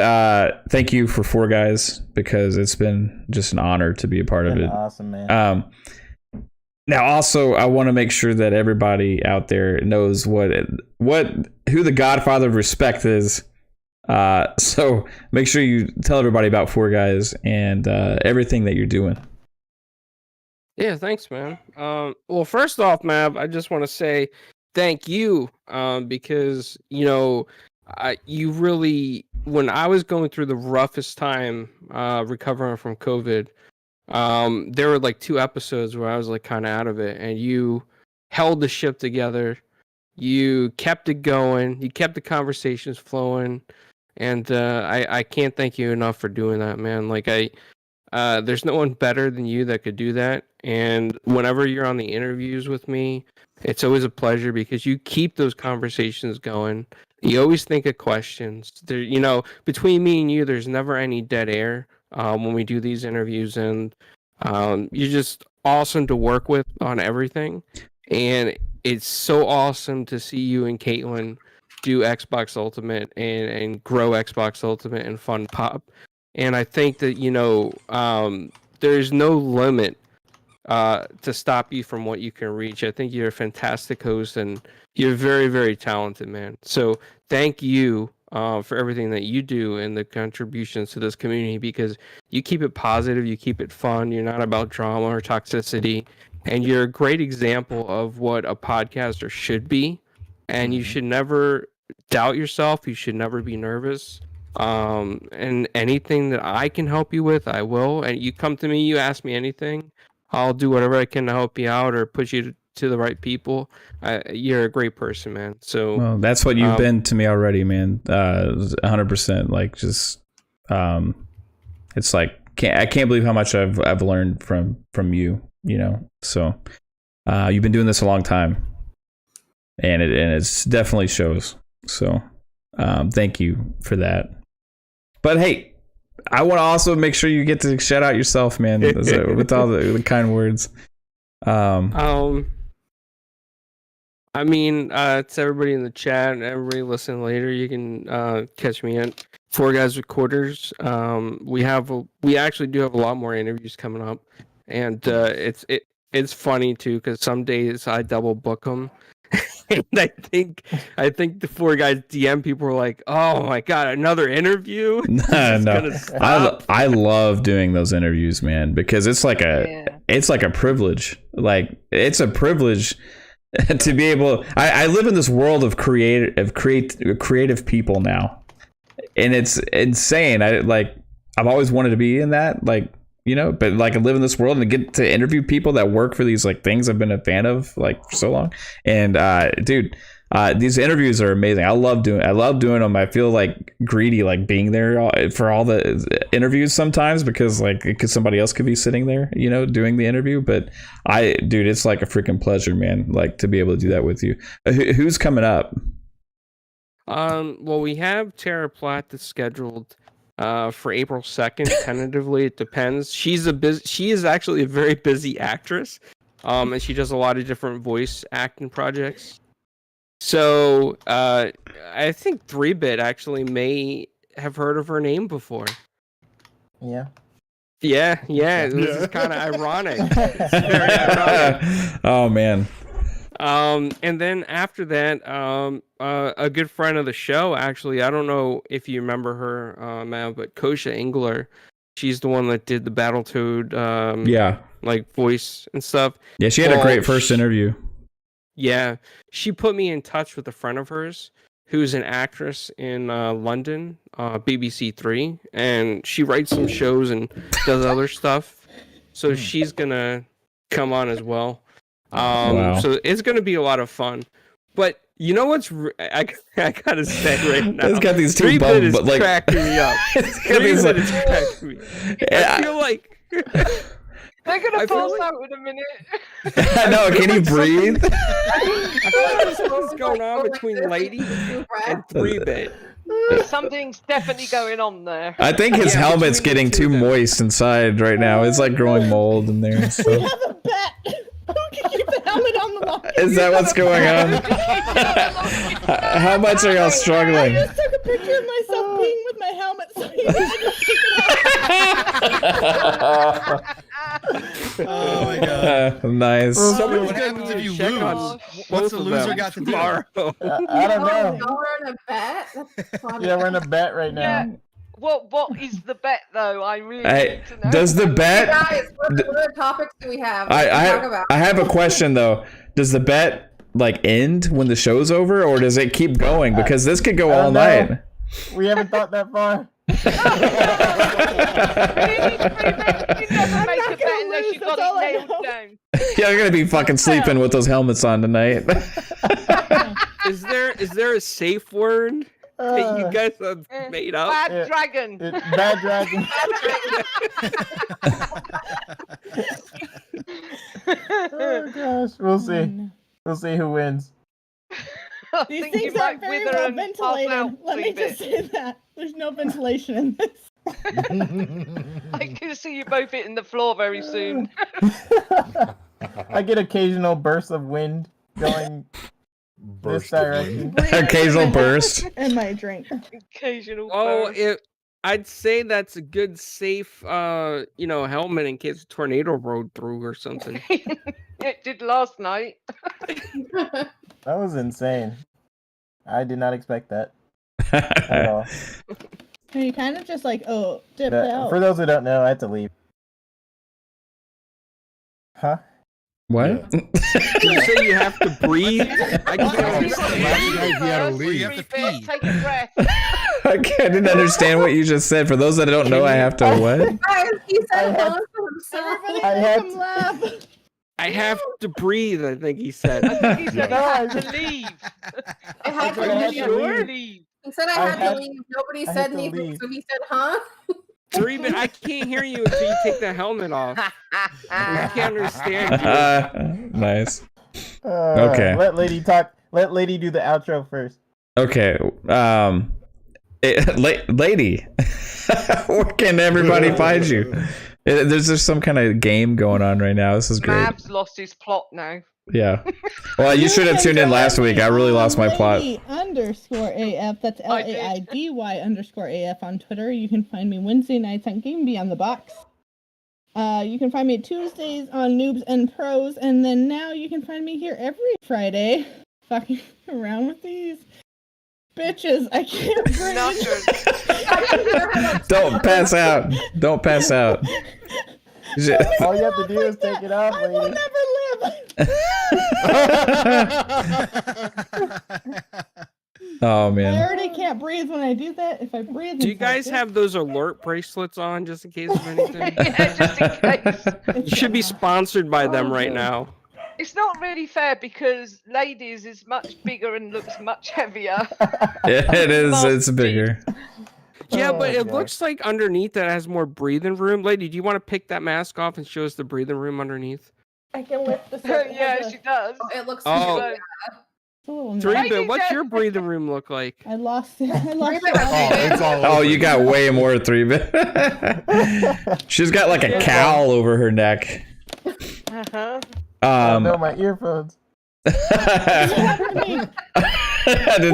thank you for Four Guys, because it's been just an honor to be a part of it. Awesome, man. Now, also, I want to make sure that everybody out there knows who the Godfather of Respect is. So make sure you tell everybody about Four Guys and everything that you're doing. Yeah, thanks, man. Well, first off, Mav, I just want to say thank you, because you really, when I was going through the roughest time recovering from COVID, there were like 2 episodes where I was like kind of out of it, and you held the ship together. You kept it going. You kept the conversations flowing. And I can't thank you enough for doing that, man. There's no one better than you that could do that. And whenever you're on the interviews with me, it's always a pleasure because you keep those conversations going. You always think of questions. There, between me and you, there's never any dead air when we do these interviews. And you're just awesome to work with on everything. And it's so awesome to see you and Caitlin do Xbox Ultimate and grow Xbox Ultimate and Fun Pop. And I think that, there's no limit to stop you from what you can reach. I think you're a fantastic host and you're very, very talented, man. So thank you for everything that you do and the contributions to this community, because you keep it positive, you keep it fun, you're not about drama or toxicity, and you're a great example of what a podcaster should be. And you should never doubt yourself, you should never be nervous. And anything that I can help you with, I will. And you come to me, you ask me anything, I'll do whatever I can to help you out or push you to the right people. You're a great person, man. So well, that's what you've been to me already, man. 100%. Like, just it's like I can't believe how much I've learned from you. You know, so you've been doing this a long time, and it's definitely shows. So thank you for that. But hey, I want to also make sure you get to shout out yourself, man, with all the kind words. I mean, to everybody in the chat and everybody listening later, you can catch me at Four Guys with Quarters. We actually do have a lot more interviews coming up, and it's funny too, because some days I double book them. And I think the Four Guys DM people were like, "Oh my god, another interview!" No. I love doing those interviews, man, because it's like a privilege. Like, it's a privilege to be able. I live in this world of creative people now, and it's insane. I've always wanted to be in that, like, you know, but like I live in this world and get to interview people that work for these like things I've been a fan of like for so long. And dude, these interviews are amazing. I love doing them. I feel like greedy, like being there for all the interviews sometimes, because somebody else could be sitting there, you know, doing the interview. But dude, it's like a freaking pleasure, man, like to be able to do that with you. Who's coming up? Well, we have Tara Platt that's scheduled for April 2nd, tentatively. It depends. She is actually a very busy actress, and she does a lot of different voice acting projects. So I think 3-Bit actually may have heard of her name before. Yeah. This is kind of ironic. It's very ironic. Oh man. And then after that, a good friend of the show, actually, I don't know if you remember her, Matt, but Kosha Engler, she's the one that did the Battletoad, like voice and stuff. Yeah, she had a great first interview. Yeah, she put me in touch with a friend of hers who's an actress in London, BBC 3, and she writes some shows and does other stuff. So she's gonna come on as well. Wow. So it's going to be a lot of fun. But you know what's I gotta say right now, it's got these two 3-Bit is but like cracking me up. 3-Bit is cracking me. I feel like they're gonna pass out in a minute. No, can you breathe? I feel like something's going on between Lady and 3-Bit. Something's definitely going on there. I think his helmet's getting too moist inside right now. It's like growing mold in there. So. We have a bet. Who can keep the helmet on the line? Is that what's going on? How much are y'all struggling? I just took a picture of myself being with my helmet, so you can take it off. Oh my god. Nice. What happens if you lose? What's the loser got to do? I don't know. Y'all are in a bet? That's funny. Yeah, we're in a bet right now. Yeah. What is the bet though? I really Hey, need to know. does the bet? Guys, what other topics do we have? What can we talk about? I have a question though. Does the bet like end when the show's over, or does it keep going? Because this could go all night. We haven't thought that far. You never make a bet unless you got it nailed down. Yeah, you're gonna be fucking sleeping with those helmets on tonight. Is there a safe word that you guys have made up? Bad dragon. Bad dragon. Oh gosh, we'll see. We'll see who wins. I These think you things might aren't very wither well and pass ventilated. out, Let me 3-Bit. just say that. There's no ventilation in this. I can see you both hitting the floor very soon. I get occasional bursts of wind going this direction. Occasional burst. And my drink. Occasional. Oh, burst. I'd say that's a good, safe, helmet in case a tornado rode through or something. It did last night. That was insane. I did not expect that. at all. You kind of just like, oh, dipped out. For those who don't know, I had to leave. Huh? What? Did you say you have to breathe? I can't Last understand. night he had to leave. You have to pee. Take a breath. I didn't understand what you just said. For those that don't know, I have to what? Guys, he said I had- hello to himself. Everybody I make had him to- laugh. I have to breathe, I think he said. He said No, I I had to leave. I had to I had leave. to leave. He said I had to leave. Nobody I said had to anything, leave. so he said, huh? 3-bit, I can't hear you until you take the helmet off. I can't understand you. Nice. Okay. Let Lady talk. Let Lady do the outro first. Okay. Lady, where can everybody find you? There's just some kind of game going on right now. This is great. Mav's lost his plot now. Yeah. Well, you should have tuned in last week. I really lost my plot. _AF. That's LAIDY_AF on Twitter. You can find me Wednesday nights on Game Beyond the Box. You can find me Tuesdays on Noobs and Pros, and then now you can find me here every Friday, fucking around with these bitches. I can't breathe. Don't pass out. Don't pass out. All you have to do is take it off, I will Lady. never Oh I man. already can't breathe when I do that. If I breathe, Do you guys have those alert bracelets on just in case of anything? Yeah, just in case. You should be sponsored by them right now. It's not really fair because Ladies is much bigger and looks much heavier. It is. It's bigger. Yeah, Oh, but it God. looks like underneath that has more breathing room. Lady, do you want to pick that mask off and show us the breathing room underneath? I can lift this up. Yeah, she does. Oh, it looks Oh. good. It's a little 3-bit, what's your breathing room look like? I lost it. I lost Three-bit has Oh, it's all Oh, over. you got way more 3-bit. She's got like a cowl over her neck. Uh-huh. Oh, no, my earphones. Did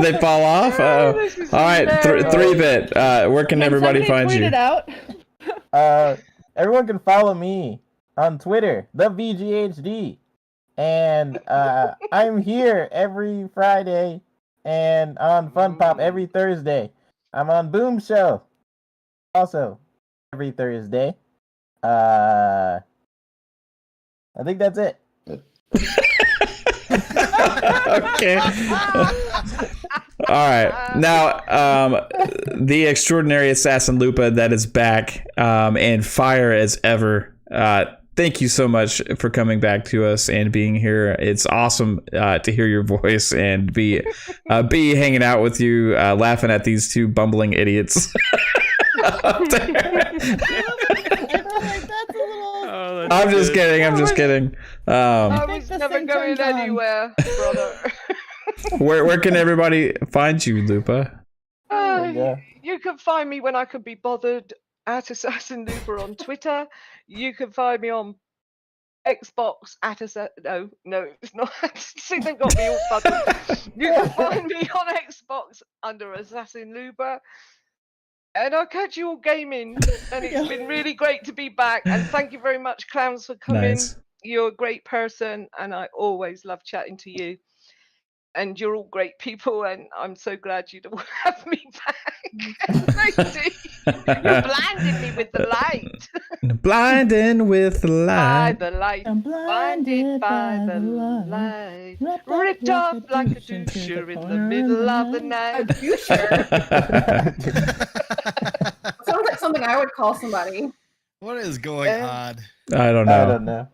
they fall off? Oh. this is All right, hilarious. 3-bit. Where can everybody find tweet you? it out. Everyone can follow me on Twitter, the VGHD, and I'm here every Friday and on Fun Pop every Thursday. I'm on Boom Show also every Thursday. I think that's it. Okay. All right. Now, the extraordinary assassin Lupa that is back and fire as ever. Thank you so much for coming back to us and being here. It's awesome to hear your voice and be hanging out with you, laughing at these two bumbling idiots. Up there. Oh, I'm just kidding. I'm just kidding. I think was this never thing going turns on. anywhere, brother. Where can everybody find you, Lupa? Yeah. You can find me when I can be bothered at Assassin Looper on Twitter. You can find me on Xbox at no, it's not. See, they've got me all fuddled. You can find me on Xbox under Assassin Looper. And I'll catch you all gaming. And it's been really great to be back. And thank you very much, Clowns, for coming. Nice. You're a great person, and I always love chatting to you. And you're all great people, and I'm so glad you'd all have me back. Lady, you blinded me with the light. Blinding with the By light. the light. I'm Blinded by the light. Ripped off like a doucher in the middle of the night. You sure? Sounds like something I would call somebody. What is going on? I don't I know. don't know.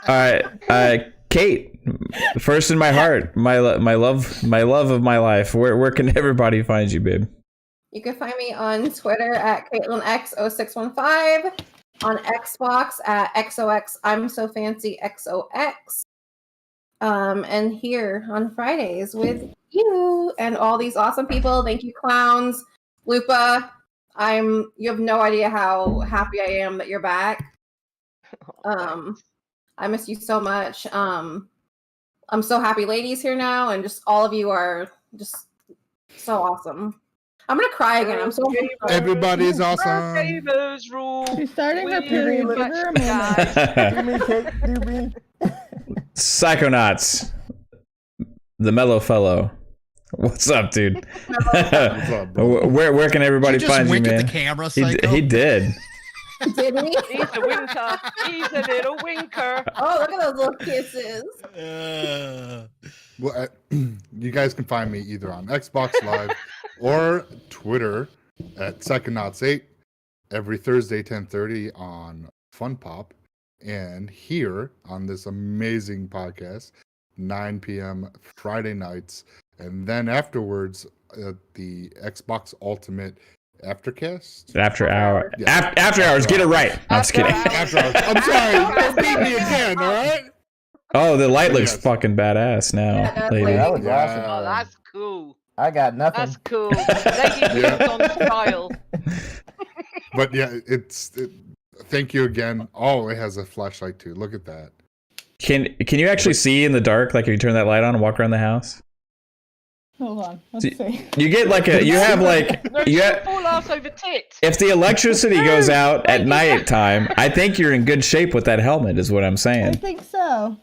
All right, Kate. First in my heart, my love of my life. Where can everybody find you, babe? You can find me on Twitter at CaitlinX0615, on Xbox at XOX I'm So Fancy XOX, and here on Fridays with you and all these awesome people. Thank you, Clowns. Lupa, you have no idea how happy I am that you're back. I miss you so much. I'm so happy Lady's here now, and just all of you are just so awesome. I'm gonna cry again. I'm so Everybody is awesome. Gamers rule. She's starting her We period. much Give her a moment. guys. Do me, Kate. Do me. Psychonauts. the mellow fellow. What's up, dude? What's up, bro? where can everybody Did you just find you, wink man? at the camera, He Psycho? did. Did he? He's a winker. He's a little winker. Oh, look at those little kisses. Well, you guys can find me either on Xbox Live or Twitter at SecondNauts8 every Thursday 10:30 on Fun Pop, and here on this amazing podcast 9 p.m. Friday nights, and then afterwards the Xbox Ultimate Aftercast. After hour. Yeah. After hours. Get it right. I'm just kidding. After hours. I'm sorry. Don't beat me again. All right. Oh, the light looks Yes. fucking badass now, Yeah, lady. That was awesome. Oh, that's cool. I got nothing. That's cool. Lady Yeah. on style. But yeah, thank you again. Oh, it has a flashlight too. Look at that. Can you actually see in the dark? Like if you turn that light on and walk around the house? Hold on. Let's see. You get like you have like No, you you have, fall ass over tit. if the electricity goes out at night time, I think you're in good shape with that helmet, is what I'm I saying. think so.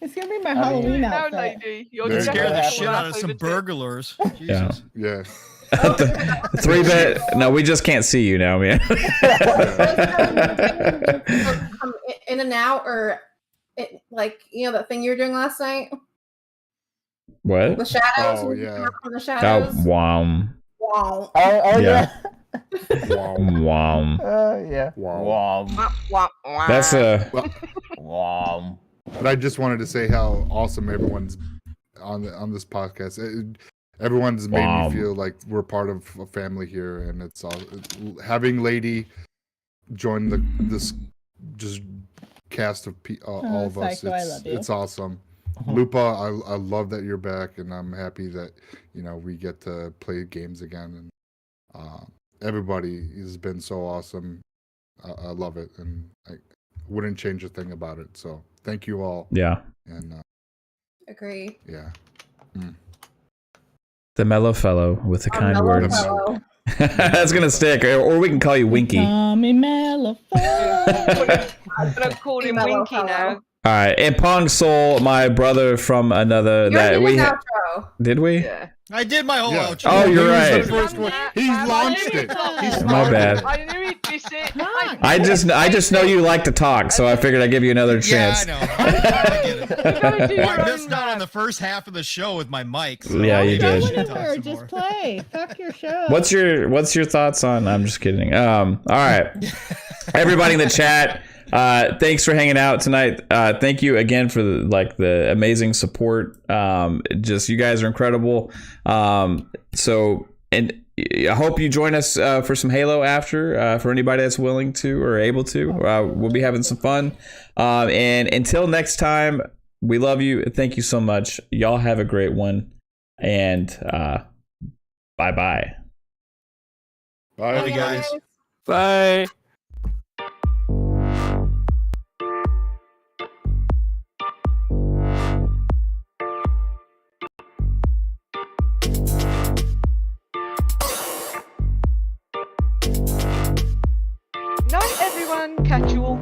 It's gonna be my mean- Halloween No, outfit. lady. You're There you Scare go. the definitely shit fall out ass of some over tit. burglars. Yeah. Jesus. Yeah. 3-bit. No, we just can't see you now, man. Come in and out, or like that thing you were doing last night. What? The shadows. Oh, when you yeah. come up from the Oh, shadows. wow. Wow. Oh Yeah. yeah. Wow. Wow. Yeah. Wow. Wah, wah, wah. That's a Wow. But I just wanted to say how awesome everyone's on this podcast. Everyone's made Wow. me feel like we're part of a family here, and it's all having Lady join this just cast of all of us. Psycho, I love you. It's awesome. Lupa, I love that you're back, and I'm happy that we get to play games again. And everybody has been so awesome. I love it, and I wouldn't change a thing about it. So thank you all. yeah. And Agree. yeah, The mellow fellow with the kind Mellow words. fellow. That's gonna stick, or we can call you Winky. All Tommy Mellow. I'm gonna call him Mellow Winky fellow. now. right, and Pong Soul, my brother from another You that already we did an ha- outro. did we? Yeah. I did my whole Yeah. outro. Oh, you're He was right. the first one. He I launched knew it. he'd He's My smart. bad. I knew he'd miss it. I just know you like to talk, so I figured I'd give you another Yeah, chance. I know. I get it. You gotta do Well, I your missed own out on math. the first half of the show with my mic. So Yeah, you I'll did. let talk Whatever, some just more. play. Fuck your show. What's your thoughts on? I'm just kidding. All right, everybody in the chat. Thanks for hanging out tonight. Thank you again for the amazing support. Just you guys are incredible. And I hope you join us for some Halo after. For anybody that's willing to or able to, we'll be having some fun. And until next time, we love you. Thank you so much. Y'all have a great one. And bye-bye. Bye, Love you guys. Bye. Night, everyone. Catch you all.